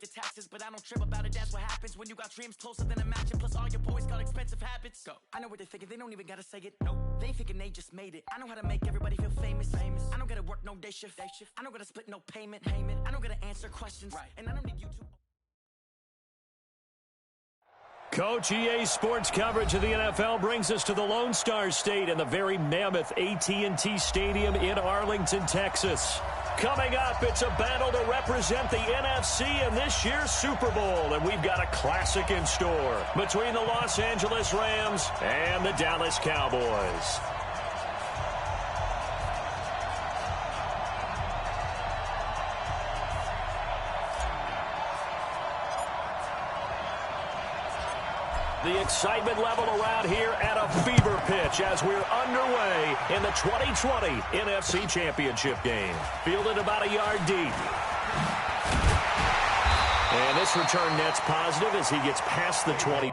the taxes, but I don't trip about it. That's what happens when you got dreams closer than a match, and plus all your boys got expensive habits. Go. I know what they're thinking, they don't even gotta say it. Nope. They ain't thinking they just made it. I know how to make everybody feel famous. I don't gotta work no day shift. I don't gotta split no payment. I don't gotta answer questions. Right. And I don't need you to. Coach, EA Sports coverage of the NFL brings us to the Lone Star State and the very mammoth AT&T Stadium in Arlington, Texas. Coming up, it's a battle to represent the NFC in this year's Super Bowl, and we've got a classic in store between the Los Angeles Rams and the Dallas Cowboys. The excitement level around here at a fever pitch as we're underway in the 2020 NFC Championship game. Fielded about a yard deep. And this return net's positive as he gets past the 20.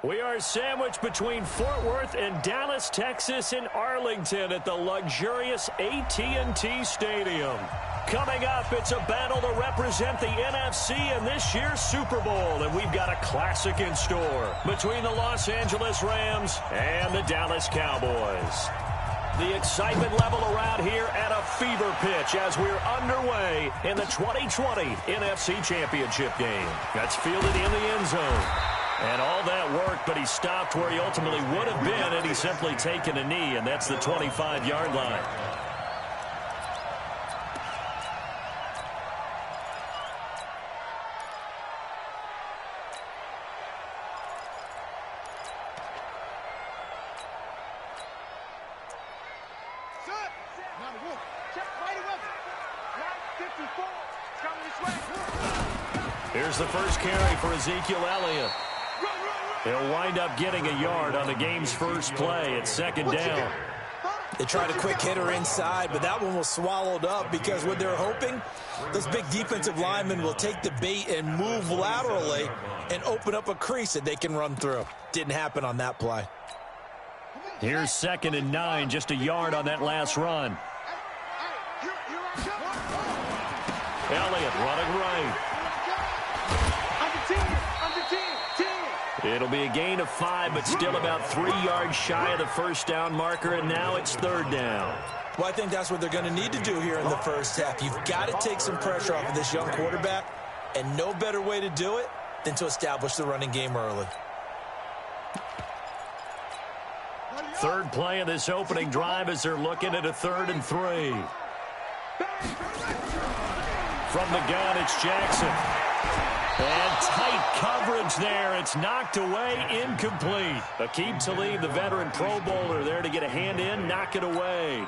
We are sandwiched between Fort Worth and Dallas, Texas, in Arlington at the luxurious AT&T Stadium. Coming up, it's a battle to represent the NFC in this year's Super Bowl, and we've got a classic in store between the Los Angeles Rams and the Dallas Cowboys. The excitement level around here at a fever pitch as we're underway in the 2020 NFC Championship game. That's fielded in the end zone. And all that worked, but he stopped where he ultimately would have been, and he's simply taken a knee, and that's the 25-yard line. Here's the first carry for Ezekiel Elliott. He'll wind up getting a yard on the game's first play. It's second down. They tried a quick hitter inside, but that one was swallowed up because what they're hoping, those big defensive linemen will take the bait and move laterally and open up a crease that they can run through. Didn't happen on that play. Here's 2nd and 9, just a yard on that last run. Elliott running right. It'll be a gain of 5, but still about 3 yards shy of the first down marker, and now it's 3rd down. Well, I think that's what they're going to need to do here in the first half. You've got to take some pressure off of this young quarterback, and no better way to do it than to establish the running game early. Third play of this opening drive as they're looking at a 3rd and 3. From the gun, it's Jackson. And tight coverage there. It's knocked away, incomplete. Aqib Talib, the veteran Pro Bowler, there to get a hand in, knock it away.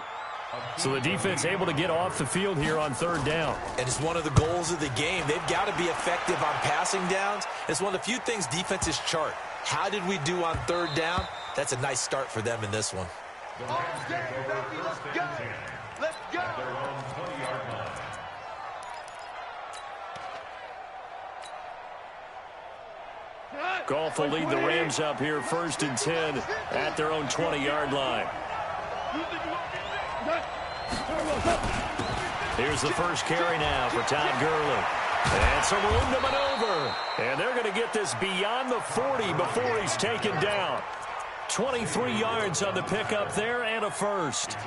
So the defense able to get off the field here on 3rd down. And it's one of the goals of the game. They've got to be effective on passing downs. It's one of the few things defenses chart. How did we do on 3rd down? That's a nice start for them in this one. Let's go. Let's go. Goff will lead the Rams up here 1st and 10 at their own 20-yard line. Here's the first carry now for Todd Gurley. And some room to maneuver. And they're going to get this beyond the 40 before he's taken down. 23 yards on the pickup there and a first.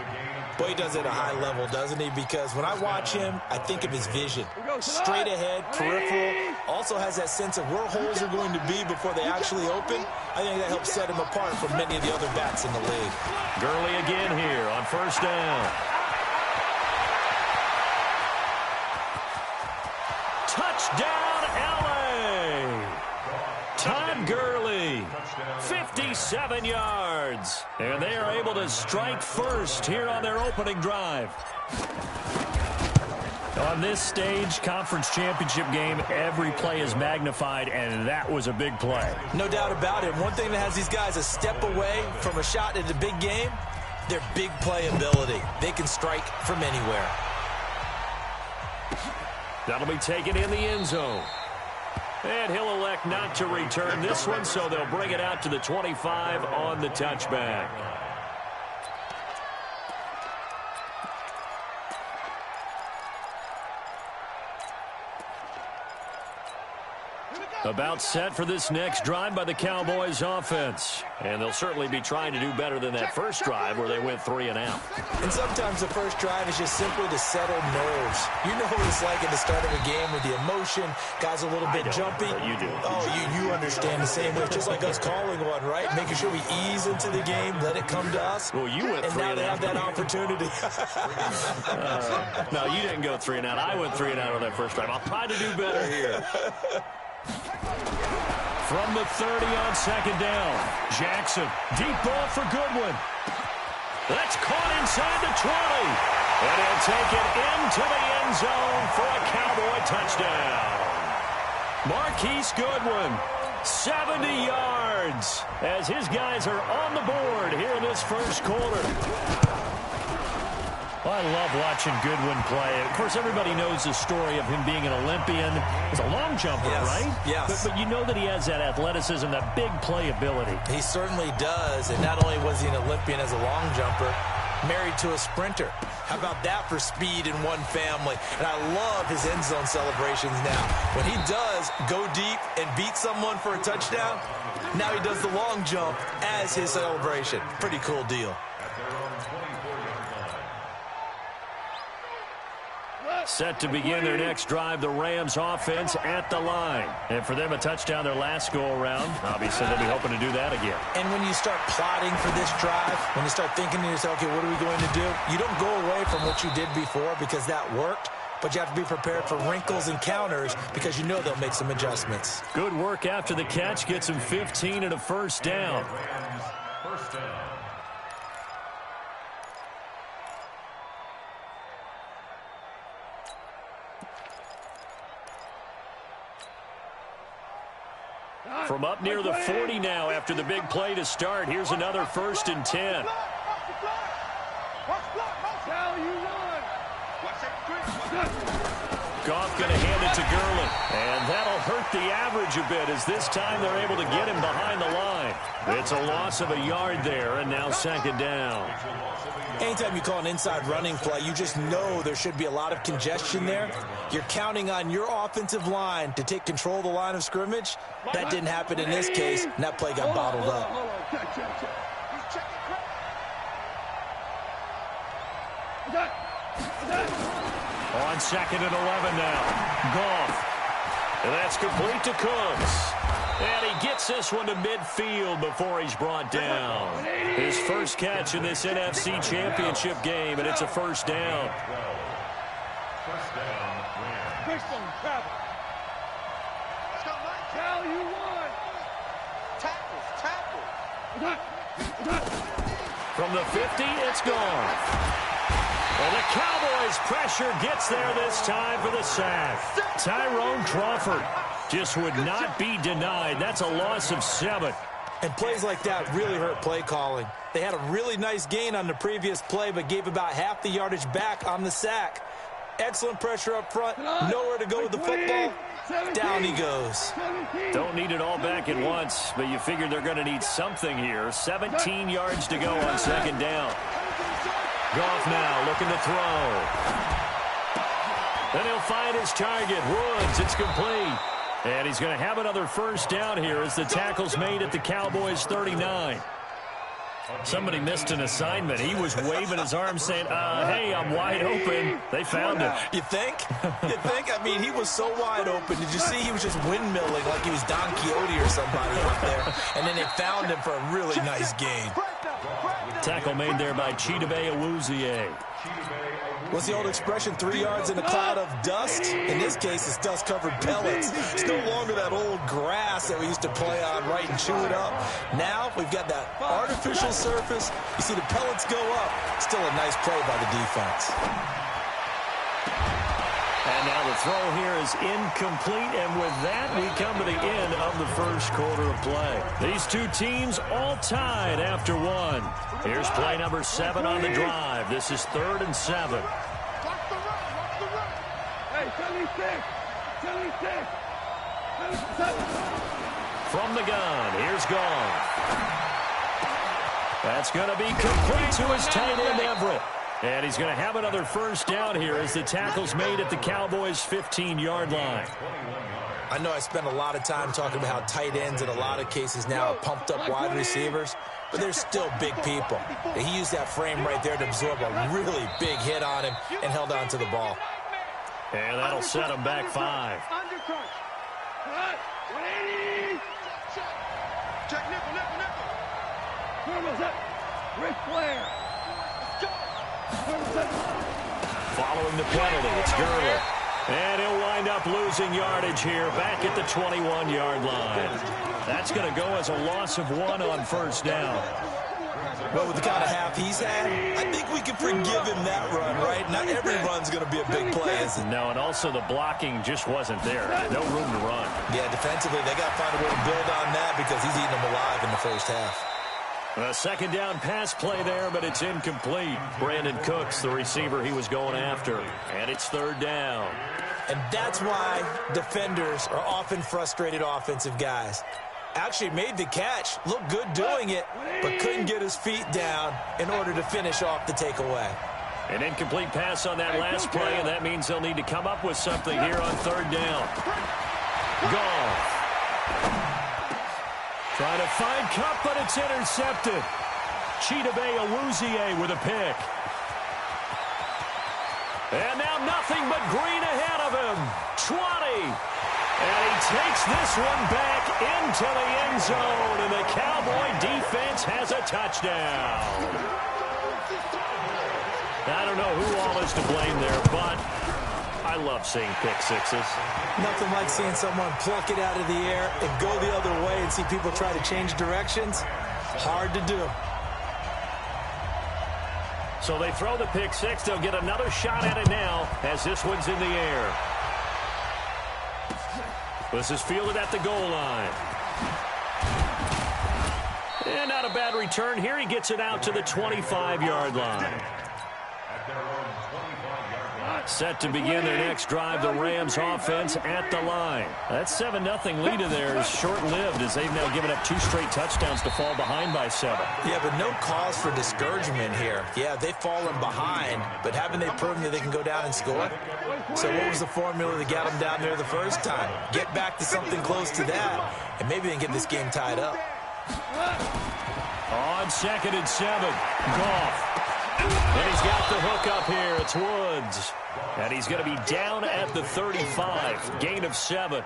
Boy, he does it at a high level, doesn't he? Because when I watch him, I think of his vision. Straight ahead, peripheral. Also has that sense of where holes are going to be before they actually open. I think that helps set him apart from many of the other backs in the league. Gurley again here on 1st down. Touchdown, L.A. Todd Gurley, 57 yards. And they are able to strike first here on their opening drive. On this stage, conference championship game, every play is magnified, and that was a big play. No doubt about it. One thing that has these guys a step away from a shot at a big game, their big play ability. They can strike from anywhere. That'll be taken in the end zone. And he'll elect not to return this one, so they'll bring it out to the 25 on the touchback. About set for this next drive by the Cowboys offense. And they'll certainly be trying to do better than that first drive where they went 3 and out. And sometimes the first drive is just simply to settle nerves. You know what it's like at the start of a game with the emotion, guys a little bit jumpy. You do. Oh, you understand the same way. Just like us calling one, right? Making sure we ease into the game, let it come to us. Well, you went 3 and out. And now they have that opportunity. No, you didn't go 3 and out. I went 3 and out on that first drive. I'll try to do better here. From the 30 on 2nd down. Jackson, deep ball for Goodwin. That's caught inside the 20. And he'll take it into the end zone for a Cowboy touchdown. Marquise Goodwin, 70 yards, as his guys are on the board here in this first quarter. I love watching Goodwin play. Of course, everybody knows the story of him being an Olympian. He's a long jumper, right? Yes. But you know that he has that athleticism, that big play ability. He certainly does. And not only was he an Olympian as a long jumper, married to a sprinter. How about that for speed in one family? And I love his end zone celebrations now. When he does go deep and beat someone for a touchdown, now he does the long jump as his celebration. Pretty cool deal. Set to begin their next drive, the Rams offense at the line. And for them, a touchdown their last go-around. Obviously, they'll be hoping to do that again. And when you start plotting for this drive, when you start thinking to yourself, okay, what are we going to do? You don't go away from what you did before because that worked, but you have to be prepared for wrinkles and counters because you know they'll make some adjustments. Good work after the catch. Gets him 15 and a first down. First down. From up near the 40 now after the big play to start. Here's another 1st and 10. Goff going to hand it to Gurley. And that'll hurt the average a bit as this time they're able to get him behind the line. It's a loss of a yard there, and now 2nd down. Anytime you call an inside running play, you just know there should be a lot of congestion there. You're counting on your offensive line to take control of the line of scrimmage. That didn't happen in this case, and that play got bottled up. On 2nd and 11 now. Goff. And that's complete to Cooks. And he gets this one to midfield before he's brought down. His first catch in this NFC Championship game, and it's a 1st down. First down. Tell you what. Tackle. From the 50, it's gone. And the Cowboys' pressure gets there this time for the sack. Tyrone Crawford just would not be denied. That's a loss of 7. And plays like that really hurt play calling. They had a really nice gain on the previous play, but gave about half the yardage back on the sack. Excellent pressure up front. Nowhere to go with the football. Down he goes. Don't need it all back at once, but you figure they're going to need something here. 17 yards to go on second down. GhOsT now looking to throw. Then he'll find his target. Woods, it's complete. And he's going to have another first down here as the tackle's made at the Cowboys' 39. Somebody missed an assignment. He was waving his arm saying, hey, I'm wide open. They found him. You think? You think? I mean, he was so wide open. Did you see he was just windmilling like he was Don Quixote or somebody up there? And then they found him for a really nice gain. Tackle made there by Chidobe. What's the old expression, 3 yards in a cloud of dust? In this case, it's dust-covered pellets. It's no longer that old grass that we used to play on, right, and chew it up. Now we've got that artificial surface. You see the pellets go up. Still a nice play by the defense. And now the throw here is incomplete, and with that, we come to the end of the first quarter of play. These two teams all tied after one. Here's play number 7 on the drive. This is 3rd and 7. Hey, 76! From the gun, here's GhOsT. That's going to be complete to his tight end, Everett. And he's going to have another first down here as the tackle's made at the Cowboys' 15-yard line. I know I spend a lot of time talking about how tight ends in a lot of cases now are pumped-up wide receivers, but they're still big people. And he used that frame right there to absorb a really big hit on him and held on to the ball. And that'll set him back 5. Cut! 180! Check nickel. Turtles up! Ric Flair! Following the penalty, it's Gurley. And he'll wind up losing yardage here back at the 21-yard line. That's going to go as a loss of 1 on first down. Well, with the kind of half he's had, I think we can forgive him that run, right? Not every run's going to be a big play, is it? No, and also the blocking just wasn't there. No room to run. Yeah, defensively, they got to find a way to build on that because he's eating them alive in the first half. A second down pass play there, but it's incomplete. Brandon Cooks, the receiver he was going after. And it's 3rd down. And that's why defenders are often frustrated offensive guys. Actually made the catch, looked good doing it, but couldn't get his feet down in order to finish off the takeaway. An incomplete pass on that last play, and that means they'll need to come up with something here on 3rd down. GhOsT. Trying to find Cup, but it's intercepted. Chidobe with a pick. And now nothing but green ahead of him. 20. And he takes this one back into the end zone, and the Cowboy defense has a touchdown. I don't know who all is to blame there, but I love seeing pick sixes. Nothing like seeing someone pluck it out of the air and go the other way and see people try to change directions. Hard to do. So they throw the pick six. They'll get another shot at it now as this one's in the air. This is fielded at the goal line. And not a bad return here. He gets it out to the 25-yard line. Set to begin their next drive, the Rams offense at the line. That 7-0 lead of theirs is short-lived as they've now given up 2 straight touchdowns to fall behind by 7. Yeah, but no cause for discouragement here. Yeah, they've fallen behind, but haven't they proven that they can go down and score? So what was the formula that got them down there the first time? Get back to something close to that, and maybe they can get this game tied up. On 2nd and 7, GhOsT. And he's got the hook up here. It's Woods. And he's going to be down at the 35. Gain of 7.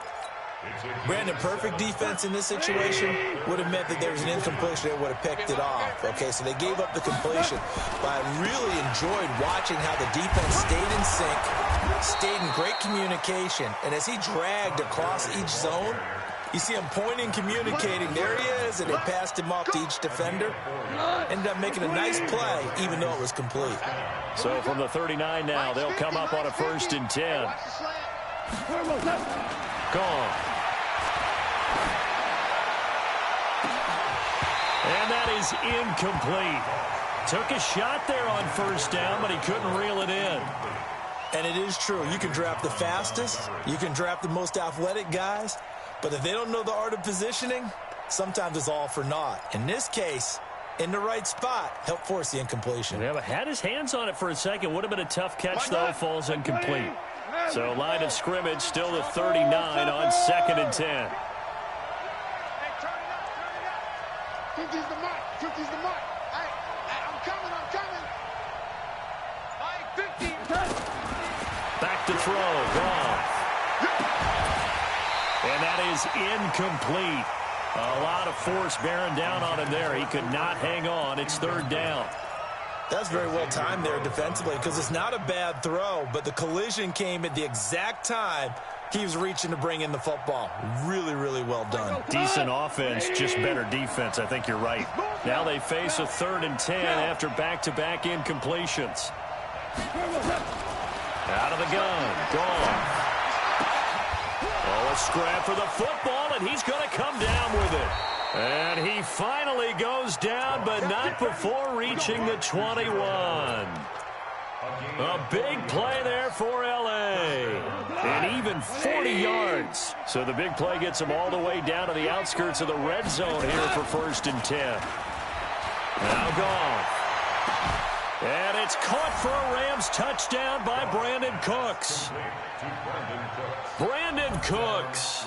Brandon, perfect defense in this situation would have meant that there was an incompletion. They would have picked it off. Okay, so they gave up the completion. But I really enjoyed watching how the defense stayed in sync, stayed in great communication. And as he dragged across each zone, you see him pointing, communicating. There he is, and they passed him off to each defender. Ended up making a nice play, even though it was complete. So from the 39 now, they'll come up on a 1st and 10. Gone. And that is incomplete. Took a shot there on 1st down, but he couldn't reel it in. And it is true. You can draft the fastest. You can draft the most athletic guys. But if they don't know the art of positioning, sometimes it's all for naught. In this case, in the right spot, helped force the incompletion. Yeah, but had his hands on it for a second. Would have been a tough catch, though. Falls incomplete. So line of scrimmage still the 39 on 2nd and 10. Hey, turn it up, turn it up. 50's the mark, 50's the mark. Hey, I'm coming. Hey, 50. Back to throw. Gone. And that is incomplete. A lot of force bearing down on him there. He could not hang on. It's 3rd down. That's very well timed there defensively because it's not a bad throw, but the collision came at the exact time he was reaching to bring in the football. Really, really well done. Decent offense, just better defense. I think you're right. Now they face a 3rd and 10 after back-to-back incompletions. Out of the gun. Gone. Oh, a scrap for the football, and he's going to come down with it. And he finally goes down, but not before reaching the 21. A big play there for L.A. And even 40 yards. So the big play gets him all the way down to the outskirts of the red zone here for 1st and 10. Now gone. And it's caught for a Rams touchdown by Brandon Cooks. Brandon Cooks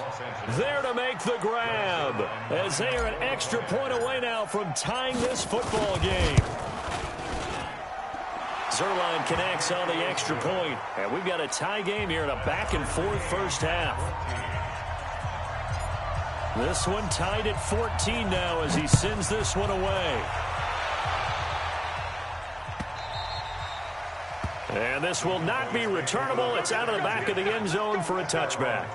there to make the grab as they are an extra point away now from tying this football game. Zuerlein connects on the extra point, and we've got a tie game here in a back-and-forth first half. This one tied at 14 now as he sends this one away. And this will not be returnable. It's out of the back of the end zone for a touchback.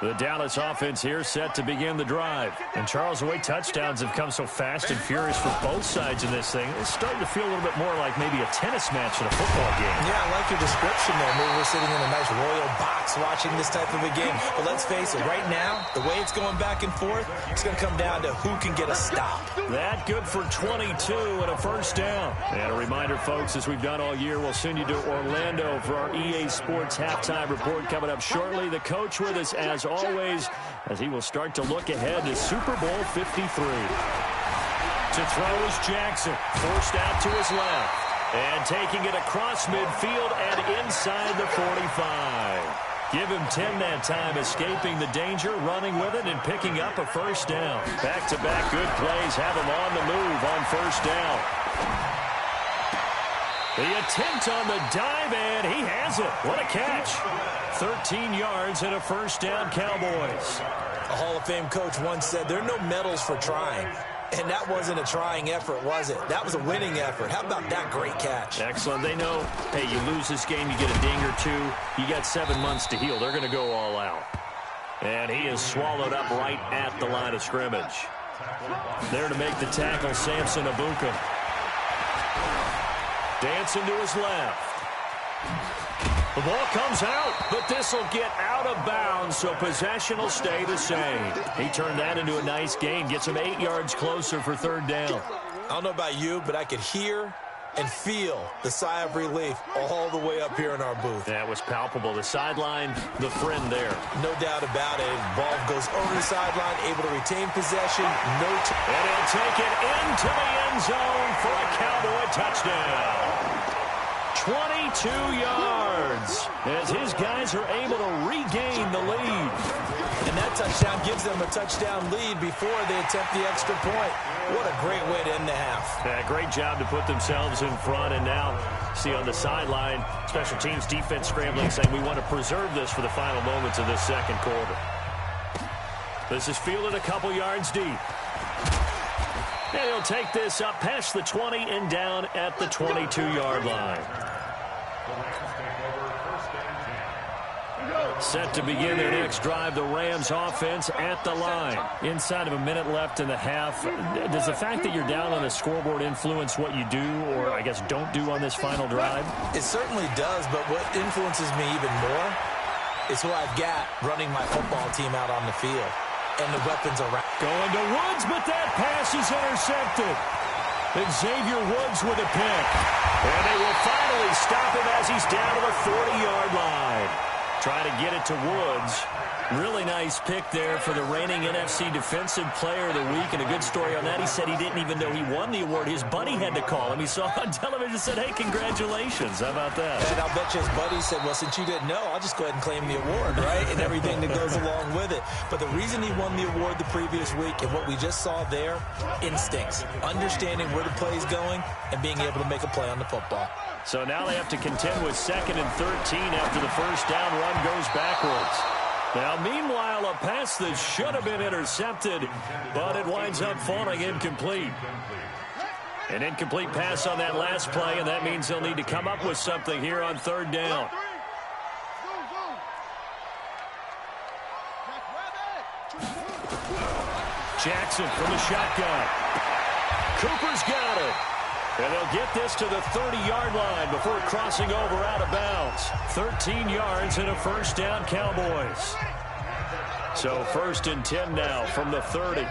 The Dallas offense here set to begin the drive. And Charles, the way touchdowns have come so fast and furious for both sides in this thing, it's starting to feel a little bit more like maybe a tennis match than a football game. Yeah, I like your description there. Maybe we're sitting in a nice royal box watching this type of a game. But let's face it, right now, the way it's going back and forth, it's going to come down to who can get a stop. That good for 22 and a first down. And a reminder, folks, as we've done all year, we'll send you to Orlando for our EA Sports halftime report coming up shortly. The coach with us, as always, as he will start to look ahead to Super Bowl 53. To throw is Jackson, forced out to his left, and taking it across midfield and inside the 45. Give him 10 that time, escaping the danger, running with it, and picking up a first down. Back-to-back good plays have him on the move on first down. The attempt on the dive, and he has it. What a catch. 13 yards and a first down, Cowboys. A Hall of Fame coach once said, there are no medals for trying. And that wasn't a trying effort, was it? That was a winning effort. How about that great catch? Excellent. They know, hey, you lose this game, you get a ding or two. You got 7 months to heal. They're going to go all out. And he is swallowed up right at the line of scrimmage. There to make the tackle, Samson Abuka. Dancing to his left. The ball comes out, but this will get out of bounds, so possession will stay the same. He turned that into a nice gain, gets him 8 yards closer for third down. I don't know about you, but I could hear and feel the sigh of relief all the way up here in our booth. That was palpable. The sideline, the friend there. No doubt about it. Ball goes over the sideline, able to retain possession. And he'll take it into the end zone for a Cowboy touchdown. 22 yards as his guys are able to regain the lead. And that touchdown gives them a touchdown lead before they attempt the extra point. What a great way to end the half. Yeah, great job to put themselves in front. And now, see on the sideline, special teams defense scrambling, saying we want to preserve this for the final moments of this second quarter. This is fielded a couple yards deep. And he'll take this up past the 20 and down at the 22-yard line. Set to begin their next drive, the Rams offense at the line. Inside of a minute left in the half. Does the fact that you're down on the scoreboard influence what you do, or I guess don't do on this final drive? It certainly does, but what influences me even more is who I've got running my football team out on the field. And the weapons around. Going to Woods, but that pass is intercepted. And Xavier Woods with a pick. And they will finally stop him as he's down to the 40-yard line. Trying to get it to Woods. Really nice pick there for the reigning NFC Defensive Player of the Week. And a good story on that. He said he didn't even know he won the award. His buddy had to call him. He saw on television and said, hey, congratulations. How about that? And I'll bet you his buddy said, well, since you didn't know, I'll just go ahead and claim the award, right? And everything that goes along with it. But the reason he won the award the previous week and what we just saw there, instincts. Understanding where the play is going and being able to make a play on the football. So now they have to contend with 2nd and 13 after the first down run goes backwards. Now, meanwhile, a pass that should have been intercepted, but it winds up falling incomplete. An incomplete pass on that last play, and that means they'll need to come up with something here on 3rd down. Jackson from the shotgun. Cooper's got it. And they'll get this to the 30-yard line before crossing over out of bounds. 13 yards and a first down, Cowboys. So 1st and 10 now from the 30.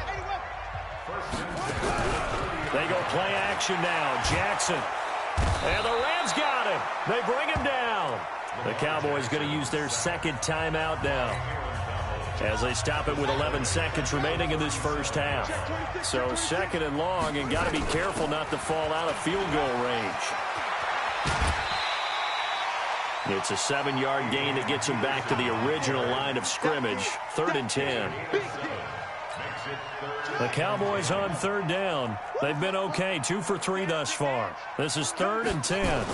They go play action now. Jackson. And the Rams got him. They bring him down. The Cowboys going to use their 2nd timeout now, as they stop it with 11 seconds remaining in this first half. So 2nd and long, and got to be careful not to fall out of field goal range. It's a 7-yard gain that gets him back to the original line of scrimmage. 3rd and 10. The Cowboys on 3rd down. They've been okay, 2 for 3 thus far. This is 3rd and 10.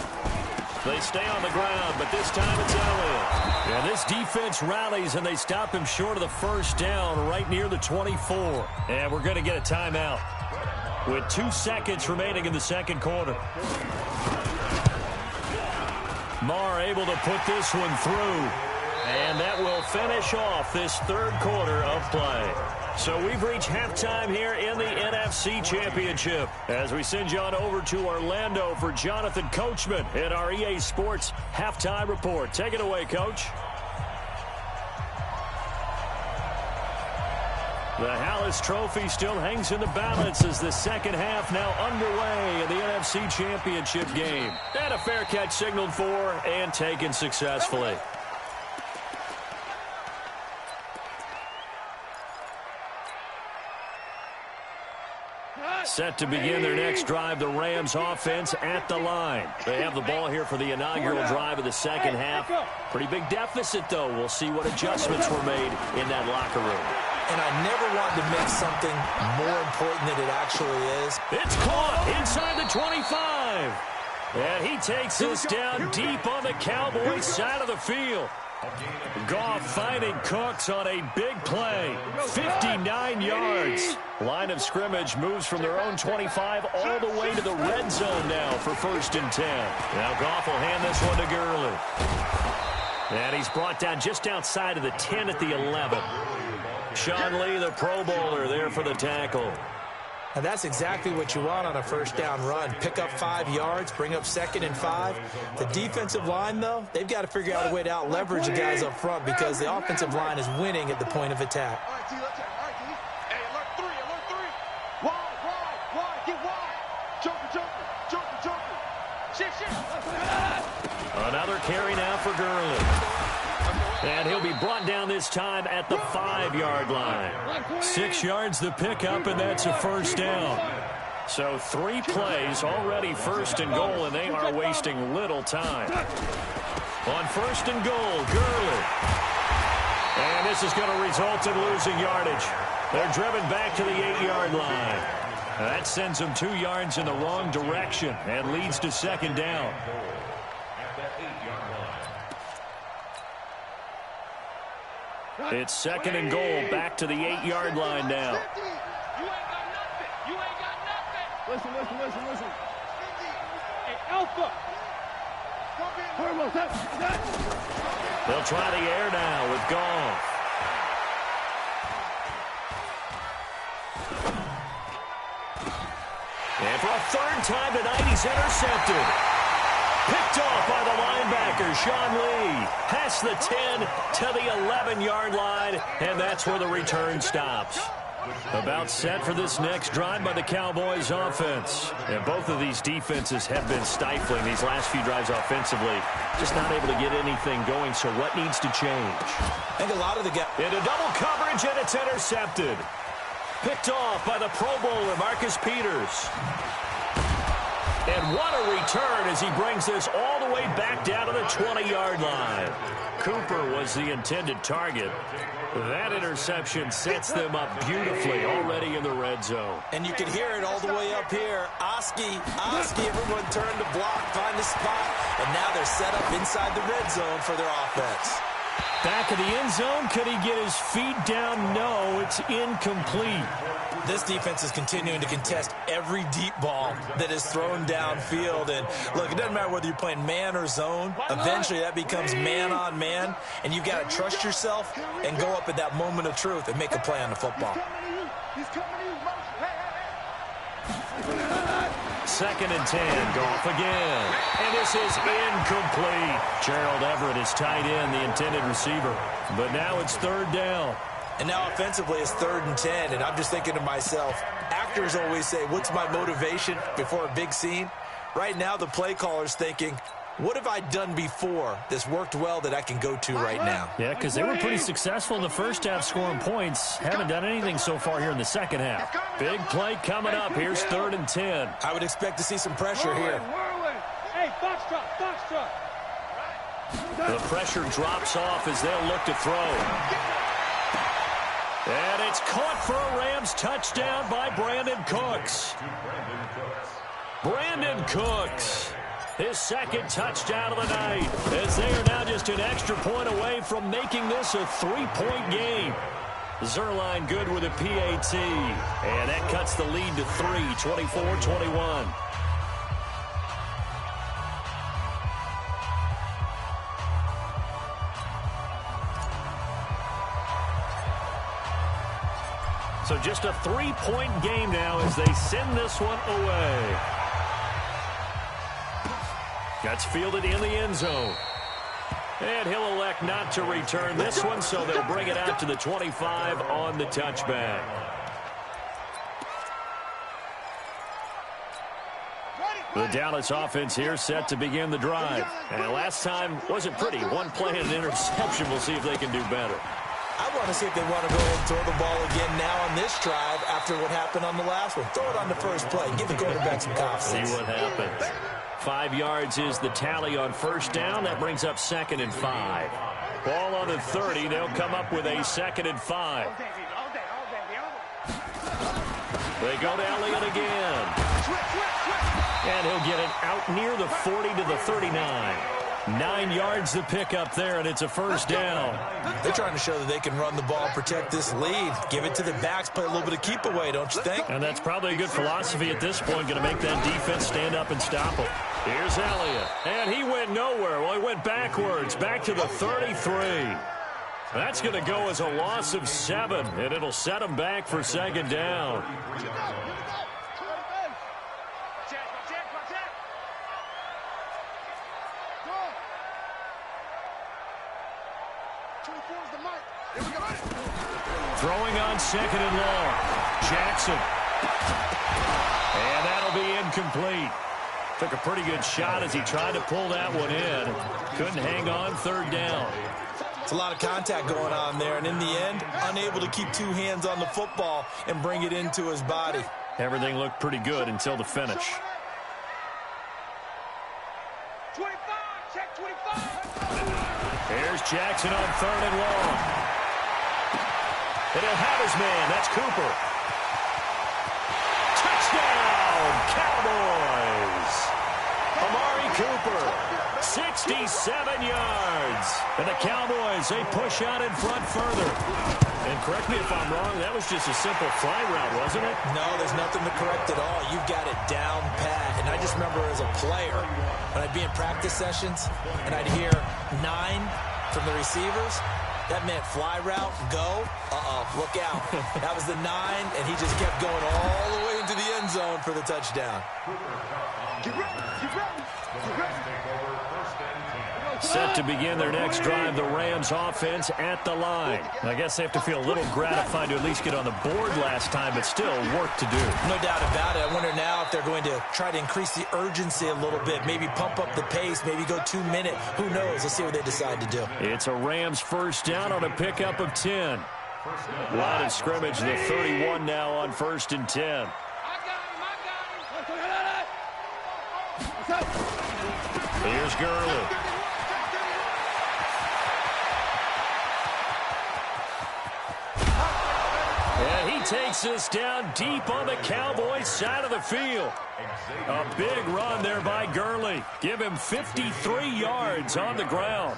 They stay on the ground, but this time it's Elliott. And this defense rallies, and they stop him short of the first down right near the 24. And we're going to get a timeout with 2 seconds remaining in the 2nd quarter. Marr able to put this one through. And that will finish off this 3rd quarter of play. So we've reached halftime here in the NFC Championship as we send you on over to Orlando for Jonathan Coachman in our EA Sports Halftime Report. Take it away, Coach. The Hallis Trophy still hangs in the balance as the 2nd half now underway in the NFC Championship game. And a fair catch signaled for and taken successfully. Set to begin their next drive, the Rams offense at the line. They have the ball here for the inaugural drive of the 2nd half. Pretty big deficit, though. We'll see what adjustments were made in that locker room. And I never want to make something more important than it actually is. It's caught inside the 25. And he takes this down deep on the Cowboys side of the field. Goff finding Cooks on a big play. 59 yards. Line of scrimmage moves from their own 25 all the way to the red zone now for 1st and 10. Now Goff will hand this one to Gurley. And he's brought down just outside of the 10 at the 11. Sean Lee, the Pro Bowler, there for the tackle. And that's exactly what you want on a first down run. Pick up 5 yards, bring up 2nd and 5. The defensive line, though, they've got to figure out a way to out-leverage the guys up front because the offensive line is winning at the point of attack. All right, T, let's check. All right, T. Hey, alert 3, alert 3. Wide, get wide. Joker. Shit. Another carry now for Gurley. And he'll be brought down this time at the 5-yard line. 6 yards the pickup, and that's a first down. So 3 plays already 1st and goal, and they are wasting little time. On 1st and goal, Gurley. And this is going to result in losing yardage. They're driven back to the 8-yard line. That sends them 2 yards in the wrong direction and leads to 2nd down. It's 2nd and goal, back to the 8-yard line now. You ain't got nothing. Listen. Hey, Alpha. They'll try the air now with Goff. And for a 3rd time tonight, he's intercepted. Picked off by the linebacker, Sean Lee. Past the 10 to the 11-yard line, and that's where the return stops. About set for this next drive by the Cowboys offense. And both of these defenses have been stifling these last few drives offensively. Just not able to get anything going, so what needs to change? I think a lot of the guys... Into double coverage, and it's intercepted. Picked off by the Pro Bowler, Marcus Peters. And what a return as he brings this all the way back down to the 20-yard line. Cooper was the intended target. That interception sets them up beautifully already in the red zone. And you can hear it all the way up here. Oski, everyone turned to block, find the spot, and now they're set up inside the red zone for their offense. Back of the end zone, could he get his feet down? No, it's incomplete. This defense is continuing to contest every deep ball that is thrown downfield. And, look, it doesn't matter whether you're playing man or zone. Eventually, that becomes man on man. And you've got to trust yourself and go up at that moment of truth and make a play on the football. Second and 10, Goff again. And this is incomplete. Gerald Everett is tight end, the intended receiver. But now it's third down. And now offensively it's 3rd and 10, and I'm just thinking to myself, actors always say, what's my motivation before a big scene? Right now the play caller's thinking, what have I done before that's worked well that I can go to right now? Yeah, because they were pretty successful in the first half scoring points. Haven't done anything so far here in the second half. Big play coming up. Here's 3rd and 10. I would expect to see some pressure here. Hey, foxtrot. The pressure drops off as they'll look to throw. And it's caught for a Rams touchdown by Brandon Cooks. Brandon Cooks, his second touchdown of the night, as they are now just an extra point away from making this a 3-point game. Zerline good with a PAT, and that cuts the lead to 3, 24-21. So just a 3-point game now as they send this one away. That's fielded in the end zone. And he'll elect not to return this one, so they'll bring it out to the 25 on the touchback. The Dallas offense here set to begin the drive. And last time wasn't pretty. One play and an interception. We'll see if they can do better. I want to see if they want to go ahead and throw the ball again now on this drive after what happened on the last one. Throw it on the first play. Give the quarterback some confidence. See what happens. 5 yards is the tally on first down. That brings up 2nd and 5. Ball on the 30. They'll come up with a 2nd and 5. They go to Elliott again. And he'll get it out near the 40 to the 39. 9 yards to pick up there, and it's a first down. They're trying to show that they can run the ball, protect this lead. Give it to the backs, play a little bit of keep away, don't you think? And that's probably a good philosophy at this point, going to make that defense stand up and stop them. Here's Elliott, and he went nowhere. Well, he went backwards, back to the 33. That's going to go as a loss of 7, and it'll set them back for 2nd down. Throwing on 2nd and long. Jackson. And that'll be incomplete. Took a pretty good shot as he tried to pull that one in. Couldn't hang on, 3rd down. It's a lot of contact going on there, and in the end, unable to keep 2 hands on the football and bring it into his body. Everything looked pretty good until the finish. 25, check 25. Here's Jackson on 3rd and long. And he'll have his man. That's Cooper. Touchdown, Cowboys. Amari Cooper, 67 yards. And the Cowboys, they push out in front further. And correct me if I'm wrong, that was just a simple fly route, wasn't it? No, there's nothing to correct at all. You've got it down pat. And I just remember as a player, when I'd be in practice sessions, and I'd hear 9 from the receivers, that meant fly route, go, look out. That was the 9, and he just kept going all the way into the end zone for the touchdown. Get ready. Set to begin their next drive, the Rams offense at the line. I guess they have to feel a little gratified to at least get on the board last time, but still work to do. No doubt about it. I wonder now if they're going to try to increase the urgency a little bit, maybe pump up the pace, maybe go 2 minute. Who knows? Let's see what they decide to do. It's a Rams first down on a pickup of 10. Line of scrimmage, the 31 now on 1st and 10. Here's Gurley. And he takes this down deep on the Cowboys' side of the field. A big run there by Gurley. Give him 53 yards on the ground.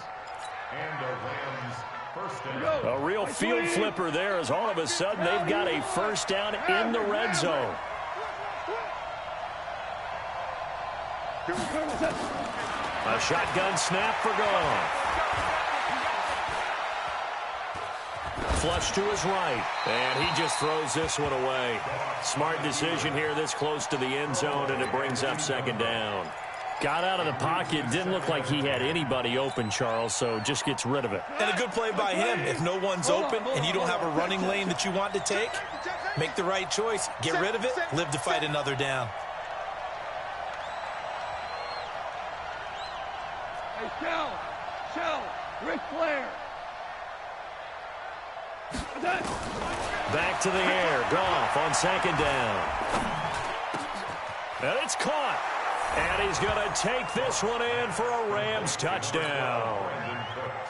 A real field flipper there as all of a sudden they've got a first down in the red zone. A shotgun snap for Goff. Flush to his right, and he just throws this one away. Smart decision here this close to the end zone, and it brings up 2nd down. Got out of the pocket, didn't look like he had anybody open, Charles, so just gets rid of it. And a good play by him. If no one's open and you don't have a running lane that you want to take, make the right choice. Get rid of it, live to fight another down. Hey, Shell, Ric Flair. Back to the air, Goff on 2nd down. And it's caught. And he's going to take this one in for a Rams touchdown.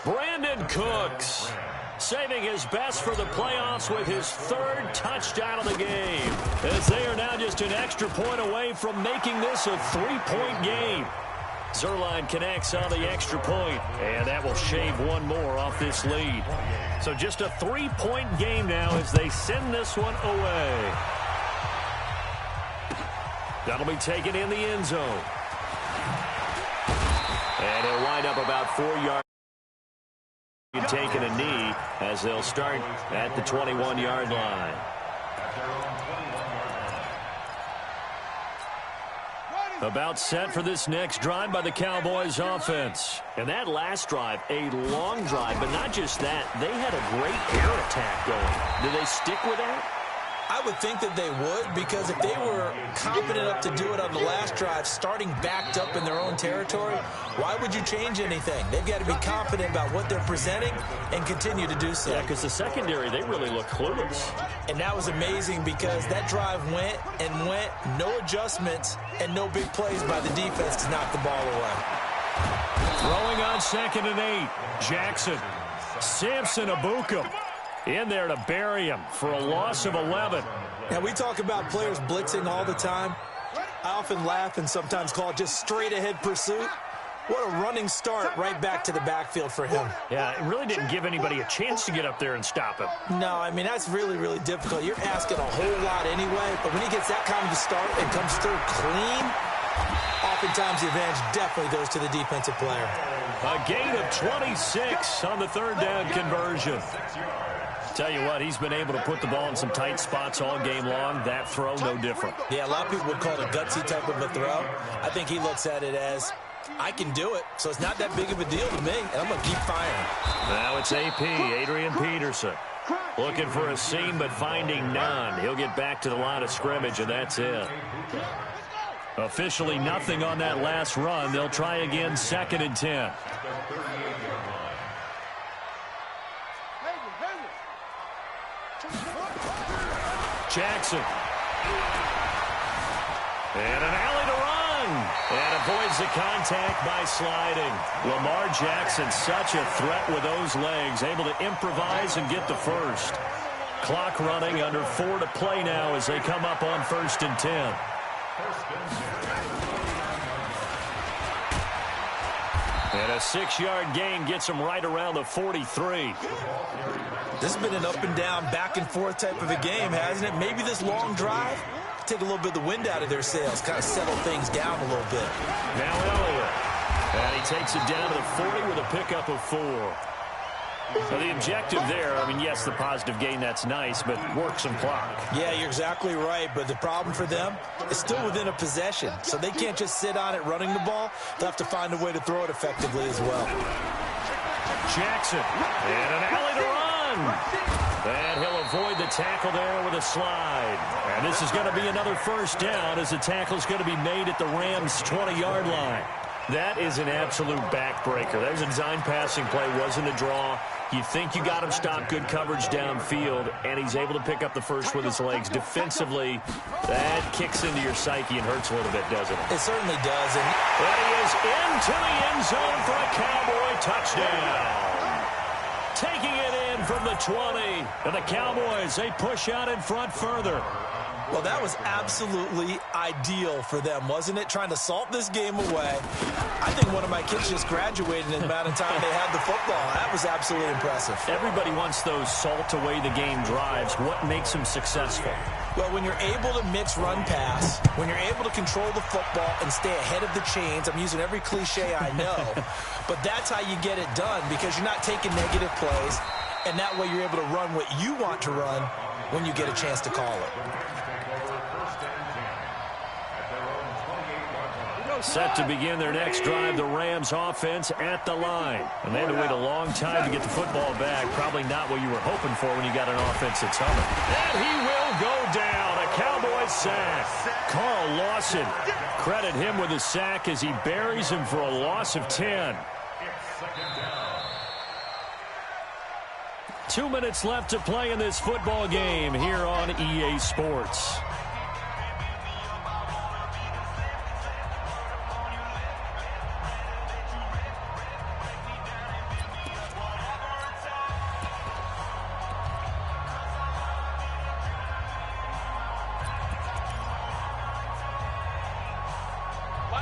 Brandon Cooks saving his best for the playoffs with his 3rd touchdown of the game, as they are now just an extra point away from making this a 3-point game. Zerline connects on the extra point, and that will shave one more off this lead. So just a 3-point game now as they send this one away. That'll be taken in the end zone. And he'll wind up about 4 yards. Taking a knee as they'll start at the 21-yard line. About set for this next drive by the Cowboys offense. And that last drive, a long drive, but not just that. They had a great air attack going. Do they stick with that? I would think that they would, because if they were confident enough to do it on the last drive, starting backed up in their own territory, why would you change anything? They've got to be confident about what they're presenting and continue to do so. Yeah, because the secondary, they really look clueless. And that was amazing because that drive went and went, no adjustments, and no big plays by the defense to knock the ball away. Throwing on 2nd and 8, Jackson. Samson Abukum in there to bury him for a loss of 11. Now, we talk about players blitzing all the time. I often laugh and sometimes call it just straight-ahead pursuit. What a running start right back to the backfield for him. Yeah, it really didn't give anybody a chance to get up there and stop him. No, I mean, that's really, really difficult. You're asking a whole lot anyway, but when he gets that kind of a start and comes through clean, oftentimes the advantage definitely goes to the defensive player. A gain of 26 on the 3rd down conversion. Tell you what, he's been able to put the ball in some tight spots all game long. That throw, no different. Yeah, a lot of people would call it a gutsy type of a throw. I think he looks at it as, I can do it, so it's not that big of a deal to me, and I'm going to keep firing. Now it's AP, Adrian Peterson. Looking for a seam, but finding none. He'll get back to the line of scrimmage, and that's it. Officially nothing on that last run. They'll try again, 2nd and 10. Jackson. And an alley to run. And avoids the contact by sliding. Lamar Jackson, such a threat with those legs. Able to improvise and get the first. Clock running, under 4 to play now as they come up on 1st and 10. And a 6-yard gain gets them right around the 43. This has been an up-and-down, back-and-forth type of a game, hasn't it? Maybe this long drive, take a little bit of the wind out of their sails, kind of settle things down a little bit. Now Elliott. And he takes it down to the 40 with a pickup of 4. So the objective there, I mean, yes, the positive gain, that's nice, but work some clock. Yeah, you're exactly right, but the problem for them is still within a possession, so they can't just sit on it running the ball. They'll have to find a way to throw it effectively as well. Jackson, and an alley to run. And he'll avoid the tackle there with a slide. And this is going to be another first down as the tackle's going to be made at the Rams' 20-yard line. That is an absolute backbreaker. That was a design passing play, wasn't a draw. You think you got him stopped, good coverage downfield, and he's able to pick up the first with his legs. Defensively, that kicks into your psyche and hurts a little bit, doesn't it? It certainly does. And he is into the end zone for a Cowboy touchdown. Taking it in from the 20. And the Cowboys, they push out in front further. Well, that was absolutely ideal for them, wasn't it? Trying to salt this game away. I think one of my kids just graduated in the amount of time they had the football. That was absolutely impressive. Everybody wants those salt away the game drives. What makes them successful? Well, when you're able to mix run-pass, when you're able to control the football and stay ahead of the chains, I'm using every cliche I know, but that's how you get it done because you're not taking negative plays, and that way you're able to run what you want to run when you get a chance to call it. Set to begin their next drive, the Rams offense at the line. And they had to wait a long time to get the football back. Probably not what you were hoping for when you got an offense that's humming. And he will go down. A Cowboys sack. Carl Lawson, credit him with a sack as he buries him for a loss of 10. 2 minutes left to play in this football game here on EA Sports.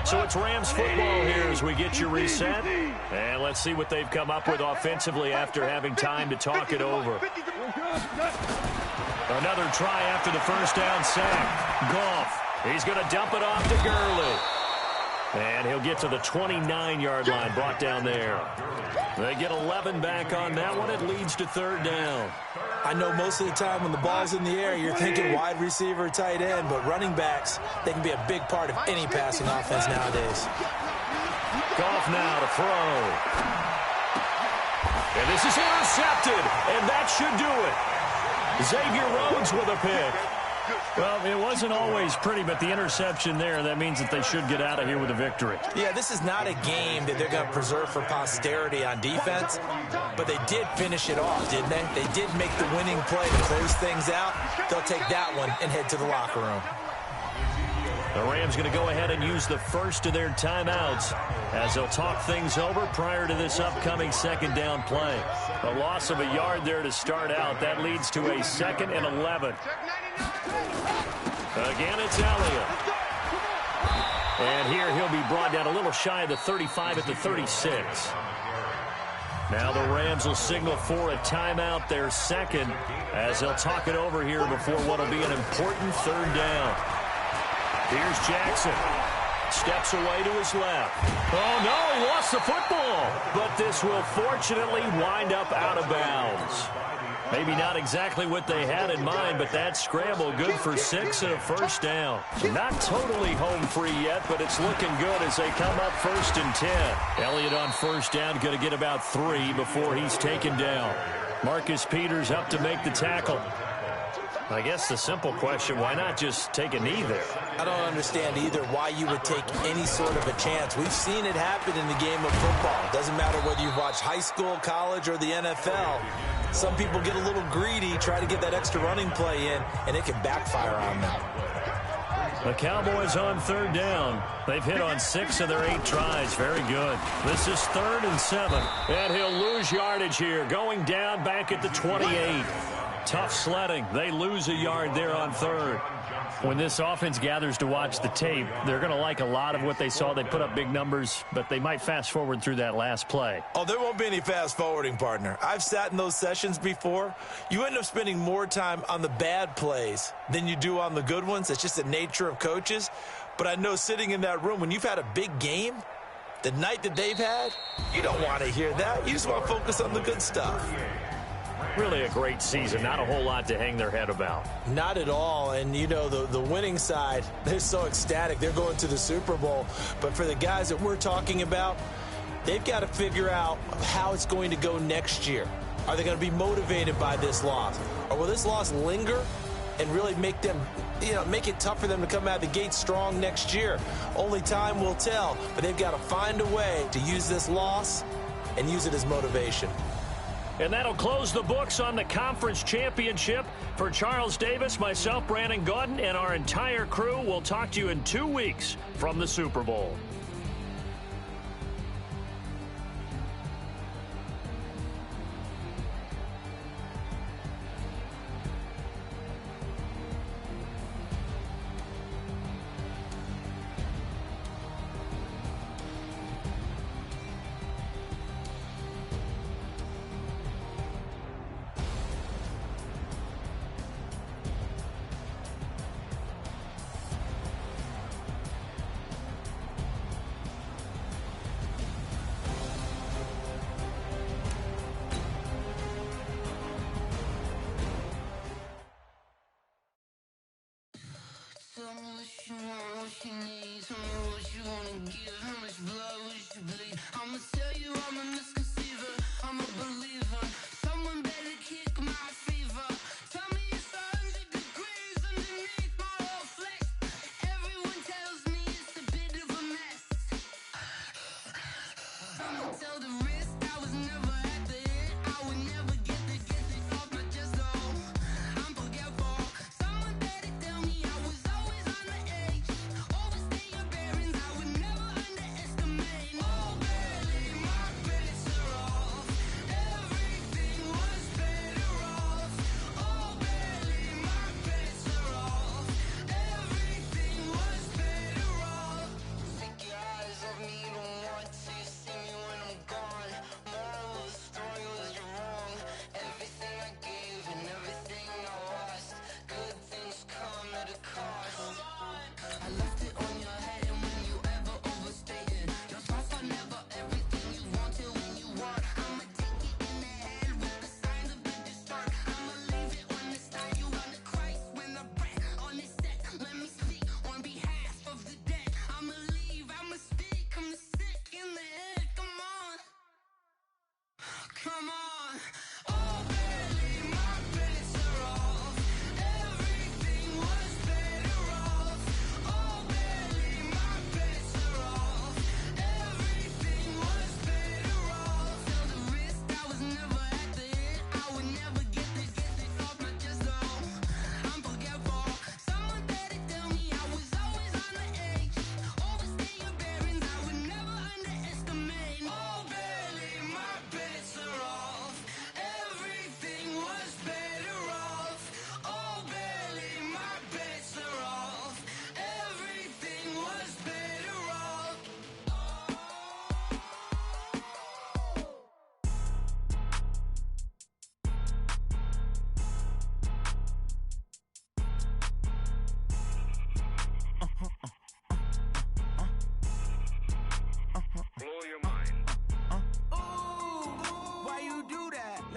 So it's Rams football here as we get you reset. And let's see what they've come up with offensively after having time to talk it over. Another try after the first down sack. Goff, he's going to dump it off to Gurley. And he'll get to the 29-yard line, brought down there. They get 11 back on that one. It leads to third down. I know most of the time when the ball's in the air, you're thinking wide receiver, tight end, but running backs, they can be a big part of any passing offense nowadays. Goff now to throw. And this is intercepted, and that should do it. Xavier Rhodes with a pick. Well, it wasn't always pretty, but the interception there, that means that they should get out of here with a victory. Yeah, this is not a game that they're going to preserve for posterity on defense, but they did finish it off, didn't they? They did make the winning play to close things out. They'll take that one and head to the locker room. The Rams going to go ahead and use the first of their timeouts as they'll talk things over prior to this upcoming second down play. A loss of a yard there to start out. That leads to a 2nd and 11. Again, it's Elliott. And here he'll be brought down a little shy of the 35 at the 36. Now the Rams will signal for a timeout, their second, as they'll talk it over here before what will be an important third down. Here's Jackson. Steps away to his left. Oh, no, he lost the football. But this will fortunately wind up out of bounds. Maybe not exactly what they had in mind, but that scramble good for 6 and a first down. Not totally home free yet, but it's looking good as they come up 1st and 10. Elliott on first down, going to get about 3 before he's taken down. Marcus Peters up to make the tackle. I guess the simple question, why not just take a knee there? I don't understand either why you would take any sort of a chance. We've seen it happen in the game of football. It doesn't matter whether you've watched high school, college, or the NFL. Some people get a little greedy, try to get that extra running play in, and it can backfire on them. The Cowboys on third down. They've hit on 6 of their 8 tries. Very good. This is 3rd and 7. And he'll lose yardage here, going down back at the 28. Tough sledding. They lose a yard there on 3rd. When this offense gathers to watch the tape, they're going to like a lot of what they saw. They put up big numbers, but they might fast forward through that last play. Oh, there won't be any fast forwarding, partner. I've sat in those sessions before. You end up spending more time on the bad plays than you do on the good ones. It's just the nature of coaches. But I know sitting in that room, when you've had a big game, The night that they've had, you don't want to hear that. You just want to focus on the good stuff. Really a great season. Not a whole lot to hang their head about. Not at all. And, you know, the winning side, they're so ecstatic. They're going to the Super Bowl. But for the guys that we're talking about, they've got to figure out how it's going to go next year. Are they going to be motivated by this loss? Or will this loss linger and really make them, make it tough for them to come out the gate strong next year? Only time will tell, but they've got to find a way to use this loss and use it as motivation. And that'll close the books on the conference championship. For Charles Davis, myself, Brandon Gaudin, and our entire crew, we'll talk to you in 2 weeks from the Super Bowl.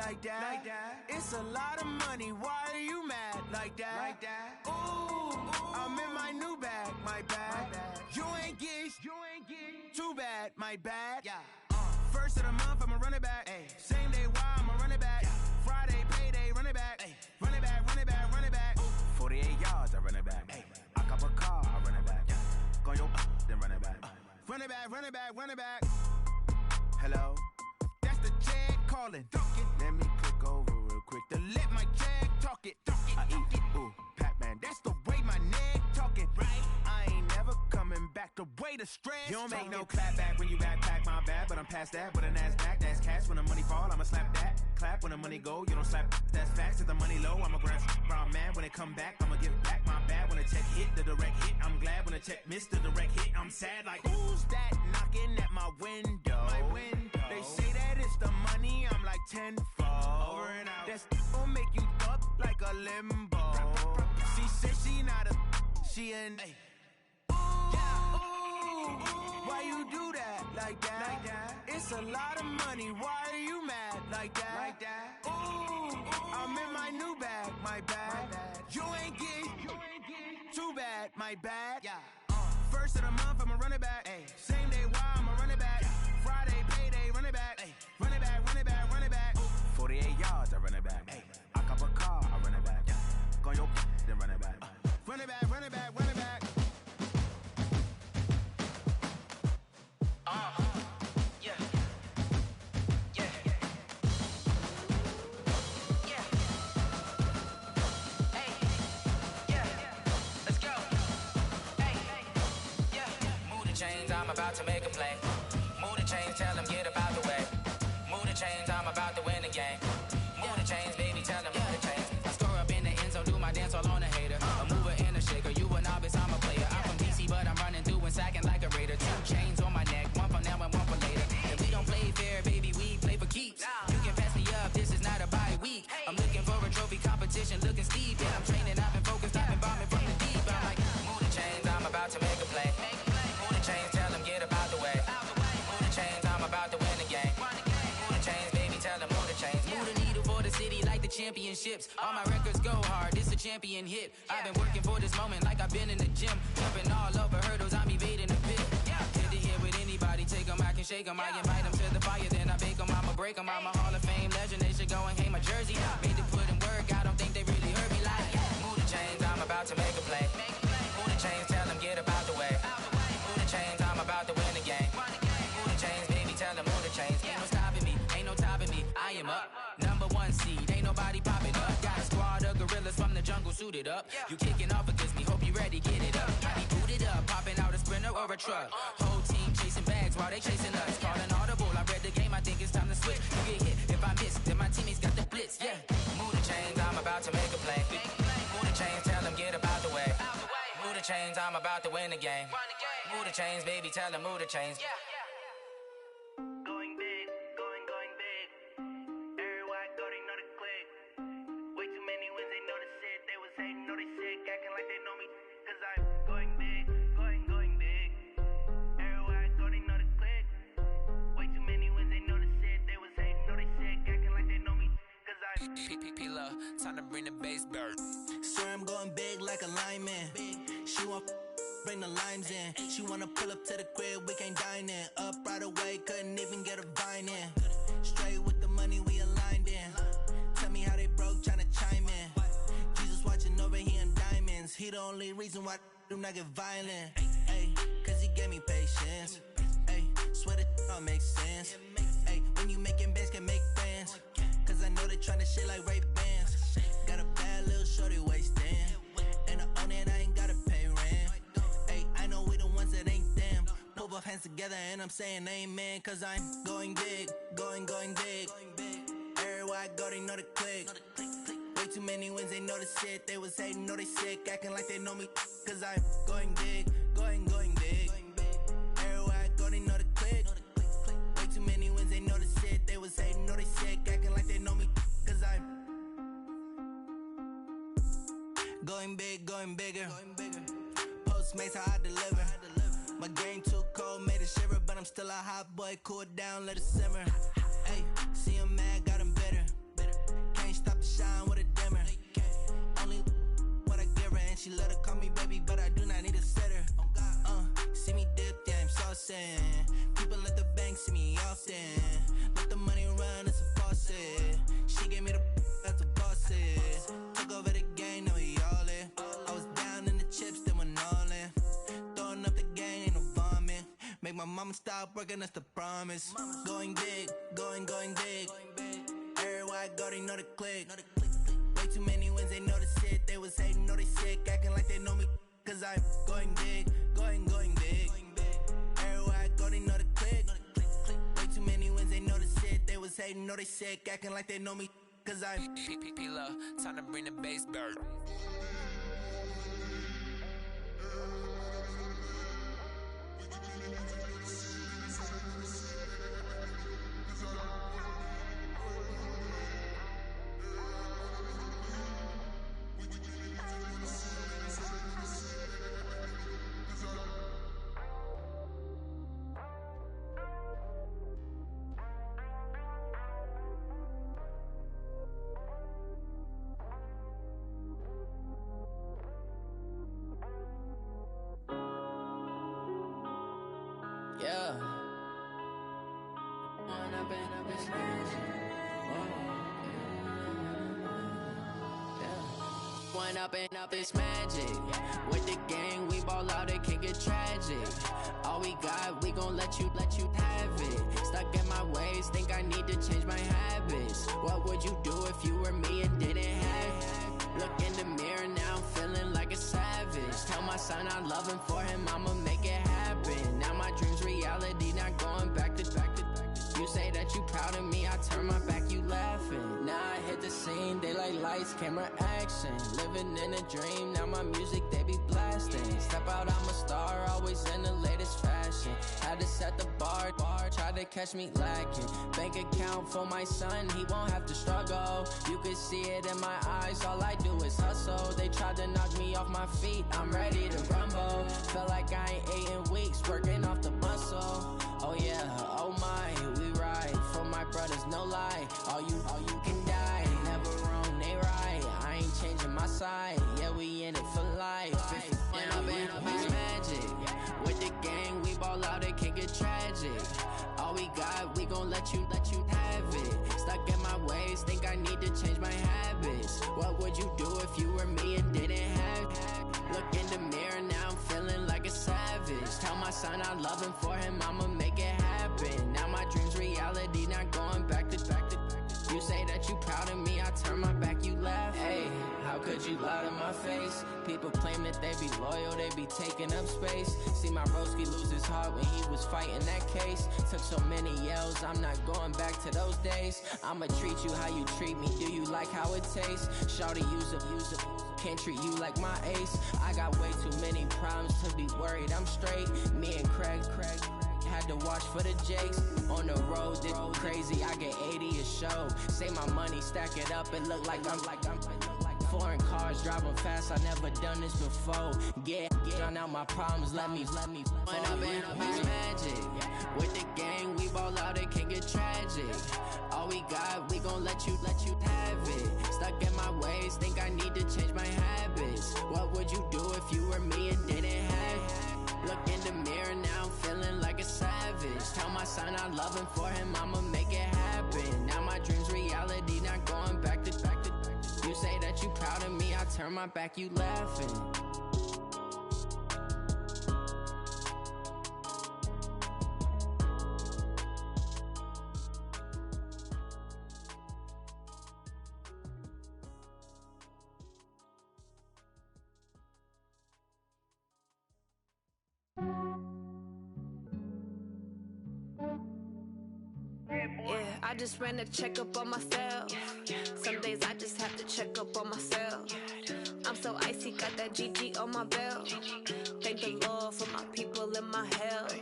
Like that. It's a lot of money. Why are you mad like that? Ooh, I'm in my new bag, my bag. You ain't get too bad, my bad. Yeah. First of the month, I'ma run it back. Ay. Same day, why I'ma run it back. Friday, payday, run it back. Ay. Run it back, run it back, run it back. 48 yards, I run it back. Ay. I cop a car, I run it back. Yeah. Go your then run it back. Run it back, run it back, run it back. Hello? That's the Jag calling. Let me click over real quick to let my Jag talk it. I eat it, ooh, Pac-Man. That's the way my neck talking. Right? I ain't never coming back the way the stress. You don't make no clap back when you backpack, my bad, but I'm past that. With a NASDAQ, that's cash. When the money fall, I'ma slap that. Clap when the money go, you don't slap. That's facts. If the money low, I'ma grab brown man. When it come back, I'ma give back my bad. When the check hit, the direct hit. I'm glad when the check missed the direct hit. I'm sad like, who's that knocking at my window? My window. They say that it's the money, I'm like tenfold. Over and out. That's gon' make you up like a limbo. She said she not a, she an, ay. Ooh, Why you do that like that? It's a lot of money. Why are you mad like that? Ooh, I'm in my new bag, my bad. You ain't get too bad, my bad. First of the month, I'ma run it back. Same day, why I'ma run it back. Friday, payday, run it back. Run it back, run it back, run it back. 48 yards, I run it back. I cop a car, I run it back. Go your then run it back. Run it back, run it back, run it back. Yeah. Yeah. Yeah. Hey. Yeah. Let's go. Hey. Yeah. Move the chains, I'm about to make a play. Move the chains, tell them get up out the way. Move the chains, I'm about to win the game. Move the chains, baby, tell them move the chains. I score up in the end zone, do my dance all on a hater. A mover and a shaker, you a novice, I'm a player. I'm from DC, but I'm running through and sacking like a raider. 2 chains on my neck, one for now and one for later. If we don't play fair, baby, we play for keeps. You can pass me up, this is not a bye week. I'm looking for a trophy competition, looking steep. And I'm training, I've been focused, I've been bombing from the deep. I'm like, move the chains, I'm about to make a play. Move the chains, tell them get up out the way. Move the chains, I'm about to win the game. Move the chains, baby, tell them move the chains. Move the needle for the city like the championships. All my records go hard, this a champion hit. I've been working for this moment like I've been in the gym. Jumping all over hurdles, I'm evading the pit. Hit to here with anybody, take them, I can shake them. I invite them to the fire, then I bake them, I'ma break them. I'm a Hall of Fame legend, they should go and hang my jersey. Made to put in work, I don't think they really heard me like. Move the chains, I'm about to make a play. Move the chains, tell them get up out the way. Move the chains, I'm about to win the game. Move the chains, baby, tell them move the chains. Ain't no stopping me, ain't no topping me, I am up. Number 1 seed, ain't nobody popping up. Got a squad of gorillas from the jungle suited up. You kicking off against me, hope you ready, get it up. I be booted up, popping out a sprinter or a truck. Whole team chasing bags while they chasing us. Calling audible, I read the game, I think it's time to switch. You get hit, if I miss, then my teammates got the blitz, yeah. Move the chains, I'm about to make a play. Move the chains, tell them get up out the way. Move the chains, I'm about to win the game. Move the chains, baby, tell them move the chains. Going big, going big. Everywhere I go, they know the click. Way too many wins, they know the shit. They was hating, know they sick, acting like they know me. Cause I'm going big, going big. Everywhere I go, they know the click. Way too many wins, they know the shit. They was hating, know they sick, acting like they know me. Cause I'm P-P-P-Love, time to bring the bass bird. Swear I'm going big like a lineman. She want bring the limes in. She wanna pull up to the crib, we can't dine in. Up right away, couldn't even get a vine in. Straight with the money, we aligned in. Tell me how they broke, tryna chime in. Jesus watching over here in diamonds. He the only reason why do not get violent. Ay, cause he gave me patience. Ay, swear that don't make sense. Ay, when you making bands, can make friends. Cause I know they tryna shit like Ray Bans. Got a bad little shorty wasting. And I own it, I ain't gotta pay rent. Ay, I know we the ones that ain't them. Pull both hands together and I'm saying amen. Cause I'm going big, going big. Everywhere I go, they know the click. Way too many wins, they know the shit. They was hating, know they sick, acting like they know me. Cause I'm going big, going big. Everywhere I go, they know the click. Way too many wins, they know the shit. They was hating, know they sick, acting like they know me. Cause I'm going big, going bigger. Postmates, how I deliver. My game too cold, made it shiver. But I'm still a hot boy, cool it down, let it simmer. Hey, see him mad, got him bitter. Can't stop the shine with a dimmer. Only what I give her, and she let her call me baby, but I do not need a sitter. See me dip, yeah, I'm saucing. People at the bank see me often. Let the money run, it's a faucet. She gave me the that's a boss it. Took over the game, now we all in. I was down in the chips, then went all in. Throwing up the game, ain't no vomit. Make my mama stop working, that's the promise. Going big, going big. Everywhere I go, they know the click. Way too many wins, they know the shit. They was hating, know they sick, acting like they know me. Cause I'm going big, going big. Everywhere I go, they know the click. Way too many wins, they know the shit. They was hating, know they sick, acting like they know me. Cause I'm P-P-P-Love, time to bring the bass bird. this magic. One up and up this magic. With the gang, we ball out, it can get tragic. All we got, we gon' let you have it. Stuck in my ways, think I need to change my habits. What would you do if you were me and didn't have it? Look in the mirror now, I'm feeling like a savage. Tell my son I love him, for him I'ma make it happen. Now my dream's reality, not going back to. You say that you proud of me, I turn my back, you laughing. Now I hit the scene, daylight lights, camera action. Living in a dream, now my music, they be blasting. Step out, I'm a star, always in the latest fashion. Had to set the bar, try to catch me lacking. Bank account for my son, he won't have to struggle. You can see it in my eyes, all I do is hustle. They tried to knock me off my feet, I'm ready to rumble. Felt like I ain't ate in weeks, working off the muscle. Oh yeah, oh my, we ride for my brothers, no lie. All you can die, never wrong, they right. I ain't changing my side, yeah, we in it for life. If it up it's magic. With the gang, we ball out, it can get tragic. All we got, we gon' let you have it. Stuck in my ways, think I need to change my habits. What would you do if you were me and didn't have it? Look in the mirror, now I'm feeling like a savage. Tell my son I love him, for him I'ma make it happen. Now my dream's reality, not going back to. You say that you proud of me, I turn my back, you laugh. Hey, how could you lie to my face? People claim that they be loyal, they be taking up space. See my broski lose his heart when he was fighting that case. Took so many yells, I'm not going back to those days. I'ma treat you how you treat me, do you like how it tastes? Shawty, use it. Can't treat you like my ace. I got way too many problems to be worried, I'm straight. Me and Craig had to watch for the Jakes. On the road, this crazy, I get 80 a show. Say my money, stack it up, it look like I'm foreign cars, driving fast, I never done this before. Get drown out my problems, let me fall. One up and up is magic. With the gang, we ball out, it can get tragic. All we got, we gon' let you have it. Stuck in my ways, think I need to change my habits. What would you do if you were me and didn't have it? Look in the mirror, now I'm feeling like a savage. Tell my son I love him, for him I'ma make it happen. Now my dream's reality, not going back to. You say that you proud of me, I turn my back, you laughing. Yeah, I just ran a checkup on myself. Some days I just have to check up on myself. I'm so icy, got that GG on my belt. Thank the Lord for my people and my health.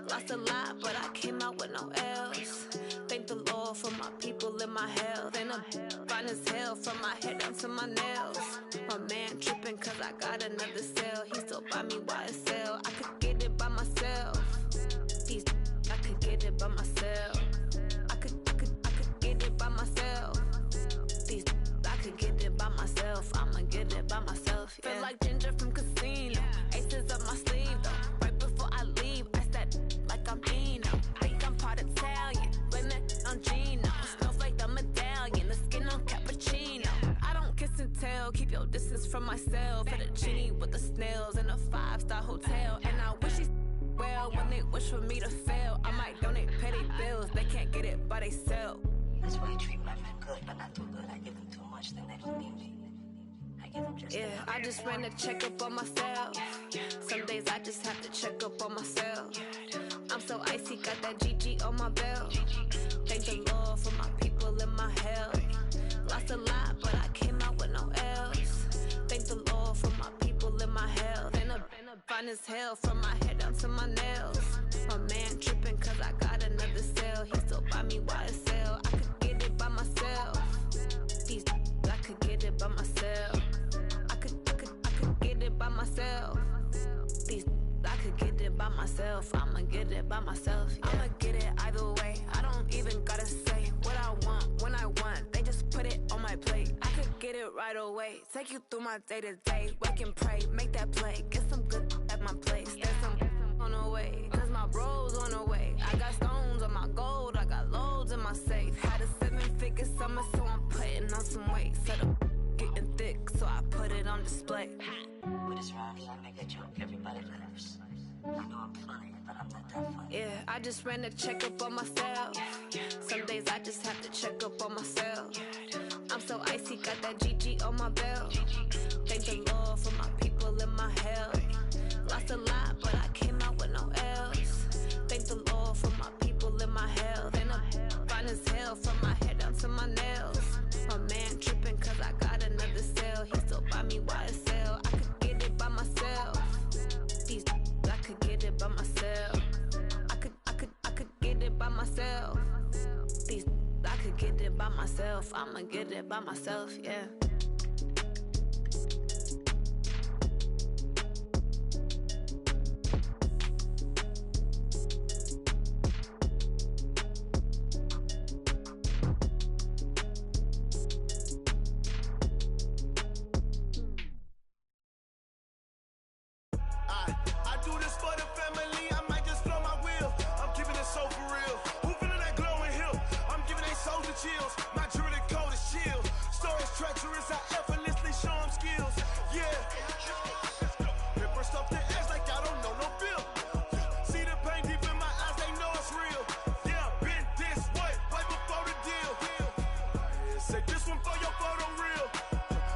Lost a lot, but I came out with no else. Thank the Lord for my people and my health. And I'm fine as hell from my head down to my nails. My man tripping cause I got another cell. He still buy me YSL. I could get it by myself. I could get it by myself. I could get it by myself. I could get it by myself. I'ma get it by myself. Yeah. Feel like Ginger from Casino. Aces up my sleeve though. Right before I leave, I said like I'm Dino. Think I'm part Italian. Blame it on Gino. Snowflake the medallion. The skin on cappuccino. I don't kiss and tell. Keep your distance from myself. At a genie with the snails in a 5-star hotel. And I wish he's well when they wish for me to fail. I might donate petty bills. They can't get it by themselves. That's why I treat my men good, but not too good. I give them too much, then they don't need me. I give them just I just ran a checkup on myself. Some days I just have to check up on myself. I'm so icy, got that GG on my belt. Thank the Lord for my people and my health. Lost a lot, but I came out with no else. Thank the Lord for my people and my health. And I'm fine as hell from my head down to my nails. My man tripping cause I got another cell. He still buy me YSL. I could get it by myself. I could get it by myself. I could get it by myself. I could get it by myself. I'ma get it by myself. Yeah. I'ma get it either way. I don't even gotta say what I want when I want. They just put it on my plate. I could get it right away. Take you through my day to day. Wake and pray, make that play. Get some good at my place. There's some on the way, cause my bros on the way. I got stones on my gold. I got loads in my safe. so I put it on display. With this rhyme, I make a joke everybody laughs. I know I'm funny, but I'm not that funny. Yeah, I just ran a checkup on myself. Some days I just have to check up on myself. I'm so icy, got that GG on my belt. Thank the Lord for my people in my health. Lost a lot, but I came out with no L's. Thank the Lord for my people in my health. And I'm fine as hell from my head down to my nails. My man tripping cause I got another cell. He still buy me YSL. I could get it by myself. These I could get it by myself. I could get it by myself. These I could get it by myself. I'ma get it by myself, yeah. I do this for the family, I might just blow my wheel. I'm keeping it so for real. Who feeling that glowing hill? I'm giving they souls the chills. My jewelry code is chill. Stories treacherous, I effortlessly show them skills. Yeah. Paper stuff the edge like I don't know no feel. See the pain deep in my eyes, they know it's real. Yeah, been this way, right before the deal. Say this one for your photo real.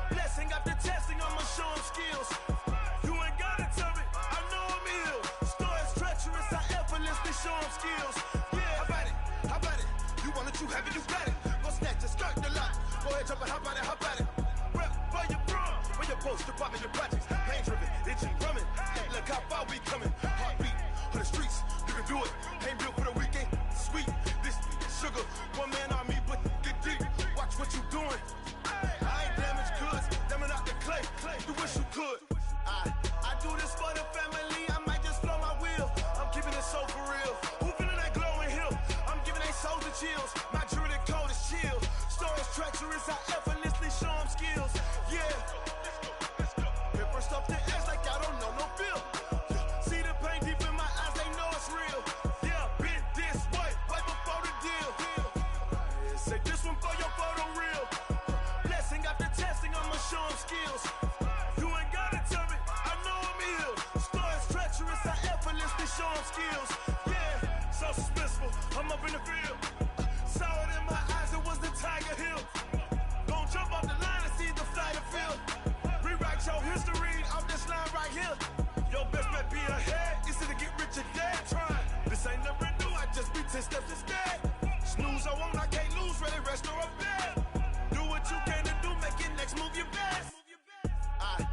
Blessing after testing, I'ma show them skills. You ain't gotta tell me, I know I'm ill. Stories treacherous, I effortlessly show them skills. Yeah, how about it? You want it, you have it, you got it. Go snatch it, skirt the lot. Go ahead, jump it, how about it? Rep where you from, where you post, department, your projects. Pain driven, itchy, drumming. Look how far we coming. Heartbeat on the streets, you can do it. Ain't built for the weekend, sweet. This sugar, one man army, but get deep. Watch what you doing. I ain't damaged goods, damn out the clay. You wish you could. I do this for the family, I might just blow my wheel. I'm keeping it so for real. Who feeling that glowing hill? I'm giving they souls the chills. My jewelry code is chill. Stories treacherous, I effortlessly show them skills. Yeah. Paper stuff the edge like I don't know no feel. See the pain deep in my eyes, they know it's real. Yeah, been this way, right before the deal. Say this one for your photo real. Blessing after testing, I'ma show them skills. You ain't gotta tell me, I know I'm ill. Stories treacherous, I effortlessly show them skills. Yeah, so suspenseful, I'm up in the field. Saw it in my eyes, it was the Tiger Hill. Gon' jump off the line and see the flight of field. Rewrite your history off this line right here. Your best bet be ahead, easy to get rich or dead. Trying, this ain't never new, I just be 10 steps instead. Snooze I won't, I can't lose, ready, rest or up bed. Do what you can to do, make it next move your best. I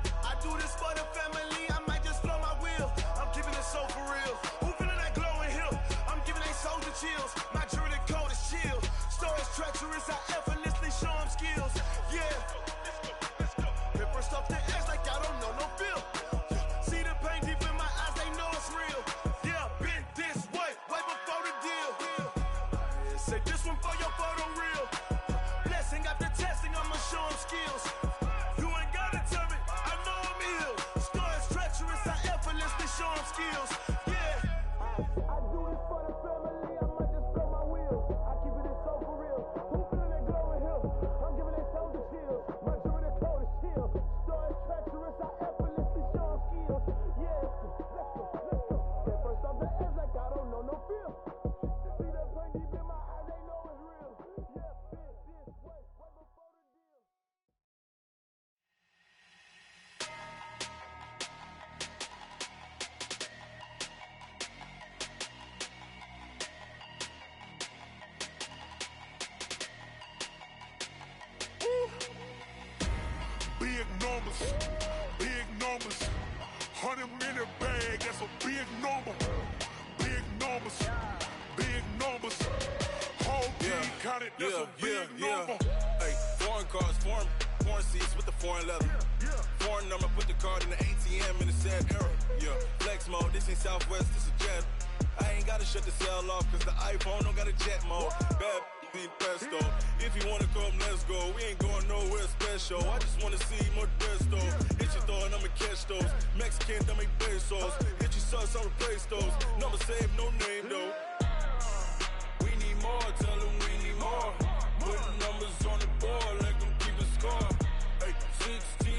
do this for the family, I might just blow my wheel. I'm keeping it so for real. Who feeling that glowing hill? I'm giving they souls the chills. My jewelry code is chill. Stories treacherous, I effortlessly show them skills. Yeah. Paper stuff the edge like I don't know no feel. See the pain deep in my eyes, they know it's real. Yeah, been this way, right before the deal. Say this one for your photo real. Blessing after testing, I'ma show them skills. You ain't gotta tell me, I know I'm ill. Stories treacherous, I effortlessly show them skills. Yeah. I do this for the family, I might just blow my wheel. I keep it so for real. Who feeling that glowing hill? I'm giving they souls the chills. My jewelry code is chill. Stories treacherous, I effortlessly show them skills. Yeah, let's go. At first off the edge like I don't know no feel. See that pain deep in my eyes, they know it's real. Yeah, been this way, right before the deal. Big numbers, 100 minute bag, that's a big number. Big numbers, whole team counted, that's a big number. Hey, foreign cars, foreign seats with the foreign leather. Foreign number, put the card in the ATM in the sad era. Yeah, flex mode, this ain't Southwest, this a jet. I ain't gotta shut the cell off, cause the iPhone don't got a jet mode. Bad in pesto. If you wanna come, let's go. We ain't going nowhere special. I just wanna see more pesto. Hit your thought, I'ma catch those. Mexican, dummy pesos. Hit your sauce, I'll replace those. Number save, no name though. We need more, tell them we need more. Putting numbers on the board like I'm keeping score. Hey, 16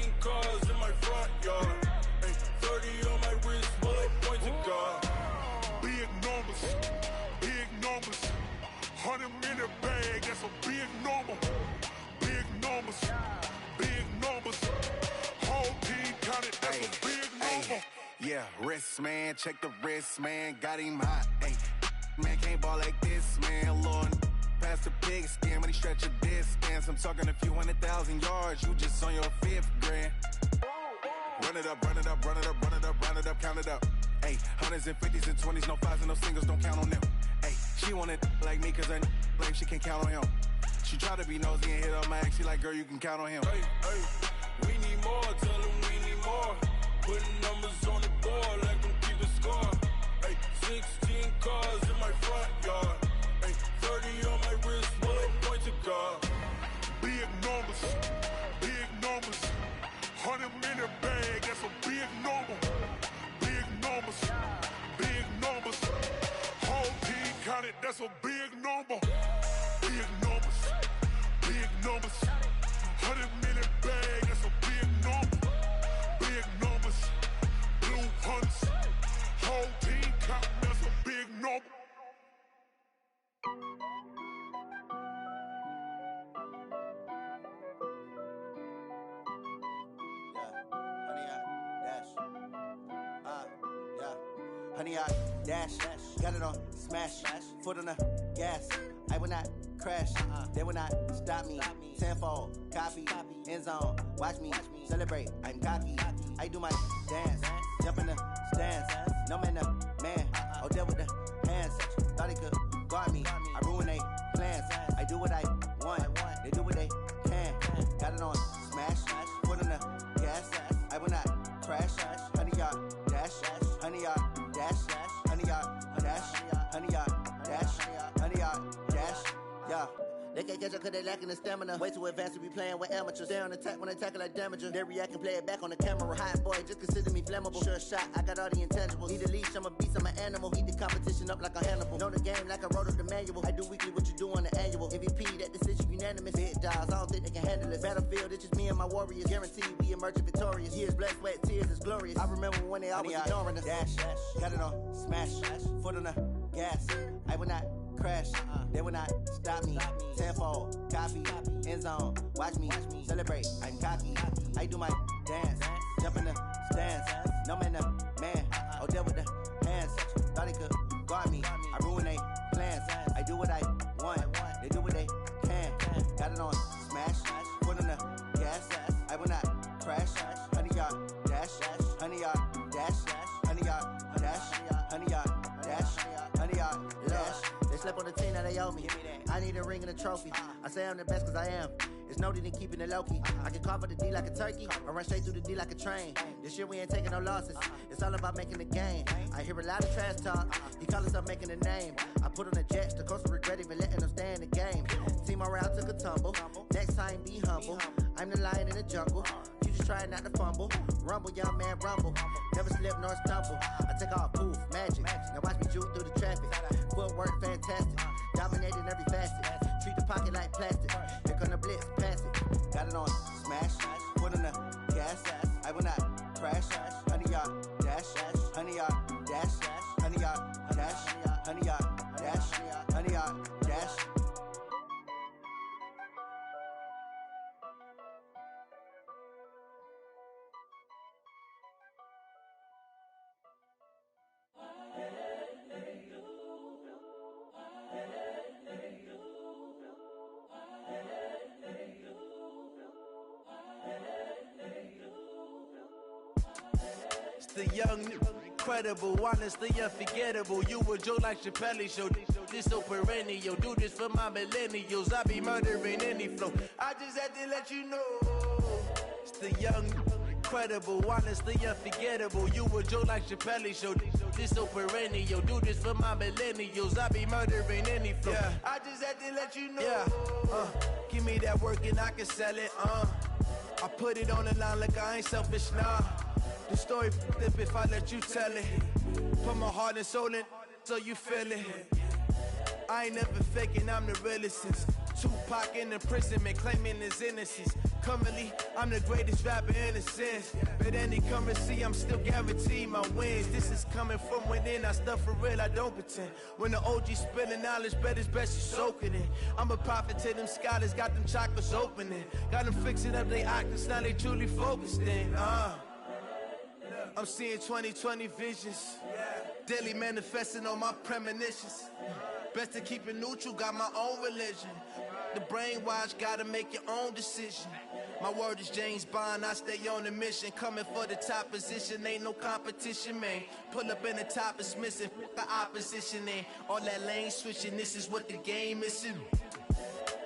count it, that's a big number. Yeah, wrist, man, check the wrist, man, got him hot. Ay, man, can't ball like this, man, Lord. Past the pig skin, but he stretch a distance. I'm talking a few 100,000 yards, you just on your 5th grand. Run it up, run it up, run it up, run it up, run it up, count it up. Ay, hundreds and 50s and 20s, no 5s and no singles, don't count on them. Ay, she want it like me, cause her like she can't count on him. She try to be nosy and hit up my ex, she like, girl, you can count on him. Hey, hey, we need more, tell them we need more. Putting numbers on the board, like them keep a score. Hey, 16 cars in my front yard. Hey, 30 on my wrist, one point to guard. Big numbers, 100 in a bag, that's a big number. Big numbers, whole team counted, that's a big number. Big numbers, 100 in a bag, that's a big number. Big numbers, blue hunts, whole team counting, that's a big number. Honey, I dash, got it on smash, foot on the gas. I will not crash, they will not stop me. Tenfold, copy, end zone, watch me celebrate. I'm cocky, I do my dance, jump in the stands. No man, man, oh, there with the hands. Thought he could guard me, I ruin they plans. I do what I want, they do what they can. Got it on smash, foot on the gas. I will not crash, honey, y'all dash, honey, y'all dash, honey, y'all dash, honey, y'all dash, honey, y'all dash, yeah. They can't catch up cause they lacking the stamina. Way too advanced to be playing with amateurs. Stay on attack when I tackle like damager. They react and play it back on the camera. Hot boy, just consider me flammable. Sure shot, I got all the intangibles. Need a leash, I'm a beast, I'm an animal. Eat the competition up like a Hannibal. Know the game like I wrote up the manual. I do weekly what you do on the annual. MVP, that decision unanimous. Big dogs, I don't think they can handle it. Battlefield, it's just me and my warriors. Guaranteed we emerging victorious. Years, blood, sweat, tears, is glorious. I remember when they always ignoring us. Dash, got it on smash, foot on the gas. I will not crash, they will not stop me. Tenfold, copy, end zone, watch me celebrate. I'm cocky, I do my dance, jump in the stands. No man, man, oh, there with the hands. Thought he could guard me, I ruin they plans. I do what I want, they do what they can. Got it on smash, foot on the gas. I will not crash, honey, y'all dash, honey, y'all dash, honey, y'all dash, honey, y'all dash, honey, y'all dash. Slept on the team that they owe me. I need a ring and a trophy. I say I'm the best cause I am. It's no need in keeping it low-key. I can carve up the D like a turkey or run straight through the D like a train. This year we ain't taking no losses. It's all about making the game. I hear a lot of trash talk. He call himself making a name. I put on the Jets. The coach will regret even letting them stay in the game. Team morale took a tumble. Next time be humble. I'm the lion in the jungle. You just try not to fumble. Rumble, young man, rumble. Never slip nor stumble. I take off, poof, magic. Now watch me juke through the traffic. Footwork fantastic. Dominating every facet. Treat the pocket like plastic. Here come the blitz, pass it. Got it on smash. Foot on the gas. I will not crash. Honey, y'all dash. Honey, y'all dash. Honey, y'all dash. Honey, y'all dash. Honey, y'all dash. The young, incredible, honestly unforgettable. You a joke like Chappelle Show. This so perennial. Do this for my millennials. I be murdering any flow. I just had to let you know. It's the young, incredible, honestly unforgettable. You a joke like Chappelle Show. This so perennial. Do this for my millennials. I be murdering any flow. Yeah. I just had to let you know. Yeah. Give me that work and I can sell it. I put it on the line like I ain't selfish, nah. The story flip if I let you tell it. Put my heart and soul in so you feel it. I ain't never faking, I'm the realest since Tupac in imprisonment, claiming his innocence. Currently, I'm the greatest rapper in a sense. But any currency, I'm still guaranteed my wins. This is coming from within, I stuff for real, I don't pretend. When the OG spilling knowledge, bet it's best you soak it in. I'm a prophet to them scholars, got them chakras opening. Got them fixing up they octaves, now they truly focused in. I'm seeing 2020 visions. Daily manifesting on my premonitions. Best to keep it neutral, got my own religion. The brainwash, gotta make your own decision. My word is James Bond, I stay on a mission. Coming for the top position, ain't no competition, man. Pull up in the top, it's missing, the opposition, and all that lane switching, this is what the game is.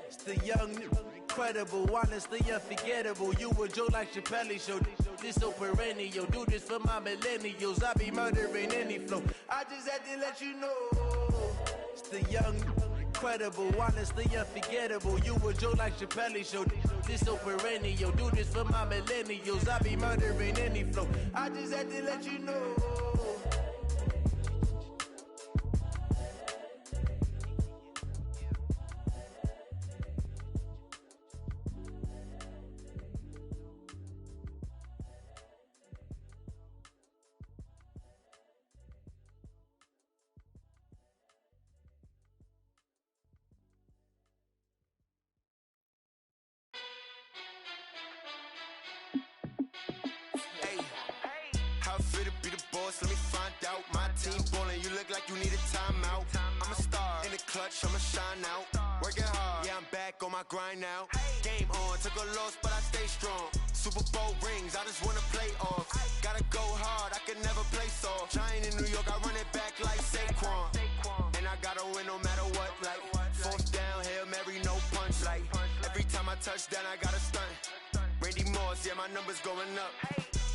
It's the young, incredible, honestly unforgettable. You a Joe like Chappelle show, this so perennial. Do this for my millennials, I be murdering any flow. I just had to let you know. It's the young, incredible, honestly unforgettable. You a Joe like Chappelle show, this so perennial. Do this for my millennials, I be murdering any flow. I just had to let you know. Let me find out. My team ballin', you look like you need a timeout. I'm a star in the clutch, I'ma shine out. Working hard, yeah, I'm back on my grind now. Game on, took a loss, but I stay strong. Super Bowl rings, I just wanna play off. Gotta go hard, I can never play soft. Giant in New York, I run it back like Saquon. And I gotta win no matter what, like fourth down, Hail Mary, no punch. Like every time I touch down, I gotta stunt. Randy Moss, yeah, my numbers going up.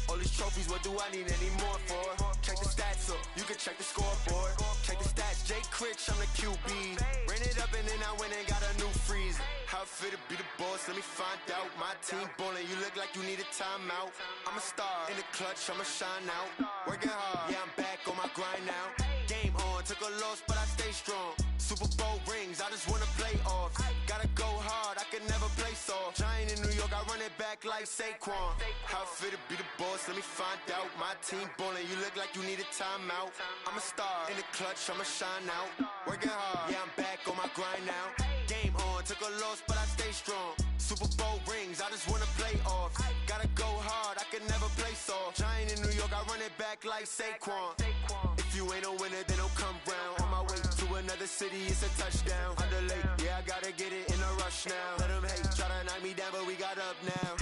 All these trophies, what do I need any more for? Check the stats up, you can check the scoreboard. Check the stats, Jake Critch, I'm the QB. Ran it up and then I went and got a new freeze. How it fit to be the boss, let me find out. My team ballin', you look like you need a timeout. I'm a star in the clutch, I'ma shine out. Working hard, yeah, I'm back on my grind now. Game on, took a loss, but I stay strong. Super Bowl rings, I just wanna play off. Gotta go hard, I can never play soft. Giant in New York, I run it back like Saquon. How it fit to be the boss, let me find out. My team ballin', you look like you need a timeout. I'm a star in the clutch, I'ma shine out. Working hard, yeah, I'm back on my grind now. Game on, took a loss, but I stay strong. Super Bowl rings, I just wanna play off. Gotta go hard, I can never play soft. Giant in New York, I run it back like Saquon. If you ain't a winner, then don't come round. On my way to another city, it's a touchdown. Under late, yeah, I gotta get it in a rush now. Let them hate, try to knock me down, but we got up now.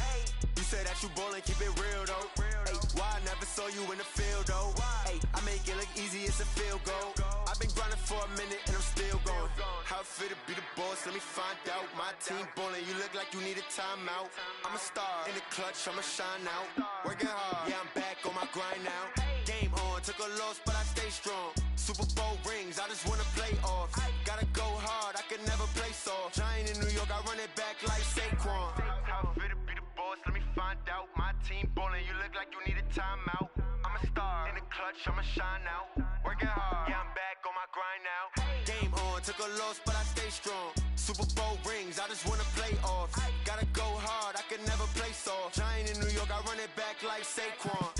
You say that you ballin', keep it real though. Hey, why I never saw you in the field though? Hey, I make it look easy, it's a field goal. I've been grinding for a minute and I'm still going. How it fit to be the boss, let me find out. My team ballin', you look like you need a timeout. I'm a star in the clutch, I'ma shine out. Working hard, yeah, I'm back on my grind now. Game on, took a loss, but I stay strong. Super Bowl rings, I just wanna play off. Gotta go hard, I can never play soft. Giant in New York, I run it back like Saquon. How it fit to be the boss, let me find out. My team ballin', you look like you need a timeout. I'm a star in the clutch, I'ma shine out. Working hard, yeah, I'm back on my grind now. Game on, took a loss, but I stay strong. Super Bowl rings, I just wanna play off. Gotta go hard, I can never play soft. Giant in New York, I run it back like Saquon.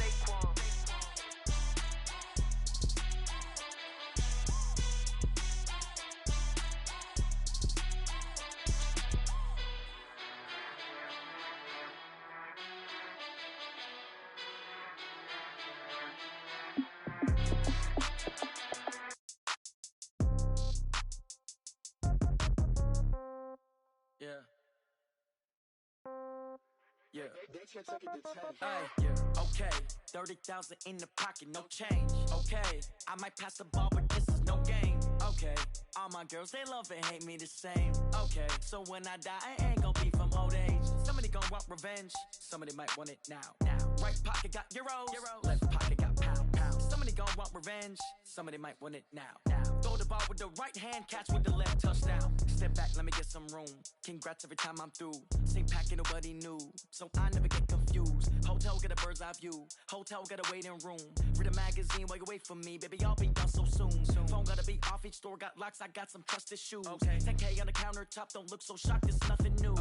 Okay, 30,000 in the pocket, no change. Okay, I might pass the ball, but this is no game. Okay, all my girls, they love and hate me the same. Okay, so when I die, I ain't gon' be from old age. Somebody gon' want revenge, somebody might want it now. Right pocket got euros, left pocket got pound. Somebody gon' want revenge, somebody might want it now. Throw the ball with the right hand, catch with the left, touchdown. Step back, let me get some room. Congrats every time I'm through. Same packet, nobody knew, so I never get confused. Hotel get a bird's eye view, hotel get a waiting room. Read a magazine while you wait for me, baby, I'll be done so soon. Phone gotta be off, each store got locks, I got some trusted shoes. 10K on the countertop, don't look so shocked, it's nothing new.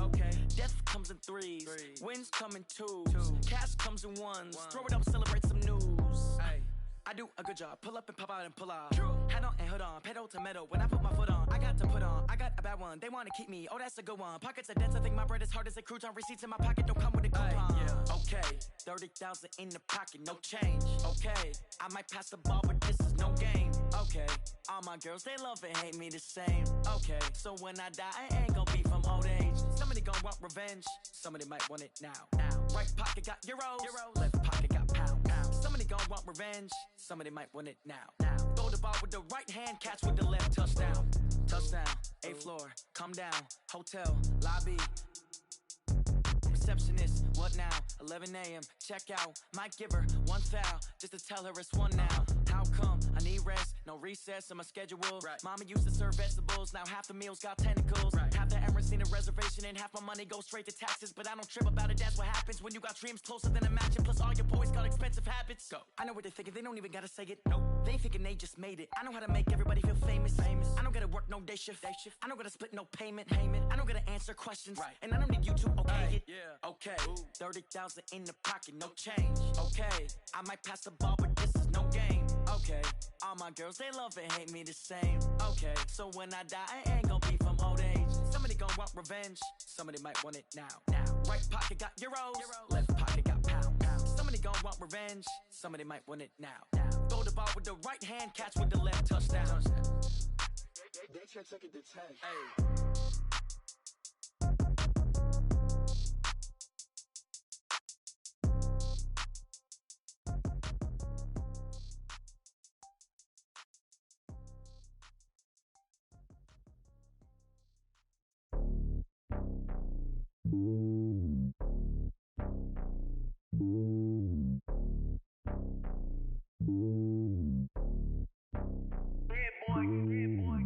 Death comes in threes, wins come in twos. Cash comes in ones, throw it up, celebrate some news. I do a good job, pull up and pop out and pull out. Head on and hood on, pedal to metal. When I put my foot on, I got to put on. I got a bad one, they wanna keep me, oh that's a good one. Pockets are dense, I think my bread is hard as a crouton. Receipts in my pocket don't come with a coupon. Okay, 30,000 in the pocket, no change. Okay, I might pass the ball, but this is no game. Okay, all my girls, they love and hate me the same. Okay, so when I die, I ain't gonna be from old age. Somebody gon' want revenge, somebody might want it now. Right pocket got euros, left pocket got pound. Somebody gon' want revenge, somebody might want it now. Throw the ball with the right hand, catch with the left, touchdown. Touchdown, 8th floor, come down, hotel, lobby. Receptionist, what now? 11 a.m. Check out. Might give her one foul just to tell her it's one now. How come? I need rest, no recess in my schedule. Right. Mama used to serve vegetables, now half the meals got tentacles. Right. Half the Emirates need a reservation and half my money goes straight to taxes. But I don't trip about it, that's what happens when you got dreams closer than a match. And plus all your boys got expensive habits. Go. I know what they're thinking, they don't even gotta say it. Nope. They thinking they just made it. I know how to make everybody feel famous. I don't gotta work no day shift. I don't gotta split no payment. I don't gotta answer questions. Right. And I don't need you to okay it. Yeah. Okay. 30,000 in the pocket, no change. Okay. I might pass the ball, but this is no game. Okay. All my girls, they love and hate me the same. Okay. So when I die, I ain't gonna be from old age. Somebody gon' want revenge. Somebody might want it now. Right pocket got euros. Left pocket got pound. Somebody gon' want revenge. Somebody might want it now. Throw the ball with the right hand, catch with the left, touchdown. They check it to 10. Hey.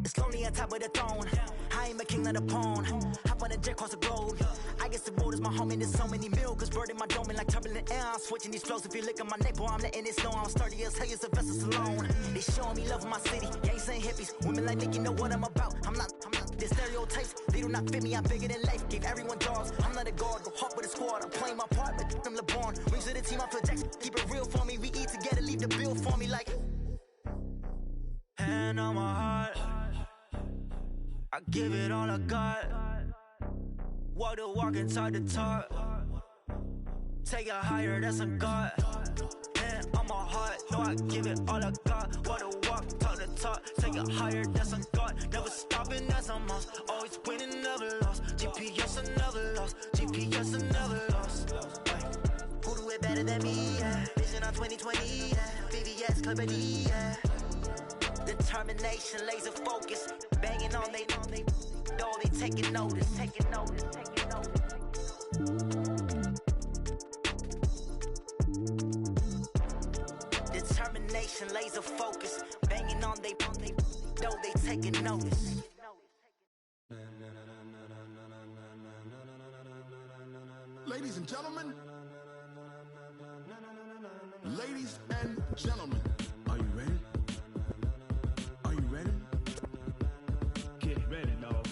It's lonely on top of the throne. I am a king of the pawn. Hop on a jet across the globe. I guess the world is my home and there's so many milkers bird in my dome and like turbulent air. I'm switching these flows. If you look at my neck, boy, I'm letting it snow. I'm sturdy as hell, as a vessel alone. They showing me love in my city. Gangs and hippies, women like Nick, you know what I'm about. I'm not the stereotypes. They do not fit me. I'm bigger than life. Gave everyone dogs. I'm not a guard. Go hard with a squad. I'm playing my part, but I'm LeBron. Rings to the team. I feel Jackson. Keep it real for me. We eat together. Leave the bill for me like. Hand on my heart. I give it all I got. Walk the walk and talk the talk. Take it higher, that's a God. Hand on my heart, no, I give it all I got. Walk the walk, talk the talk. Take it higher, that's a God. Never stopping, that's a must. Always winning, never lost. GPS, I never lost. GPS, I never lost. Who do it better than me? Yeah. Vision on 2020, yeah. VVS, Clarity, yeah. Determination, laser focus, banging on they know they taking notice. Determination, laser focus, banging on they know they taking notice. Ladies and gentlemen, ladies and gentlemen, are you ready? Are you ready? Get ready, dog.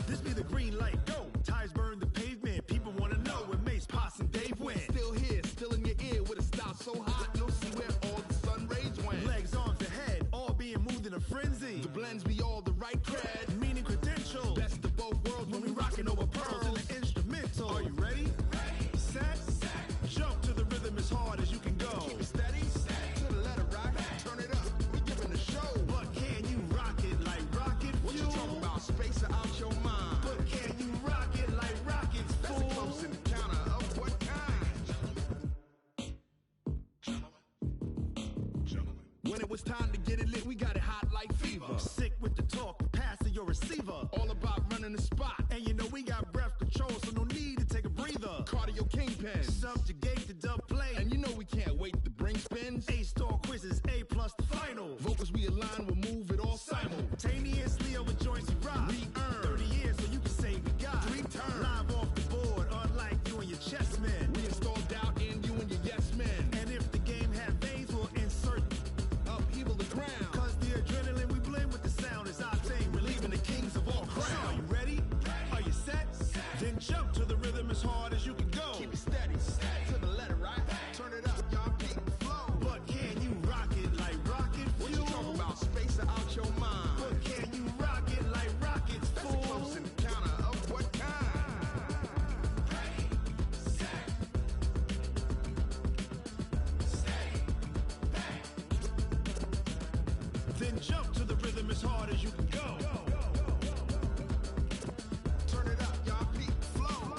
This be the green light, go. Tires burn the pavement. People want to know where Mace, Posse, and Dave went. Still here, still in your ear with a style so hot, you'll see where all the sun rays went. Legs, arms, and head, all being moved in a frenzy. The blends be all the right cred, meaning credentials. Best of both worlds when we rockin' over pearls in the instrumental. Are you ready? Set, jump to the rhythm as hard as you can go. Keep it steady, to the letter rock, turn it up. We giving a show. But can you rock it like rocket fuel? What you talking about? Space out your mind. But can you rock it like rockets, fool? That's a close encounter of what kind? When it was time to get it lit, we got it hot like fever. Sick with the talk, passing your receiver. All about running the spot. And you know we got breath control, so no need to take a breather. Cardio kingpin, subjugate the dub play. And you know we can't wait to bring spins. A-star quizzes, A+ the final. Vocals we align, we'll move it all simultaneously over joints we rock. We earn 30 years, so you can say we got 3 turns. Live off the board, unlike you and your chess men. We installed doubt in you and your yes men. And if the game had veins, we'll insert upheaval the ground. Cause the adrenaline we blend with the sound is our thing. We're leaving the kings of all crowns. So are you ready? Are you set? Then jump to the rhythm as hard as you can go. Turn it up, y'all peep flow.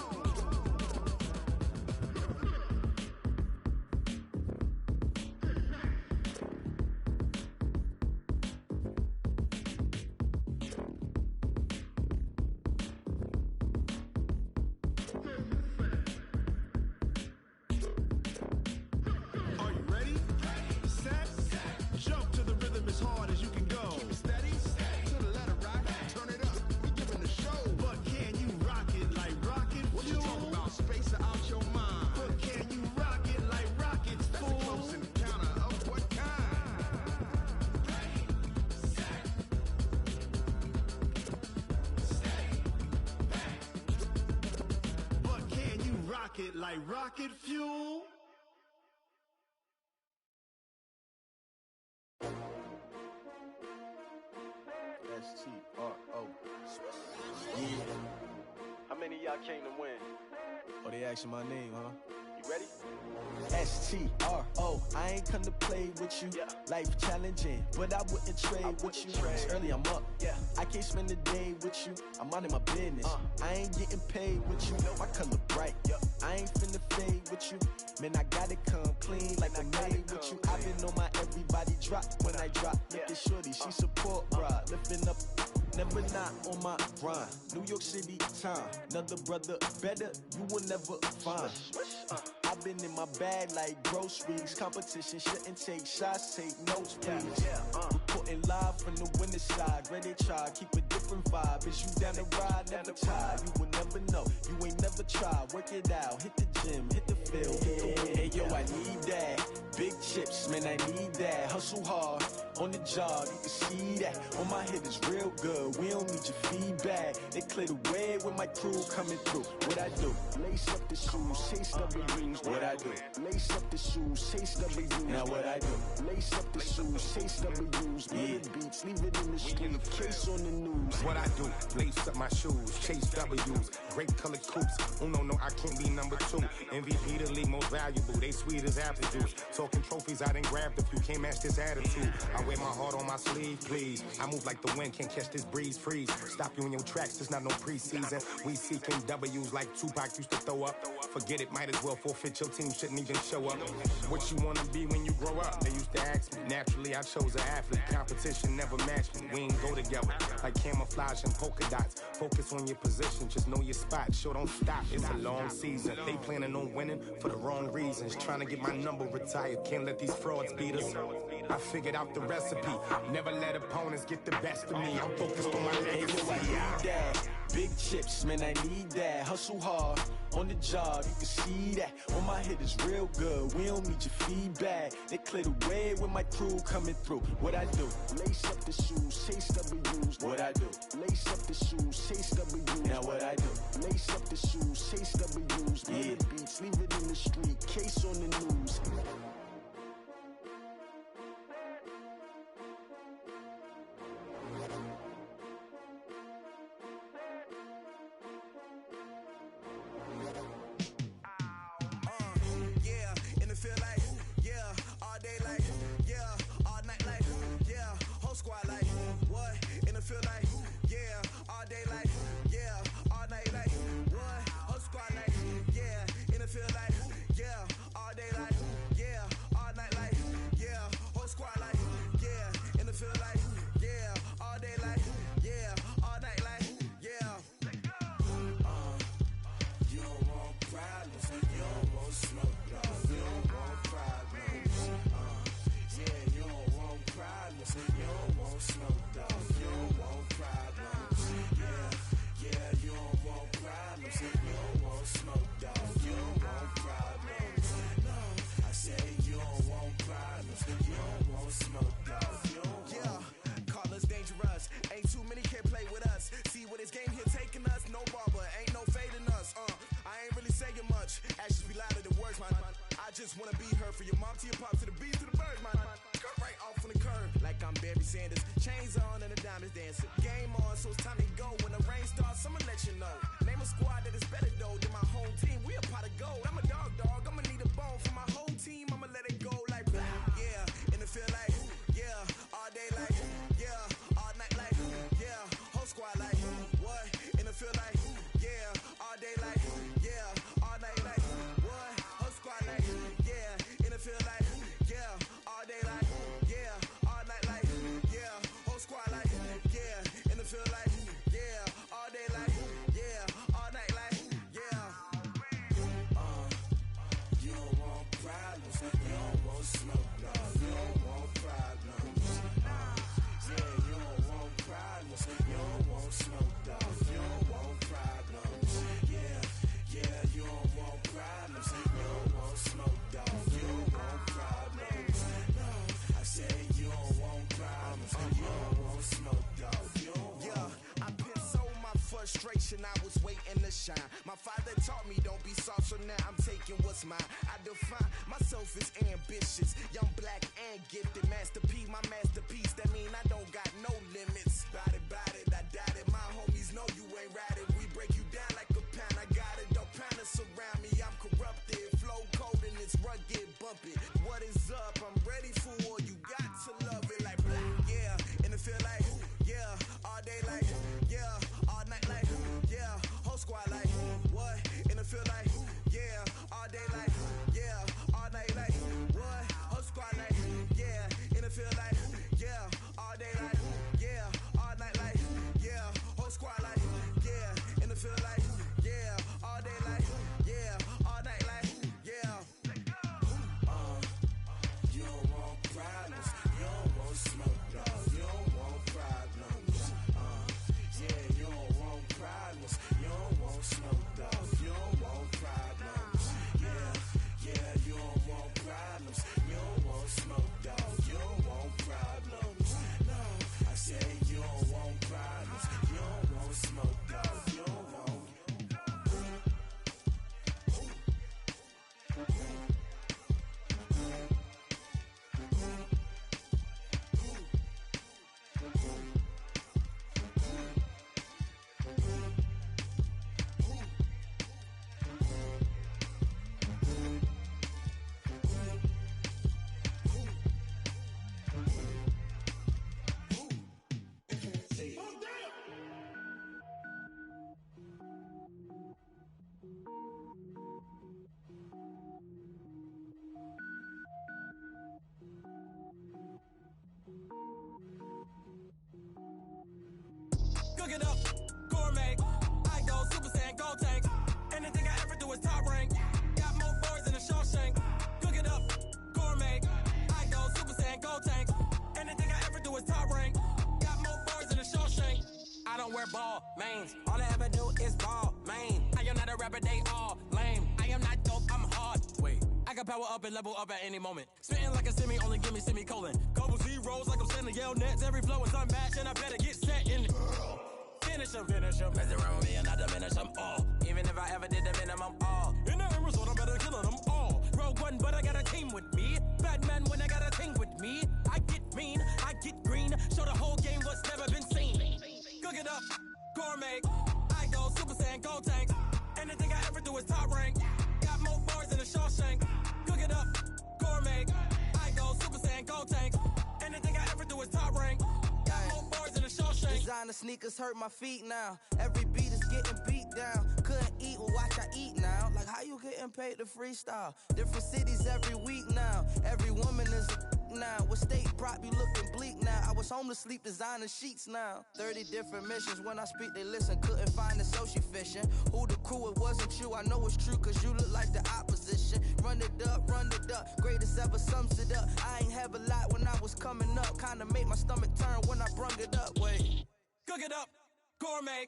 Are you ready? Set. Jump to the rhythm as hard as you can go. Keep it steady. To the letter right. Turn it up. We giving the show. But can you rock it like rocket fuel? What you talking about? Space out your mind. But can you rock it like rockets, fool? That's a close encounter of what kind? But can you rock it like rocket fuel? S-T-R-O. Yeah. How many of y'all came to win? Oh, they asking my name, huh? You ready? S-T-R-O. I ain't come to play with you. Life challenging, but I wouldn't trade with you. It's early, I'm up. I can't spend the day with you. I'm out of my business. I ain't getting paid with you. My color bright. I ain't finna fade with you. Man, I gotta come clean like I made with you. I've been on my everybody drop when I drop. Look at shorty, she support bra. Lifting up, never not on my grind. New York City time, another brother better, you will never find. I've been in my bag like groceries. Competition shouldn't take shots, take notes, please. Reporting live from the winning side. Ready to try, keep a different vibe. Is you down the ride, never tired. You will never know, you ain't never tried. Work it out, hit the gym, hit the field, hit the win. Hey yo, I need that. Big chips, man, I need that. Hustle hard, on the job, you can see that. On my head is real good, we don't need your feedback. They clear the way with my crew coming through. What I do? Lace up the shoes, chase W's. What I do? Lace up the shoes, chase W's. Now what I do? Lace up the shoes, chase W's. Murder beats, leave it in the street, case on the news. What I do? Lace up my shoes, chase W's. Great colored coops. Uno, no, I can't be number 2. MVP the league most valuable. They sweet as apple juice. Talking trophies, I done grabbed a few. Can't match this attitude. I wear my heart on my sleeve, please. I move like the wind, can't catch this breeze, freeze. Stop you in your tracks, there's not no preseason. We seeking W's like Tupac used to throw up. Forget it, might as well forfeit. Your team shouldn't even show up. What you wanna be when you grow up? They used to ask me. Naturally, I chose an athlete. Competition never matched me. We ain't go together like camouflage and polka dots. Focus on your position, just know your spot. Sure, don't stop. It's a long season. They planning on winning for the wrong reasons. Trying to get my number retired. Can't let these frauds beat us. I figured out the recipe. Never let opponents get the best of me. I'm focused on my legacy. I need that. Big chips, man, I need that. Hustle hard, on the job, you can see that. On my head is real good, we don't need your feedback. They clear the way with my crew coming through. What I do? Lace up the shoes, chase W's. What I do? Lace up the shoes, chase W's. Now what I do? Lace up the shoes, chase W's. Murder beats, leave it in the street, case on the news. I just wanna be her, for your mom to your pop to the beat to the bird, man. Cut right off on the curb, like I'm Barry Sanders. Chains on and the diamonds dancing. Game on, so it's time to go. When the rain starts, I'ma let you know. Name a squad that is better though than my home team. We a pot of gold. I'm a dog, I'ma need a bone for my whole team. I'ma let it go like, yeah, in the field like, yeah, all day like. frustration, I was waiting to shine. My father taught me don't be soft, so now I'm taking what's mine. I define myself as ambitious, young, black, and gifted. Master P, my masterpiece, that mean I don't got no limits. Bout it, I doubt it. My homies know you ain't ratted. We break you down like a pound. I got it, don't panic surround me. I'm corrupted, flow cold and it's rugged, bumpy. What is up? I'm ready for war. You got to love it like black, yeah. And it feel like, yeah. All day like, yeah. All night like, yeah. Whole squad like, what? And it feel like, yeah. All day like, yeah. All night like, what? Whole squad like, yeah. And it feel like, yeah. All day like, yeah. All night like, yeah. Whole squad like, yeah. And it feel like, yeah. All day like, yeah. All night like, yeah. You don't want problems. You don't want smoke, dog. You don't want problems. Yeah, you don't want problems. You don't want smoke, dog. You don't want problems. Yeah, you don't want problems. You don't want smoke, dog. You don't want problems. No, I said you don't want problems. You don't want smoke, dog. You don't want. Cook it up, gourmet. I go Super Saiyan, go tank. Anything I ever do is top rank. Got more boys than a Shawshank. Cook it up, gourmet. I go Super Saiyan, go tank. Anything I ever do is top rank. Got more boys than a Shawshank. I don't wear ball mains. All I ever do is ball main. I am not a rapper, they all lame. I am not dope, I'm hard. Wait, I can power up and level up at any moment. Spitting like a semi, only give me semicolon. Couple zeros like I'm sending yell nets. Every flow is unmatched and I better get set in it. Finish them. Mess around with me and I diminish them all. Even if I ever did the minimum all. In the end result, I'm better killing them all. Rogue One, but I got a team with me. Batman when I got a team with me. I get mean, I get green. Show the whole game what's never been seen. Cook it up, gourmet. I go Super Saiyan, go tank. Anything I ever do is top rank. Got more bars than a Shawshank. Cook it up, gourmet. I go Super Saiyan, go tank. Anything I ever do is top rank. Got more bars than a Shawshank. Designer sneakers hurt my feet now. Every beat is getting beat down. Couldn't eat, well watch I eat now. Like how you getting paid to freestyle? Different cities every week now. Every woman is a now. What state prop you looking bleak now? I was home to sleep designing sheets now. 30 different missions. When I speak they listen. Couldn't find the social fishing. Who the crew? It wasn't you. I know it's true cause you look like the opposition. Run it up. Greatest ever sums it up. I ain't have a lot when I was coming up. Kinda made my stomach turn when I brung it up. Wait. Cook it up, gourmet.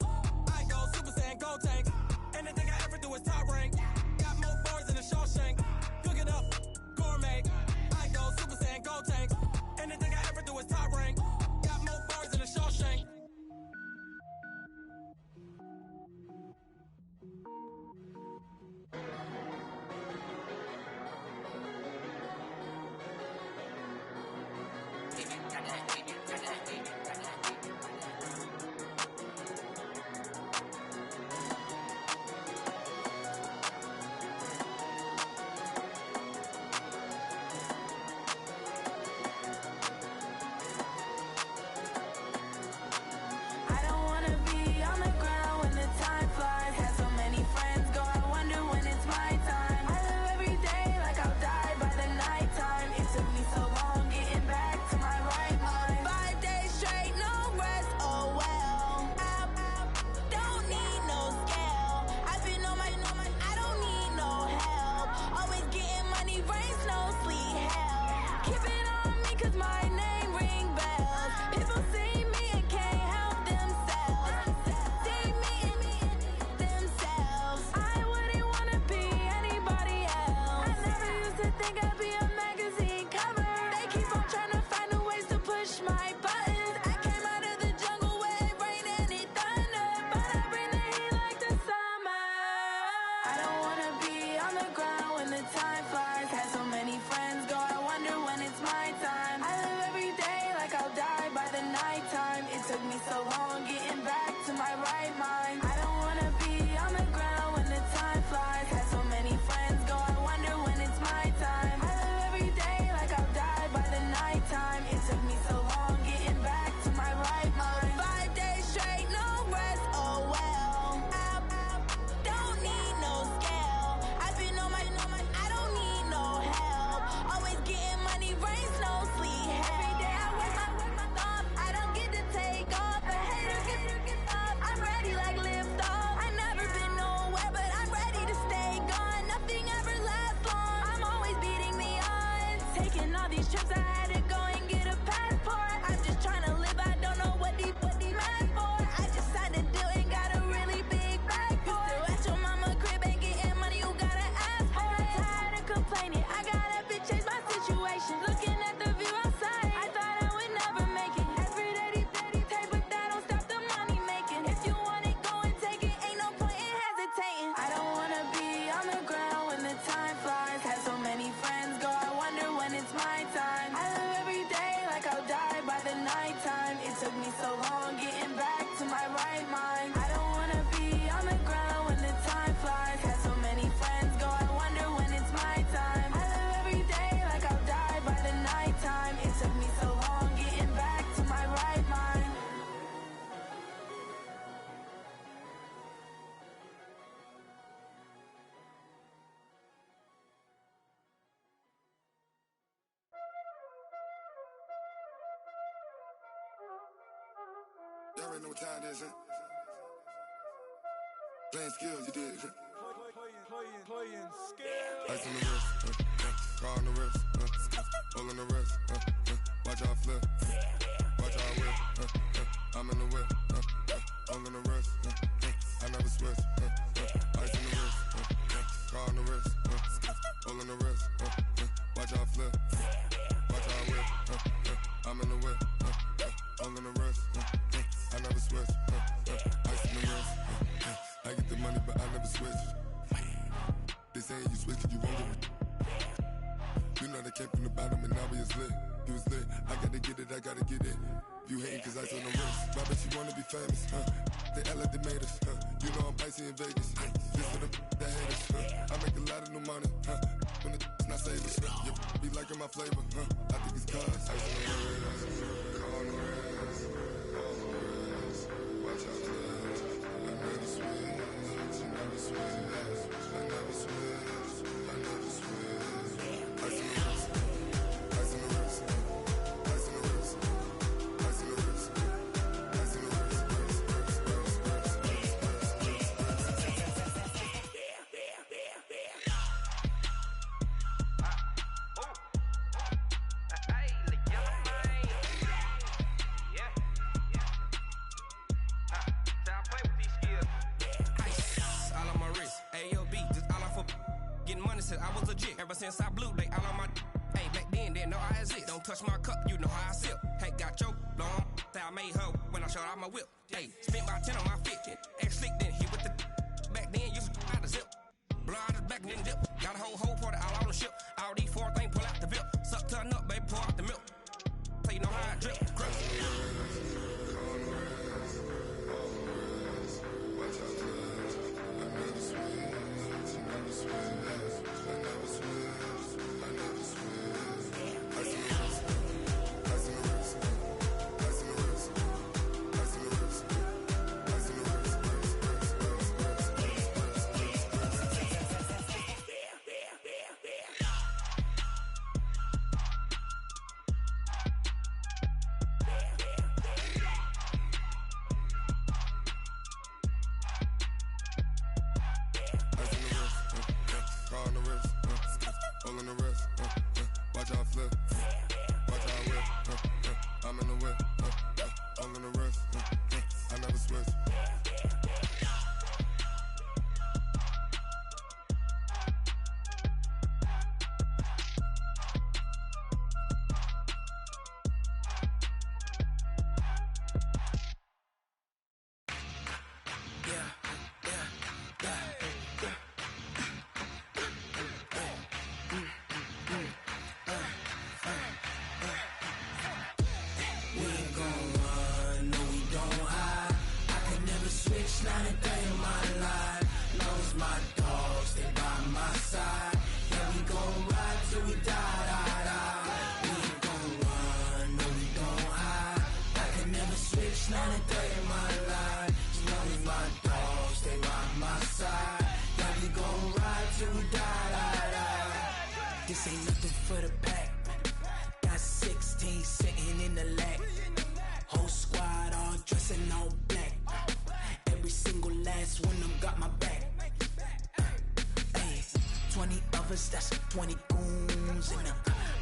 I go Super Saiyan, go tank. Anything I ever do is top rank. Got more bars than a Shawshank. Cook it up, gourmet. I go Super Saiyan, go tank. Anything I ever do is top rank. Got more bars than a Shawshank. I don't wanna be on the ground when the time flies. Had so many don't wanna be on the ground when the time flies. Had so many friends go, I wonder when it's my time. I live every day like I'll die by the nighttime. It took me so long getting back to my right mind. I don't wanna be on the ground when the time flies. Had so many friends go, I wonder when it's my time. I live every day like I'll die by the nighttime. It took me so long getting back to my right mind. 5 days straight, no rest, oh well. Don't need no scale. I've been on my, I don't need no help. Always getting money, rains, no sleep. Every day I work my thumb. I don't get to take off. A hater get up. I'm ready like lift off. I never been nowhere, but I'm ready to stay gone. Nothing ever lasts long. I'm always beating the odds. Taking all these trips, I had to go and get a passport. I'm just trying to live. I don't know what these mad for. I just signed a deal and got a really big bag for it. At your mama crib ain't getting money, you gotta ask for it. I'm tired of complaining. I gotta change my situation. Looking at the view outside, I thought I would never make it. Every day they pay, but that don't stop the money making. If you want it, go and take it. Ain't no point in hesitating. I don't wanna be on the ground when the time flies. Had so many friends go, I wonder when it's my time. I live every day like I'll die by the nighttime. It took me so long getting back to my right mind. I don't wanna be on the ground when the time flies. Had so many friends go, I wonder when it's my time. I live every day like I'll die by the nighttime. It took me so long getting back to my right mind. Y'all already know what time it is, huh? Playing skills, you did. Playing skills. Ice on the wrist, car on the wrist, all on the wrist, watch out flip, watch out whip, I'm in the whip, all on the wrist, I never switch, ice on the wrist, car on the wrist, all on the wrist, watch out flip, watch out whip, I'm in the whip, all on the wrist, I never switch, ice on the wrist, I get the money but I never switch. They saying you switch and you won't get it. You know they came from the bottom and now we is lit. You was lit, I gotta get it, I gotta get it. You hating cause ice on the wrist. Why bet you wanna be famous, They act like they made us, You know I'm icy in Vegas, Just for the that haters, I make a lot of new money, When it's not savers, You be liking my flavor, I think it's cause ice on the wrist, car on the wrist, all on the wrist. Watch out for this, I never switch, I never switch. I never switch, I never switch. Ice in the wrist, ice in the wrist, ice in the wrist, ice in the wrist, ice in the wrist, I was legit. Ever since I blew, they all on my hey, back then, didn't know I exist. Don't touch my cup, you know how I sip. Hey, got your long, that I made her when I showed out my whip. Hey, spent about 10 on my 15. Ex-slick, then hit with the back then, used to out the zip. Blow out the back, then dip. Got a whole party all on the ship. All these 4 things, pull out the VIP. Suck to a nut, baby, pour out the milk. So you know how I drip. Crush. This ain't nothing for the pack. Got 16 sitting in the lap. Whole squad all dressing all black. Every single last one of them got my back. 20 of us, that's 20 goons in the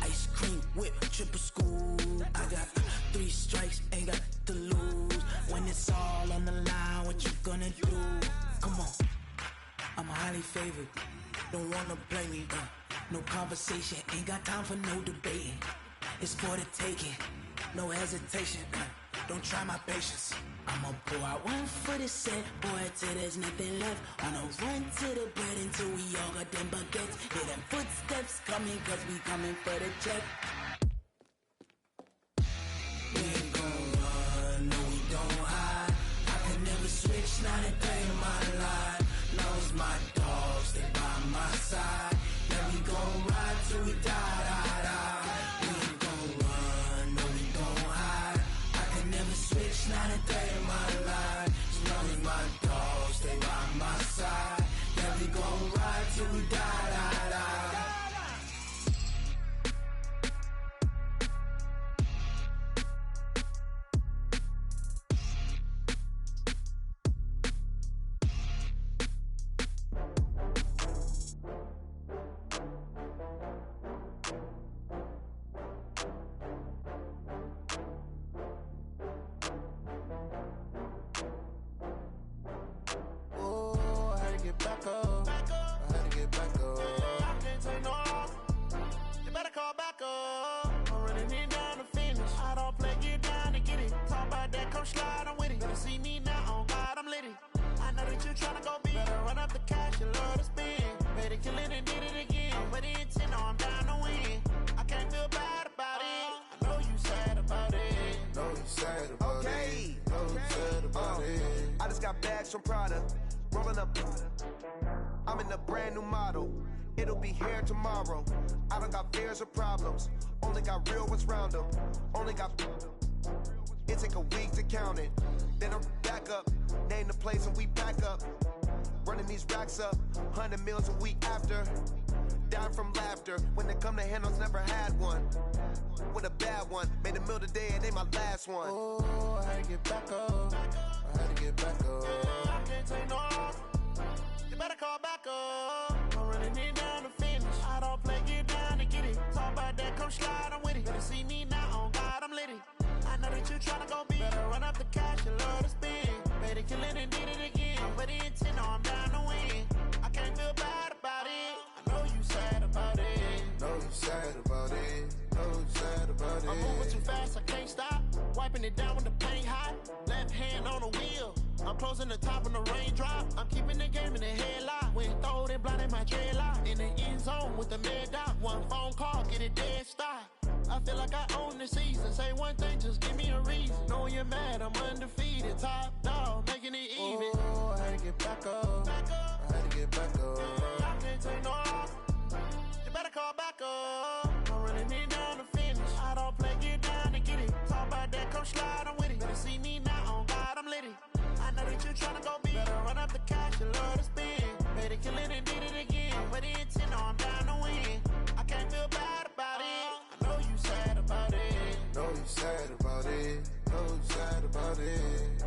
ice cream whip, triple scoop. I got 3 strikes, ain't got to lose. When it's all on the line, what you gonna do? Come on, I'm highly favored. Don't wanna play me, no conversation, ain't got time for no debating. It's for the taking, no hesitation. Don't try my patience. I'ma pour out one for the set, boy, till there's nothing left. On a run to the bread until we all got them baguettes. Hear them footsteps coming, cause we coming for the check. We ain't gon' run, no we don't hide. I can never switch, not a day in my life. Knows my dogs, they by my side. Yeah, we gon' ride till we die, die, die. We ain't gon' run, no we don't hide. I can never switch, not a day in my life. As long as my dogs stay by my side. Yeah, we gon' ride till we die, die, die. From Prada, rolling up. I'm in a brand new model. It'll be here tomorrow. I don't got fears or problems. Only got real ones round them. Only got. It take a week to count it. Then I'm back up. Name the place and we back up. Running these racks up. 100 meals a week after. Down from laughter. When it come to handles, never had one. With a bad one. Made a meal today and they my last one. Oh, I had to get back up. I had to get back up. I can't take no loss. You better call back up. I'm running it down to finish. I don't play, get down to get it. Talk about that, come slide, I'm with it. Better see me now, on God, I'm litty. I know that you tryna go big. Better run up the cash, you love to spend. Better kill it and did it again. But the intent, no, I'm down to win. I can't feel bad about it. I know you sad about it. Know you sad about it. Know you sad about it. I'm moving too fast, I can't stop. Wiping it down with the paint hot. Left hand on the wheel. I'm closing the top of the raindrop. I'm keeping the game in the headlock. When throwed and blinded my dreadlock. In the end zone with the mad dot. One phone call, get it dead stop. I feel like I own the season. Say one thing, just give me a reason. Knowing you're mad, I'm undefeated. Top dog, making it even. Oh, I had to get back up. I had to get back up. I can't take no loss. You better call back up. I'm running it down to finish. I don't play, get down to get it. Talk about that, come slide, I'm with it. Better see me now, on God, I'm litty. I know that you tryna go big. Better run up the cash, you love to spend. Better kill it and did it again. But the intent, no, I'm down to win. I can't feel bad about it. I know you sad about it. Know you sad about it. Know you sad about it.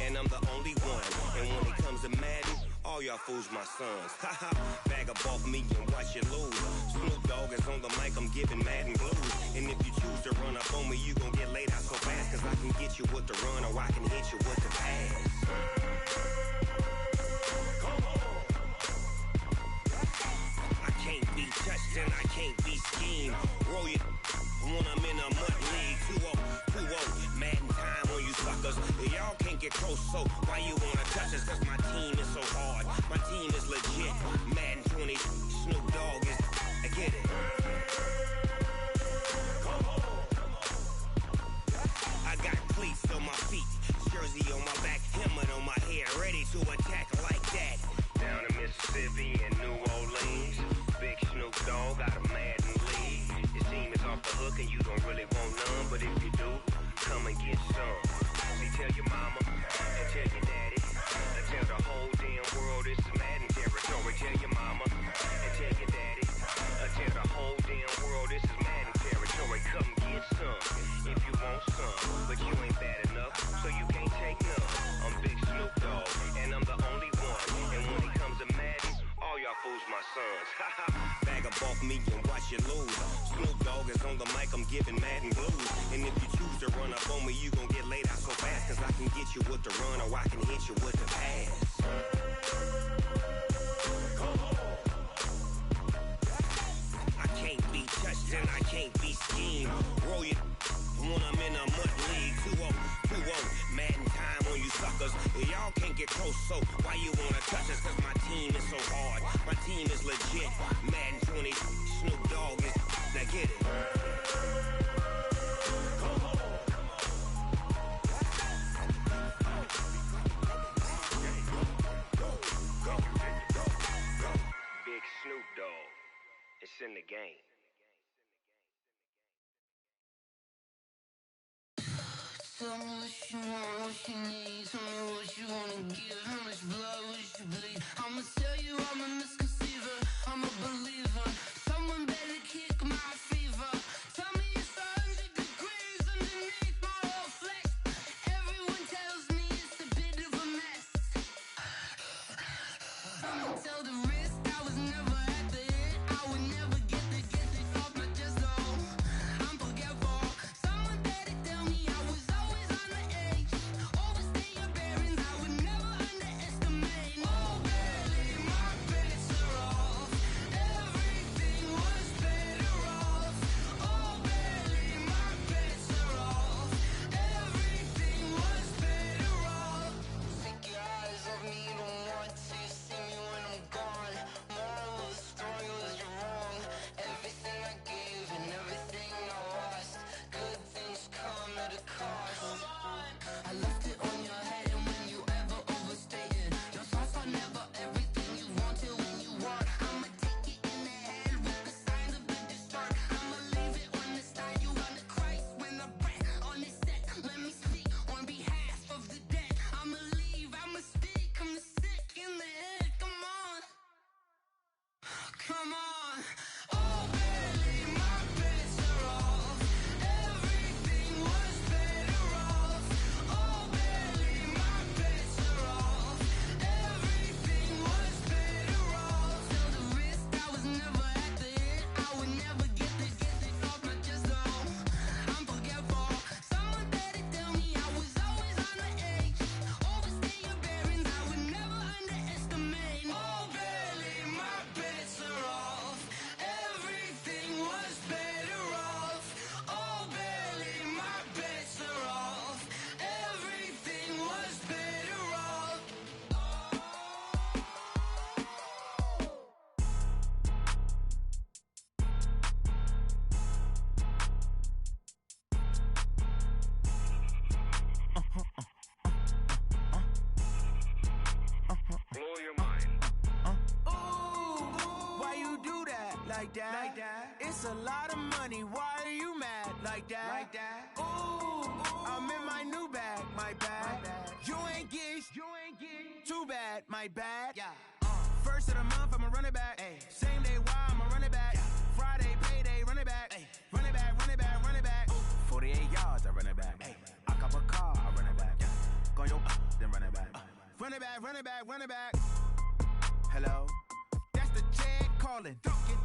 and I'm the only one. And when it comes to Madden, all y'all fools my sons. Haha, bag up off me and watch you lose. Snoop Dogg is on the mic, I'm giving Madden blues. And if you choose to run up on me, you gon' get laid out so fast. Cause I can get you with the run or I can hit you with the pass. I can't be touched and I can't be schemed. Roll you when I'm in a mud league. 2-0, Madden time on you suckers. Y'all can't get close, so why you wanna touch us? Cause my team is so hard, my team is legit. Madden 20, Snoop Dogg is, I get it. I got cleats on my feet, jersey on my back, helmet on my head, ready to attack like that. Down in Mississippi and New Orleans, big Snoop Dogg got a Madden league. Your team is off the hook and you don't really want none, but if you do, come and get some. See, tell your mama and tell your daddy, and tell the whole damn world it's Madden territory. Tell your mama and tell your daddy, and tell the whole damn world this is Madden territory. Come get some if you want some, but you ain't bad enough, so you can't take none. I'm Big Snoop Dogg, and I'm the only one. And when it comes to Madden, all y'all fools my sons. Bag up off me and watch you lose. Snoop Dogg is on the mic, I'm giving Madden blues. And if you choose to run up on me, you gon' get laid out so fast. Cause I can get you with the run or I can hit you with the pass. I can't be touched and I can't be schemed. Roll you when I'm in a mud league. 2-0, Madden time on you suckers. Y'all can't get close, so why you wanna touch us? Cause my team is so hard, my team is legit. Madden 20, Snoop Dogg is, now get it. Big Snoop Dogg, it's in the game. Tell me what you want, what you need. Tell me what you wanna give. How much blood would you bleed? I'ma tell you I'm a misconceiver, I'm a believer. Someone better kick my fever. Tell me it's 100 degrees underneath my whole flesh. Everyone tells me it's a bit of a mess. I'ma tell the risk I was never at the end. I would never get it off my chest, though. I'm forgetful. Someone better tell me I was always on the edge. Overstay your bearings, I would never underestimate. Oh, barely, my bets are off. Everything was better off. Oh, barely, my bets are off. Everything was better off. Take your eyes off me, you don't want to see me when I'm gone. Moral of the story was you're wrong. Everything I gave and everything I lost. Good things come at a cost. I left it on your head, and when you ever overstated, your thoughts are never everything you wanted when you want. I'ma take it in the head with the signs of the distort. I'ma leave it on the side. You want the Christ when the breath on this set. Let me speak on behalf of the dead. I'ma leave, I'ma speak. I'm the sick in the head. Come on, come on. Oh, barely, my bets are off. Everything was better off. Oh, barely, my bets are off. Everything was better off. Tell the risk I was never at the end. I would never get it off my chest, though. I'm forgetful. Someone better tell me I was always on the edge. Overstay your bearings, I would never underestimate. Oh, barely, my bets are off. Everything was better off. Oh, barely, my bets are off. Everything was better off. Blow your mind. Why you do that? Like that? Like that? It's a lot of money. Why are you mad? Like that? Like that? Ooh, I'm in my new bag. My bad. You ain't get. Too bad. My bad. Yeah. First of the month, I'ma run it back. Ay. Same day, why I'ma run it back. Friday, payday, run it back. Ay. Run it back, run it back, run it back. 48 yards, I run it back. Ay. I cop a car, I run it back. Go your then run it back. Run it back, run it back, run it back. Hello? That's the jag calling.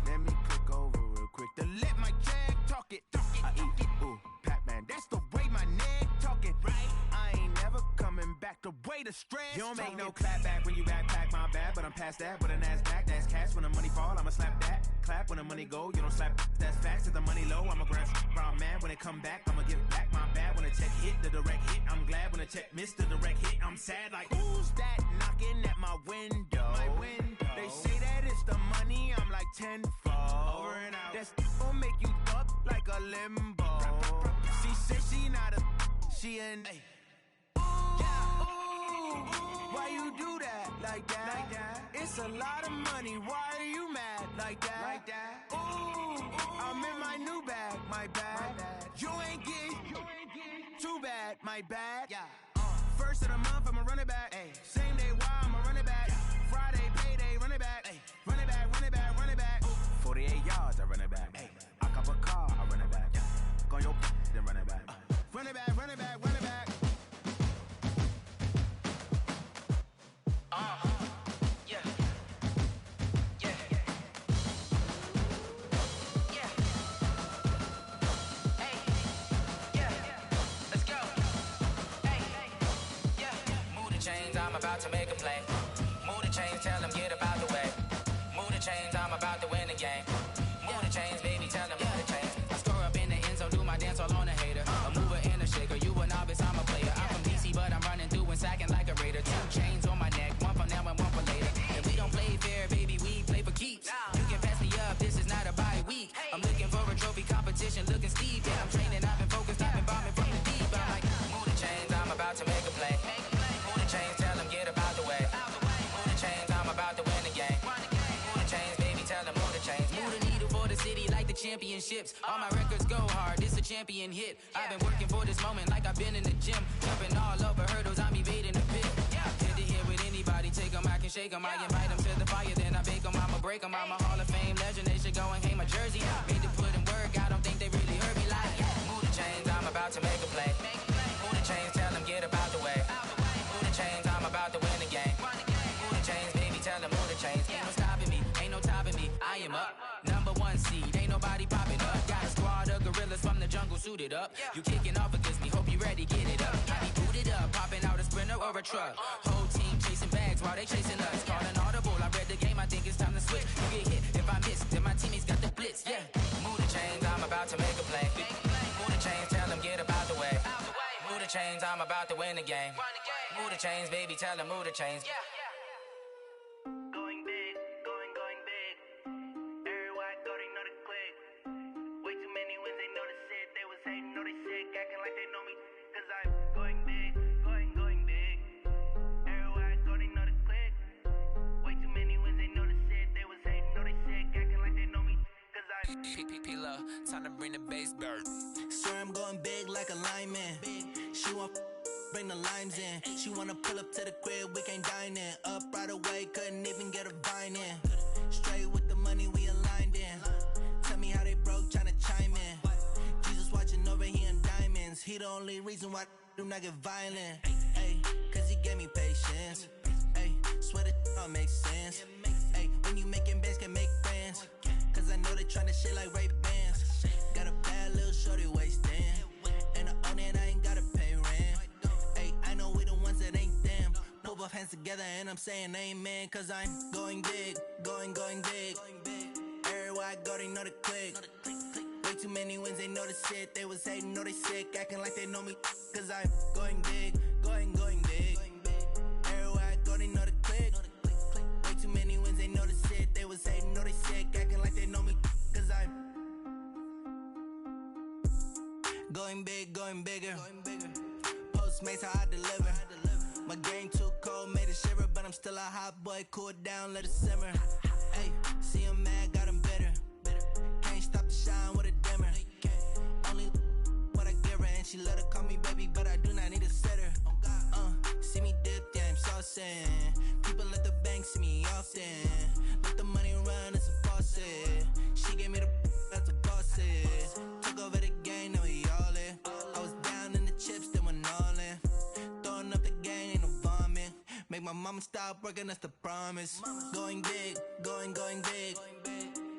Let me click over real quick to let my jag talk it. I eat, ooh, Pac-Man. That's the way my neck talking. Right? I ain't never coming back the way the stress. You don't make no clap back when you backpack, my bad, but I'm past that. With a NASDAQ, that's cash. When the money fall, I'ma slap that. Clap when the money go, you don't slap. That's facts. If the money low, I'ma grab brown man. When it come back, I'ma give back my bad. When the check hit, the direct hit. I'm glad when the check missed the direct hit. I'm sad like, who's that knocking at my window? My window. They say that it's the money, I'm like tenfold. Over and out. That's gon' make you up like a limbo. She said she not a, she an. Ooh, why you do that like that? It's a lot of money, why are you mad like that? Ooh, I'm in my new bag, my bad. You ain't getting too bad, my bad. First of the month, I'ma run it back. Same day, why I'ma run it back. Friday, payday, run it back. Run it back, run it back, run it back. 48 yards, I run it back. I cop a car, I run it back. Go your then run it back. Run it back, run it back, run it back. Yeah. Yeah. Yeah. Hey. Yeah. Let's go. Hey. Yeah. Move the chains, I'm about to make a play. Move the chains, tell them get about the way. Move the chains, I'm about to win the game. Move the chains, baby, tell them move the chains. I score up in the end zone, do my dance all on a hater. A mover and a shaker, you a novice, I'm a player. I'm from DC, but I'm running through and sacking like a raider. 2 chains on my neck, one for now and one for later. If we don't play fair, baby, we play for keeps. You can pass me up, this is not a bye week. I'm looking for a trophy competition, looking steep. Yeah, I'm training, I've been focused, I've been bombing from the deep. I'm like, move the chains, I'm about to make a play. Move the chains, tell them get about the way. Move the chains, I'm about to win the game. Move the chains, baby, tell them move the chains. Move the needle for the city like the championships. All my records go hard, this a champion hit. I've been working for this moment like I've been in the gym. Jumping all over hurdles, I'm evading the pit. Head to head with anybody, take them, I can shake them. I invite them to the fire, then I bake them, I'ma break them. I'm a Hall of Fame legend, they should go and hang my jersey. Made to put in work, I don't think they really heard me like, move the chains, I'm about to make a play. Move the chains, tell them get about the way. Move the chains, I'm about to win the game. Move the chains, baby, tell them move the chains. Ain't no stopping me, ain't no topping me, I am up. Number 1 seed, ain't nobody popping up. Got a squad of gorillas from the jungle suited up. You kicking off against me, hope you ready, get it up. I be booted up, popping out a sprinter or a truck. Whole team chasing bags while they chasing us. Calling audible, I read the game, I think it's time to switch. You get hit, if I miss, then my teammates got the blitz, yeah. Move the chains, I'm about to make a play. Move the chains, tell them get about the way. Move the chains, I'm about to win the game. Move the chains, baby, tell them move the chains. Going big, going big. Everywhere I go, they know the click. Way too many wins, they know the shit. They was hating, know they sick, acting like they know me. Cause I'm going big, going big. Everywhere I go, they know the click. Way too many wins, they know the shit. They was hating, know they sick, acting like they know me. Cause I'm P-P-P-Love, time to bring the bass bird. Swear I'm going big like a lineman. She want bring the limes in. She wanna pull up to the crib, we can't dine in. Up right away, couldn't even get a vine in. Straight with the money, we aligned in. Tell me how they broke, tryna chime in. Jesus watching over here in diamonds. He the only reason why do not get violent. Ay, cause he gave me patience. Ay, swear that all makes sense. Ay, when you making bands, can make friends. Cause I know they tryna shit like Ray Bans. Got a bad little shorty wasting. And I own it, I ain't gotta pay rent. Ay, I know we the ones that ain't them. Put both hands together and I'm saying amen. Cause I'm going big, going big. Everywhere I go, they know the click. Way too many wins, they know the shit. They was hating, know they sick, acting like they know me. Cause I'm going big, going big. Everywhere I go, they know the click. Way too many wins, they know the shit. They was hating, know they sick, acting like they know me. Cause I'm going big, going bigger. Postmates, how I deliver. My game too cold, made it shiver. But I'm still a hot boy, cool it down, let it simmer. Hey, see him mad, got him bitter. Can't stop the shine with a dimmer. Only what I give her, and she let her call me baby, but I do not need a sitter. See me dip, yeah, I'm saucing. People at the bank see me often. Let the money run, it's a faucet. She gave me the that's a boss it. Took over the game, now we all in. I was down in the chips, then went all in. Throwing up the game, ain't no vomit. my mama stopped working, that's the promise. Going big, going big.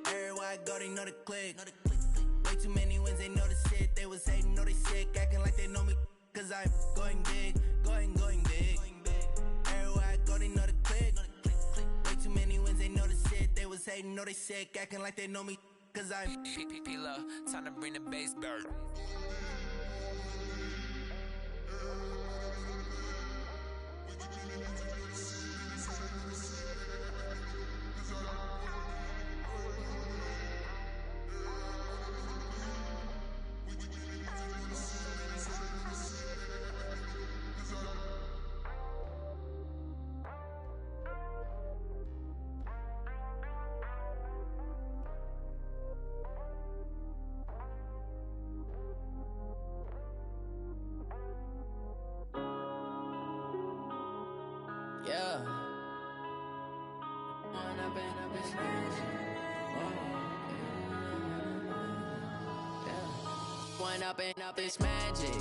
Everywhere I go, they know the click. Way too many wins, they know the shit. They was hating, know they sick, acting like they know me. Cause I'm going big, going big. Everywhere I go, they know the click. Way too many wins, they know the shit. They was hating, know they sick, acting like they know me. Cause I'm P-Love, time to bring the bass bird. Yeah. One up and up, it's magic.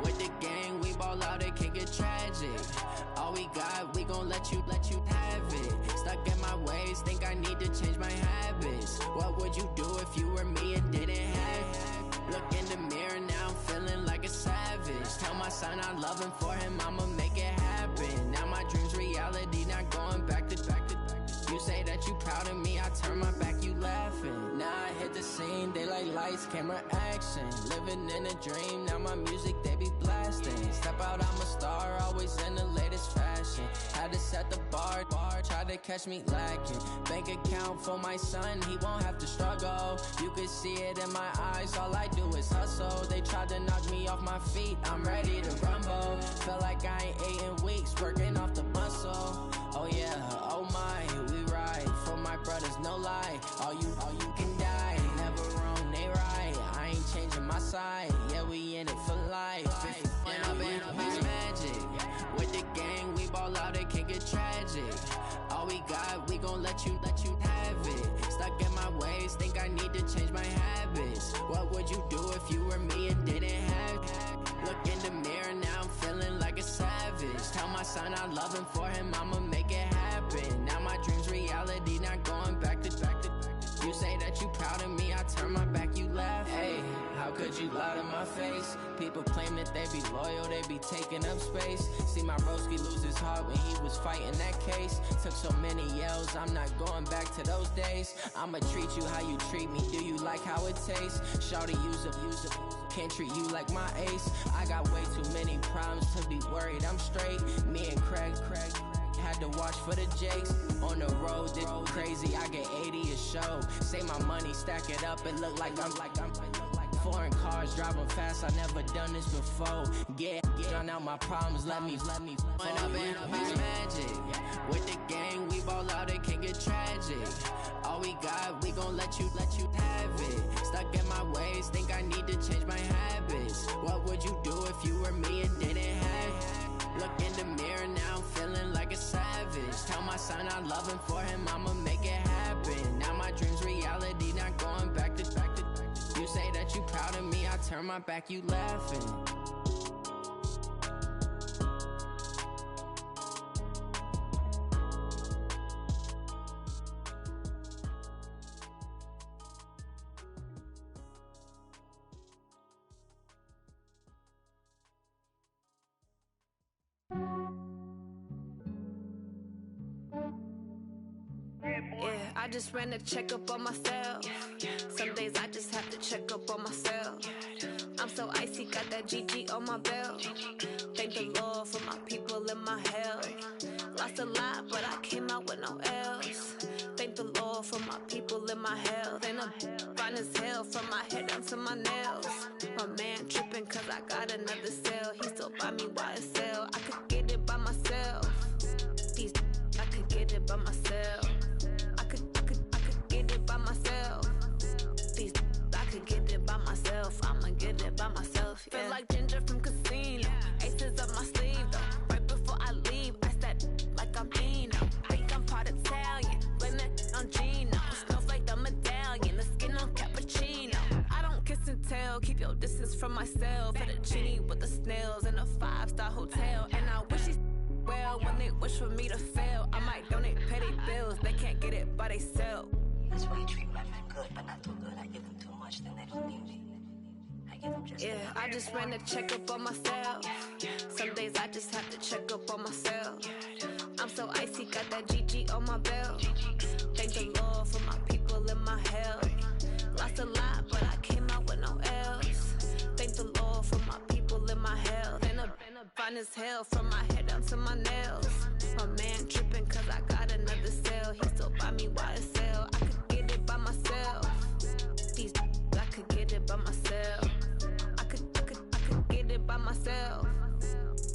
With the gang, we ball out, it can get tragic. All we got, we gon' let you have it. Stuck in my ways, think I need to change my habits. What would you do if you were me and didn't have it? Look in the mirror, now I'm feeling like a savage. Tell my son I love him, for him I'ma make it happen. Now my dream's reality, not going back to. You say that you proud of me, I turn my back, you laughing. Now I hit the scene, they like lights, camera, action. Living in a dream, now my music, they be blasting. Step out, I'm a star, always in the latest fashion. Had to set the bar, try to catch me lacking. Bank account for my son, he won't have to struggle. You could see it in my eyes, all I do is hustle. They tried to knock me off my feet, I'm ready to rumble. Feel like I ain't ate in weeks, working off the muscle. Oh yeah, oh my, we ride for my brothers, no lie. All you can die, never wrong, they right. I ain't changing my side, yeah, we in it for life. When up and up, it's magic. With the gang, we ball out, it can get tragic. All we got, we gon' let you have it. Stuck in my ways, think I need to change my habits. What would you do if you were me and didn't have it? Look in the mirror, now I'm feeling like a savage. Tell my son I love him, for him I'ma make it happen. Now my dream's reality, not going back to. You say that you proud of me, I turn my back, you laugh. Hey, how could you lie to my face? People claim that they be loyal, they be taking up space. See my broski lose his heart when he was fighting that case. Took so many yells, I'm not going back to those days. I'ma treat you how you treat me, do you like how it tastes? Shawty, use up, can't treat you like my ace. I got way too many problems to be worried, I'm straight. Me and Craig had to watch for the Jakes. On the road, this crazy, I get 80 a show. Say my money, stack it up, it look like I'm foreign cars, driving fast, I never done this before. Get drown out my problems, let me When up and up, it's magic. With the gang, we ball out, it can get tragic. All we got, we gon' let you have it. Stuck in my ways, think I need to change my habits. What would you do if you were me and didn't have it? Look in the mirror, now I'm feeling like a savage. Tell my son I love him, for him I'ma make it happen. Now my dream's reality, not going back to. You say that you proud of me, I turn my back, you laughing. Yeah, I just ran a checkup on myself. Some days I just have to check up on myself. I'm so icy, got that GG on my belt. Thank the Lord for my people in my health. Lost a lot, but I came out with no else. Thank the Lord for my people in my health. And I'm fine as hell from my head down to my nails. My man tripping cause I got another cell. He still buy me YSL. I could get it by myself. These I could get it by myself. I could get it by myself. These I could get it by myself. I'ma get it by myself. Yeah. Feel like Ginger from Casino. Aces up my sleeve though. Right before I leave, I step like I'm Dino. Think I'm part Italian, blame that on Gino. Smells like the medallion, the skin on cappuccino. I don't kiss and tell, keep your distance from myself. Fettuccine with the snails in a 5-star hotel, and I wish he's well. when they wish for me to fail. I might donate petty bills, they can't get it by they self. That's why you treat women good, but not too good. I give them too much, then they don't need me. I give them just enough. I just ran a checkup on myself. Some days I just have to check up on myself. I'm so icy, got that GG on my belt. Thank the Lord for my people in my health. Lost a lot, but I came out with no L's. Thank the Lord for my people in my health. And a fine as hell from my head down to my nails. My man tripping cause I got another cell. He still buy me YSL. I could get it by myself. These I could get it by myself. I could get it by myself.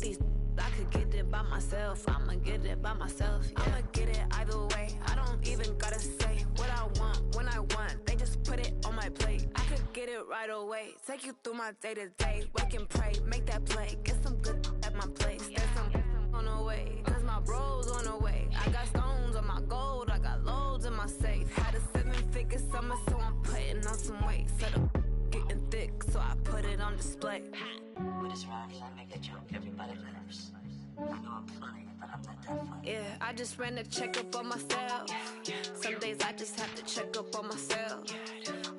These I could get it by myself. I'ma get it by myself. Yeah. I'ma get it either way. I don't even gotta say what I want when I want. They just put it on my plate. I could get it right away. Take you through my day to day. Wake and pray, make that play. Get some good at my place. There's some on the way. Cause my bros on the way. I got stones on my gold. I got loads in my safe. Had a 7-figure summer, so I'm putting on some weight. Set up getting thick, so I put it on display. With this rhyme, I make a joke, everybody laughs. I know I'm funny, but I'm not that funny. I just ran a checkup on myself. Some days I just have to check up on myself.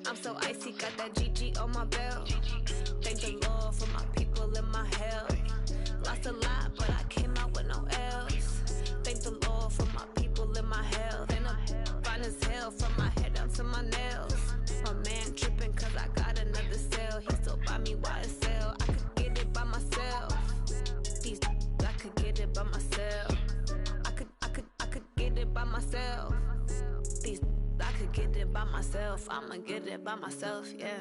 I'm so icy, got that GG on my belt. Thank the Lord for my people in my health. Lost a lot, but I came out with no L's. Thank the Lord for my people in my health. And I'm fine as hell from my head down to my nails. My man tripping cause I got another cell. He still buy me YSL. I could get it by myself. These I could get it by myself. I could get it by myself. These I could get it by myself. I'ma get it by myself, yeah.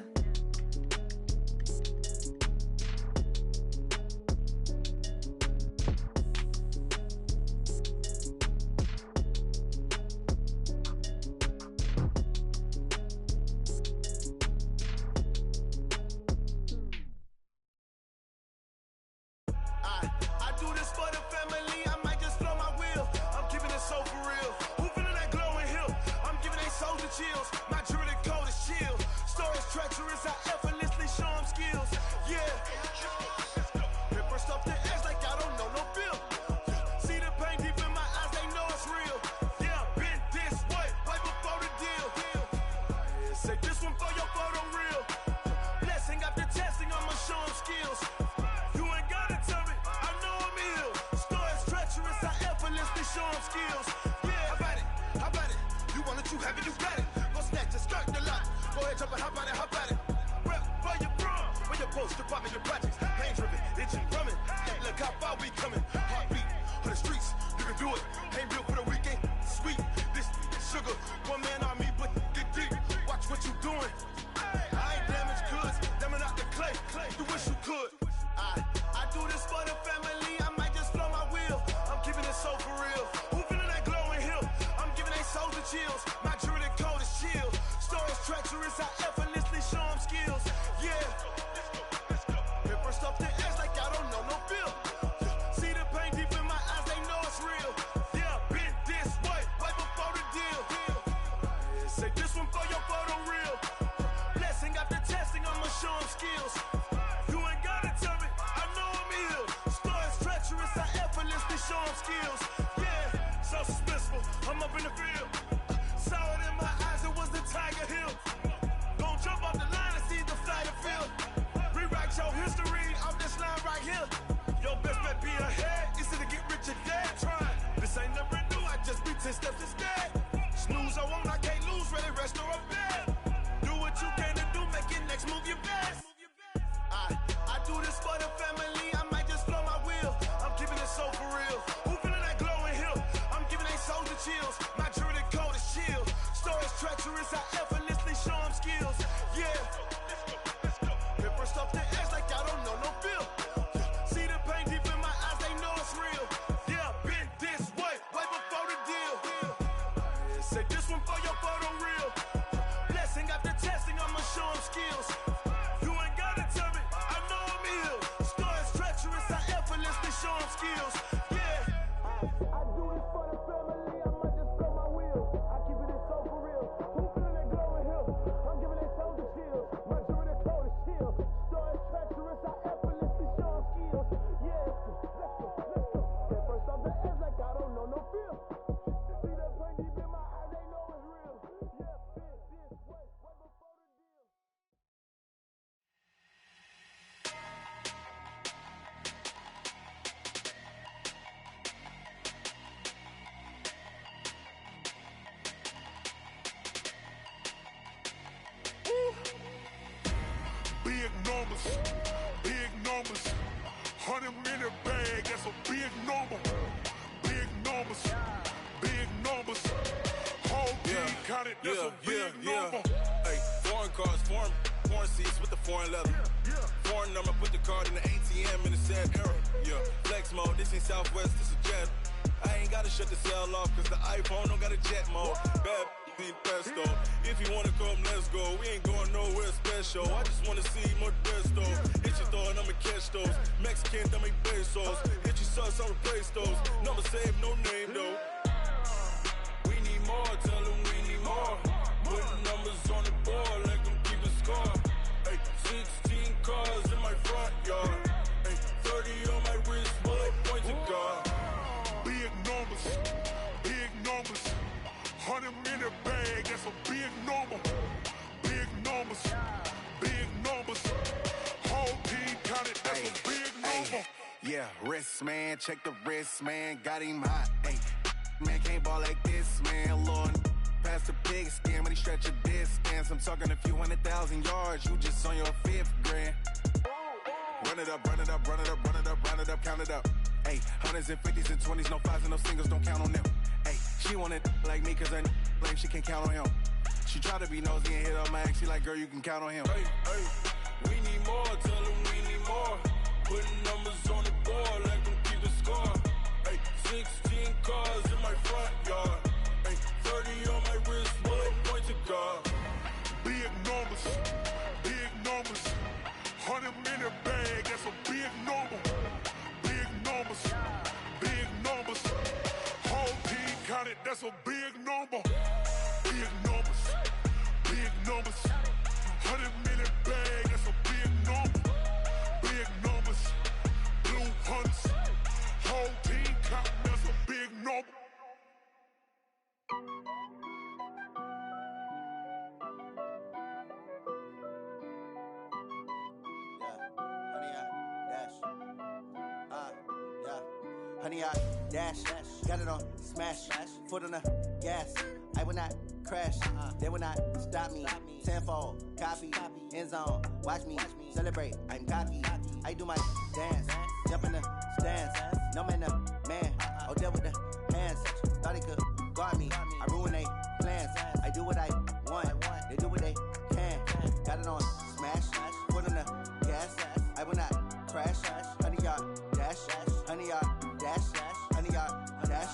I do this for the family, I might just blow my wheel. I'm keeping it so for real. Who feeling that glowing hill? I'm giving they soldier chills. My jewelry code is chill. Stories treacherous, I effortlessly show them skills. Yeah. Hit first off the edge like I don't know no feel. See the pain deep in my eyes, they know it's real. Yeah, been this way, right before the deal. Say this one for your photo real. Blessing after testing, I'ma show them skills. You ain't gotta tell me, I know I'm ill. Stories treacherous, I effortlessly show them skills. Yeah, how about it? How about it? You want it, you have it, you got it. Go snatch it, skirt the lot. Go ahead, jump it, how about it? How about it? Rep for your prom, for your poster, pop in your projects. Pain driven, itching, drumming. Look how far we coming. Heartbeat on the streets, you can do it. Ain't built for the weekend, sweet. This sugar, one man army, but get deep. Watch what you doing. I ain't damaged goods, damn out the clay. You wish you could. I do this for the family, I might just blow my wheel. I'm keeping it so for real. Who feeling that glowing hill? I'm giving they soldier chills. My jewelry code is chill. Stories treacherous, I effortlessly show them skills. Yeah. Hit first off the edge like I don't know no feel. See the pain deep in my eyes, they know it's real. Yeah, been this way, right before the deal. Say this one for your photo real. Blessing after testing, I'ma show them skills. You ain't gotta tell me, I know I'm ill. Stories treacherous, I effortlessly show them skills. Yeah, so suspenseful, I'm up in the field. Saw it in my eyes, it was the Tiger Hill. Gon' jump off the line and see the flight of field. Rewrite your history off this line right here. Your best bet be ahead, easy to get rich or dead. Trying, this ain't never new, I just be 10 steps instead. Snooze I won't, I can't lose, ready, rest or up bed. Do what you can to do, make your next move your best. I do this for the family, I might just blow my wheel. I'm keeping it so for real. Who feeling that glowing hill? I'm giving they soldier chills. My jewelry code is chill. Stories treacherous, I effortlessly show them skills. Yeah. Hit first off the edge like I don't know no feel. See the pain deep in my eyes, they know it's real. Yeah, been this way, right before the deal. feel? See that pain deep in my eyes, they know it's real. Yeah, this way, right before the deal. Big numbers, 100-minute bag, that's a big number. Big numbers, whole team counted, that's a big number. Hey, foreign cars, foreign seats with the foreign leather. Foreign number, put the card in the ATM in the sad era. Yeah, flex mode, this ain't Southwest, this a jet. I ain't gotta shut the cell off, cause the iPhone don't got a jet mode. Bad need pesto. If you wanna come, let's go. We ain't going nowhere special. I just wanna see more pesto. Hit your thought, I'ma catch those. Mexican, I'ma make pesos. Hit your sus, I'll replace those. Number saved, no name though. We need more, tell them we need more. Putting numbers on the board, like them keep a score. Hey, 16 cars in my front yard. Hey, 30 on my wrist, bullet point to God. Big numbers, 100-minute bag, that's a big number. Big numbers, whole team counted, that's a big number. Yeah, wrist man, check the wrist man, got him hot. Ay, man can't ball like this, man. Lord, past the pig skin when he stretch a distance. I'm talking a few 100,000 yards, you just on your 5th grand. Run it up, count it up. Ay, 100s and 50s and 20s, no 5s and no singles, don't count on them. Ay, she want it like me, cause her blame, she can't count on him. She try to be nosy and hit up my ex, she like, girl, you can count on him. Hey, we need more, tell them we need more. Putting numbers on the board, like them keep a score. Hey, 16 cars in my front yard. Hey, 30 on my wrist, bullet point to God. Big numbers, 100-minute bag, that's a big number. Big numbers, whole team counted, that's a big number. Big numbers, 100-minute bag, that's a big number. Big numbers, blue hunts, whole team counting, that's a big number. Honey, I dash, got it on smash, foot on the gas. I will not crash, they will not stop me. Tenfold, copy, end zone, watch me celebrate. I'm cocky, I do my dance, jump in the stands. No man, man, oh there with the hands. Thought he could guard me, I ruin they plans. I do what I want, they do what they can. Got it on smash, foot on the gas. I will not crash, honey, y'all dash, honey, y'all dash, honey, y'all dash,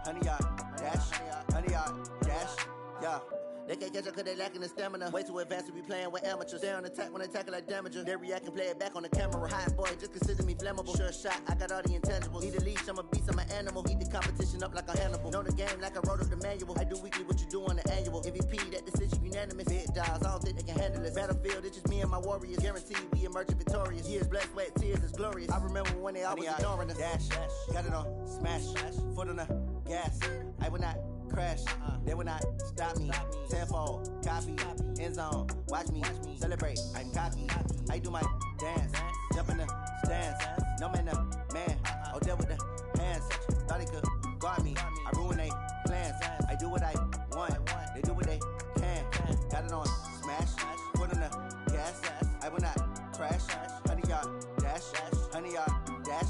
honey, y'all dash, honey, y'all dash, yeah. They can't catch up cause they lacking the stamina. Way too advanced to be playing with amateurs. Stay on attack when they tackle like damager. They react and play it back on the camera. Hot boy, just consider me flammable. Sure shot, I got all the intangibles. Need a leash, I'm a beast, I'm an animal. Eat the competition up like a Hannibal. Know the game like I wrote up the manual. I do weekly what you do on the annual. MVP, that decision unanimous. Big dials, I don't think they can handle it. Battlefield, it's just me and my warriors. Guaranteed we emerging victorious. Years, blood, sweat, tears, it's glorious. I remember when they always ignoring us. Dash, got it on smash, foot on the gas. I will not crash, they will not stop me. Tenfold, copy, end zone, watch me celebrate. I'm cocky, I do my dance, jump in the stands. No man, oh there with the hands. Thought he could guard me, I ruin they plans. I do what I want, they do what they can. Got it on smash, foot on the gas. I will not crash, honey, y'all dash, honey, y'all dash,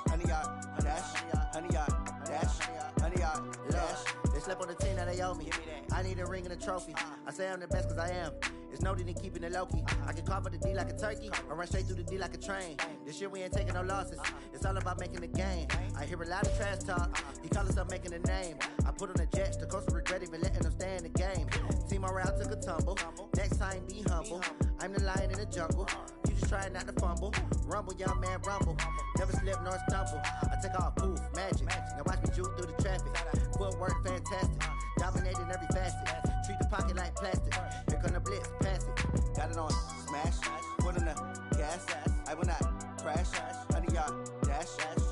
honey, y'all dash, honey, y'all dash, honey, y'all dash. They slept on the team that they owe me. I need a ring and a trophy. I say I'm the best cause I am. It's no need in keeping it low-key. I can carve up the D like a turkey or run straight through the D like a train. This year we ain't taking no losses. It's all about making the game. I hear a lot of trash talk. He call himself making a name. I put on the Jets. The coach will regret even letting them stay in the game. Team morale took a tumble. Next time be humble. I'm the lion in the jungle. You just try not to fumble. Rumble, young man, rumble. Never slip nor stumble. I take off, poof, magic. Now watch me juke through the traffic. Footwork fantastic. Dominating every facet. Treat the pocket like plastic. Here come the blitz, pass it. Got it on smash. Foot on the gas. I will not crash. Honey, y'all dash.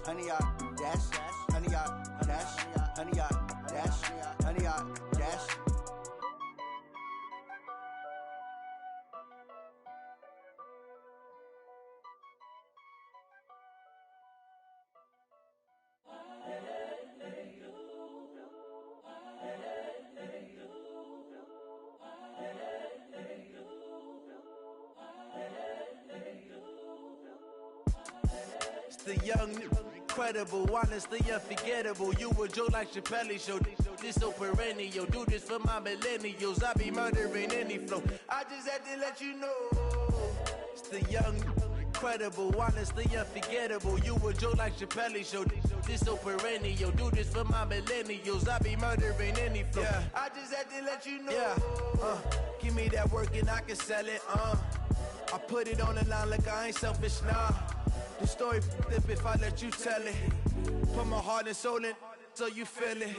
Honey, y'all dash. Honey, y'all dash. honey yard, dash, honey yard, dash. It's the young, incredible, honestly unforgettable. You a joke like Chappelle show. This so perennial. Do this for my millennials. I be murdering any flow. I just had to let you know. It's the young, incredible, honestly unforgettable. You a joke like Chappelle show. This so perennial. Do this for my millennials. I be murdering any flow. Yeah. I just had to let you know. Yeah. Give me that work and I can sell it. I put it on the line like I ain't selfish, nah. The story flip if I let you tell it. Put my heart and soul in so you feel it.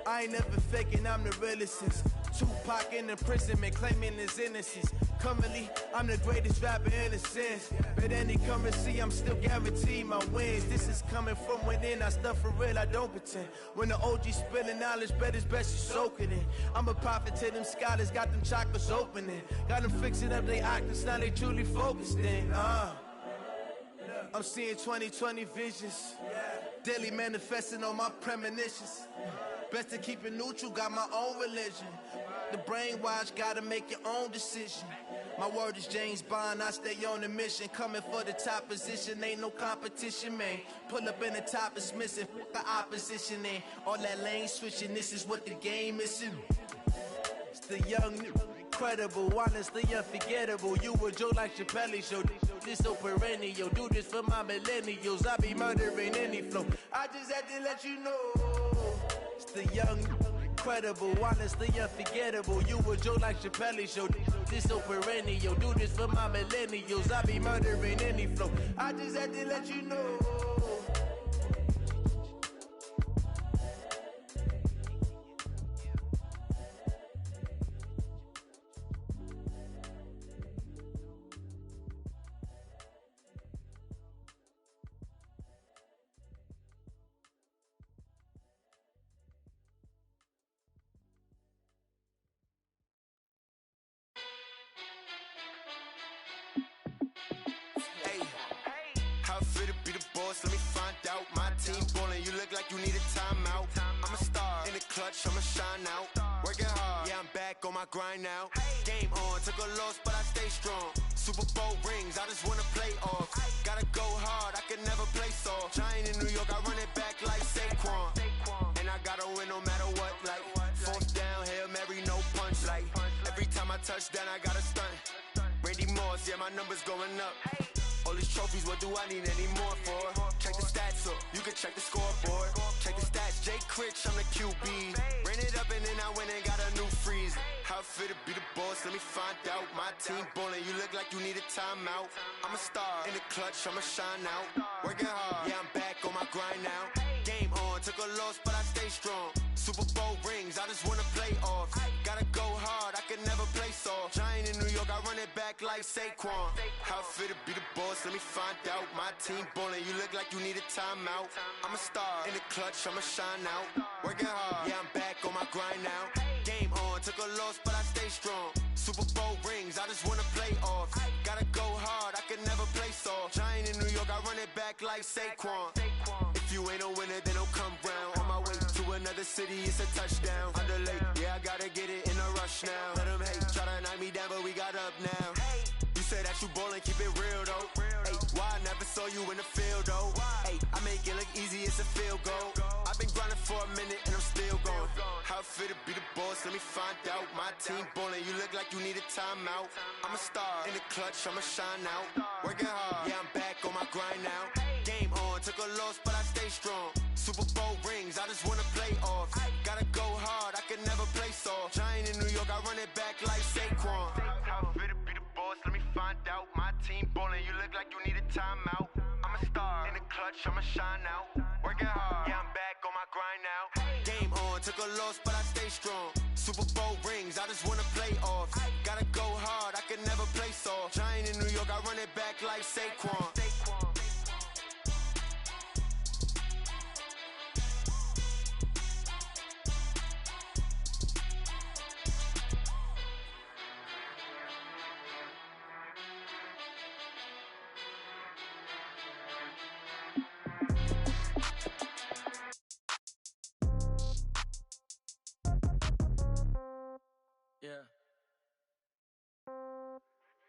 I ain't never faking, I'm the realest since Tupac in imprisonment, claiming his innocence. Currently, I'm the greatest rapper in a sense. But any currency, I'm still guaranteed my wins. This is coming from within, I stuff for real, I don't pretend. When the OG spilling knowledge, bet it's best you soak it in. I'm a prophet to them scholars, got them chakras opening. Got them fixing up their octaves, now they truly focused in. I'm seeing 2020 visions. Daily manifesting on my premonitions. Best to keep it neutral, got my own religion. The brainwash, gotta make your own decision. My word is James Bond, I stay on a mission. Coming for the top position, ain't no competition, man. Pull up in the top is missing, the opposition ain't. All that lane switching, this is what the game is. It's the young, incredible, honestly unforgettable. You a joke like Chappelle show. This so perennial. Do this for my millennials. I be murdering any flow. I just had to let you know. It's the young, incredible, honestly unforgettable. You a joke like Chappelle show. This so perennial. Do this for my millennials. I be murdering any flow. I just had to let you know. Let me find out. My team ballin', you look like you need a timeout. I'm a star in the clutch, I'ma shine out. Working hard, yeah, I'm back on my grind now. Game on, took a loss, but I stay strong. Super Bowl rings, I just wanna play off. Gotta go hard, I can never play soft. Giant in New York, I run it back like Saquon. And I gotta win no matter what, like fourth down, Hail Mary, no punch. Like every time I touch down, I gotta stunt. Randy Moss, yeah, my numbers going up. All these trophies, what do I need any more for? Check the stats up, you can check the scoreboard. Check the stats, Jake Critch, I'm the QB. Ran it up and then I went and got a new freeze. How fit to be the boss, let me find out. My team ballin', you look like you need a timeout. I'm a star in the clutch, I'ma shine out. Working hard, yeah, I'm back on my grind now. Game on, took a loss, but I stay strong. Super Bowl rings, I just wanna play off. Gotta go hard, I can never play soft. Giant in New York, I run it back like Saquon. How fit to be the boss, let me find out. My team ballin', you look like you need a timeout. I'm a star in the clutch, I'ma shine out. Working hard, yeah, I'm back on my grind now. Game on, took a loss, but I stay strong. Super Bowl rings, I just wanna play off. Gotta go hard, I can never play soft. Giant in New York, I run it back like Saquon. If you ain't a winner, then don't come round. On my way to another city, it's a touchdown. Underlay, yeah, I gotta get it in a rush now. Let them hate, try to knock me down, but we got up now. You say that you ballin', keep it real though. Hey, why I never saw you in the field though? Hey, I make it look easy, it's a field goal. I've been grinding for a minute and I'm still going. How fit to be the boss, let me find out. My team ballin', you look like you need a timeout. I'm a star in the clutch, I'ma shine out. Working hard, yeah, I'm back on my grind now. Game on, took a loss, but I stay strong. Super Bowl rings, I just wanna play off. Gotta go hard, I can never play soft. Giant in New York, I run it back like Saquon. How fit to be the boss, let me find out. My team ballin', you look like you need a timeout. I'm a star in the clutch, I'ma shine out. Working hard, yeah, I'm back on my grind now. Game on, took a loss, but I stay strong. Super Bowl rings, I just wanna play off. Gotta go hard, I can never play soft. Giant in New York, I run it back like Saquon.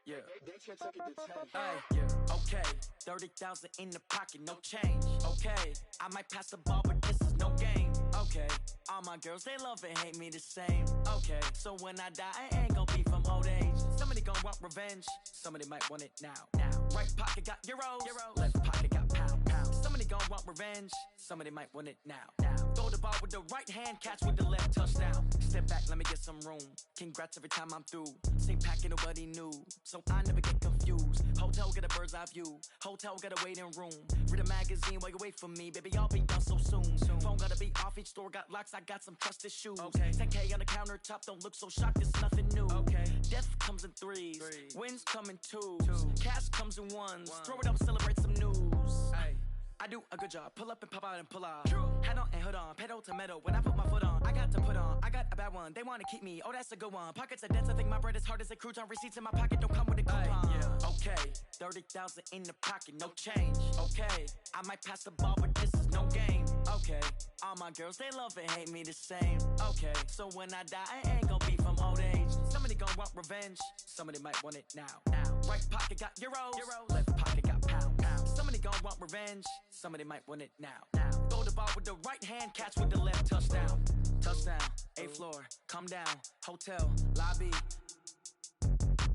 Yeah. Ay, yeah. Okay, 30,000 in the pocket, no change. Okay, I might pass the ball, but this is no game. Okay, all my girls, they love and hate me the same. Okay, so when I die, I ain't gon' be from old age. Somebody gon' want revenge, somebody might want it now. Right pocket got euros, left pocket got pound. Somebody gon' want revenge, somebody might want it now. Throw the ball with the right hand, catch with the left, touchdown. Step back, let me get some room. Congrats every time I'm through. Same packet, nobody knew, so I never get confused. Hotel get a bird's eye view, hotel get a waiting room. Read a magazine while you wait for me, baby, I'll be done so soon. Phone gotta be off, each store got locks, I got some trusted shoes. 10K on the countertop, don't look so shocked, it's nothing new. Death comes in threes, wins come in twos, cash comes in ones. Throw it up, celebrate some news. I do a good job, pull up and pop out and pull out. Head on and hood on, pedal to metal. When I put my foot on, I got to put on. I got a bad one, they wanna keep me, oh that's a good one. Pockets are dense, I think my bread is hard as a crouton. Receipts in my pocket don't come with a coupon. Okay, 30,000 in the pocket, no change. Okay, I might pass the ball, but this is no game. Okay, all my girls, they love and hate me the same. Okay, so when I die, I ain't gon' be from old age. Somebody gon' want revenge, somebody might want it now. Right pocket got euros, left pocket got pound. Somebody gon' want revenge, somebody might want it now. Throw the ball with the right hand, catch with the left, touchdown. Touchdown, 8th floor, come down, hotel, lobby.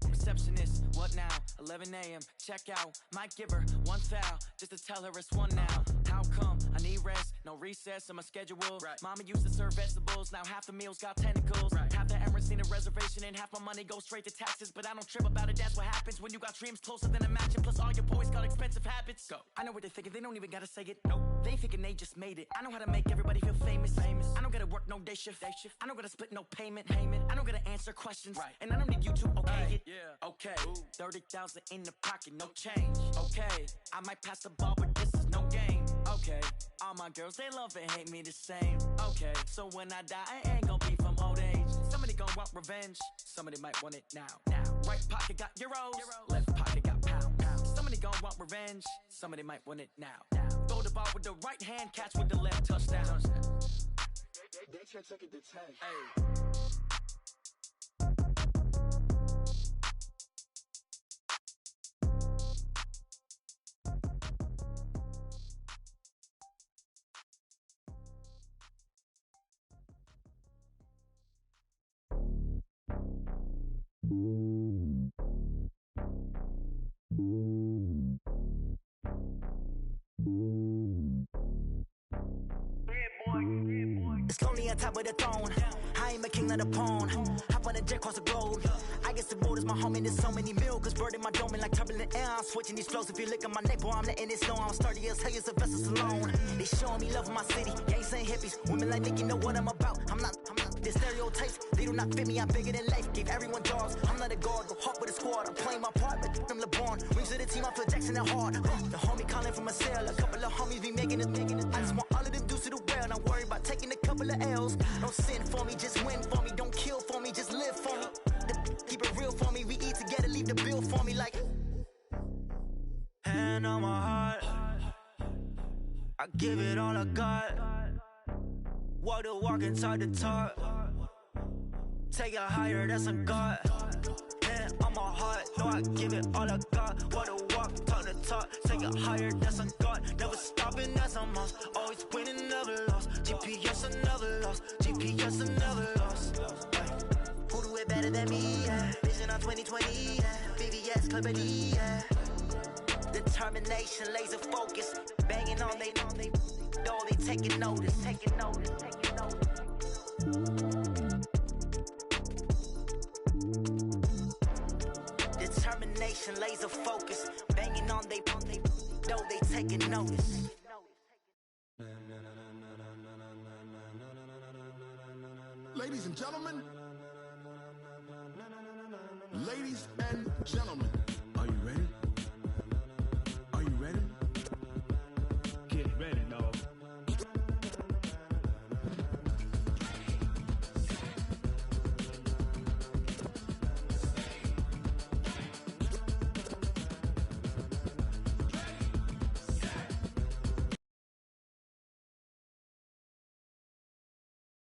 Receptionist, what now? 11 a.m., check out. Might give her one foul, just to tell her it's one now. How come? I need rest, no recess in my schedule. Mama used to serve vegetables, now half the meals got tentacles. Half the Emirates need a reservation and half my money goes straight to taxes. But I don't trip about it, that's what happens when you got dreams closer than a mansion. Plus all your boys got expensive habits. Go. I know what they're thinking, they don't even gotta say it. Nope. They thinking they just made it. I know how to make everybody feel famous. I don't gotta work no day shift. I don't gotta split no payment. I don't gotta answer questions. And I don't need you to okay it. Okay, 30,000 in the pocket, no change. Okay, I might pass the ball, but this is no game. Okay, all my girls, they love and hate me the same. Okay, so when I die, I ain't gon' be from old age. Somebody gon' want revenge, somebody might want it now. Right pocket got euros, left pocket got pound. Somebody gon' want revenge, somebody might want it now. Throw the ball with the right hand, catch with the left, touchdown. They can't take it to 10. It's lonely on top of the throne. I ain't a king, not a pawn. Hop on a jet across the globe. I guess the road is my home and there's so many milkers birding my dome and like turbulent air. I'm switching these flows. If you look at my neck, boy, I'm letting it snow. I'm sturdy as hell, a vessel alone. They showing me love in my city. Gangs ain't hippies. Women like me, you know what I'm about. I'm not. The stereotypes, they do not fit me. I'm bigger than life. Gave everyone dogs. I'm not a guard. Go hawk with a squad. I'm playing my part, but I'm LeBron. Rings to the team, I feel Jackson and hard. The homie calling from a cell. A couple of homies be making it. I just want all of them dudes to do well. Not worry about taking a couple of L's. Don't sin for me, just win for me. Don't kill for me, just live for me. Keep it real for me. We eat together, leave the bill for me like. Hand on my heart, I give it all I got. Walk the walk and talk the talk. Take it higher, that's a God. Hand on my heart, no, I give it all I got. Walk the walk, talk the talk. Take it higher, that's a God. Never stopping, that's a must. Always winning, never lost. GPS, I never lost. GPS, I never lost. Who do it better than me? Yeah. Vision on 2020, yeah. VVS, Clippity, yeah. Determination, laser focus. Banging on they, though they taking notice. Determination, laser focus. Banging on they, though they taking notice. Ladies and gentlemen, ladies and gentlemen.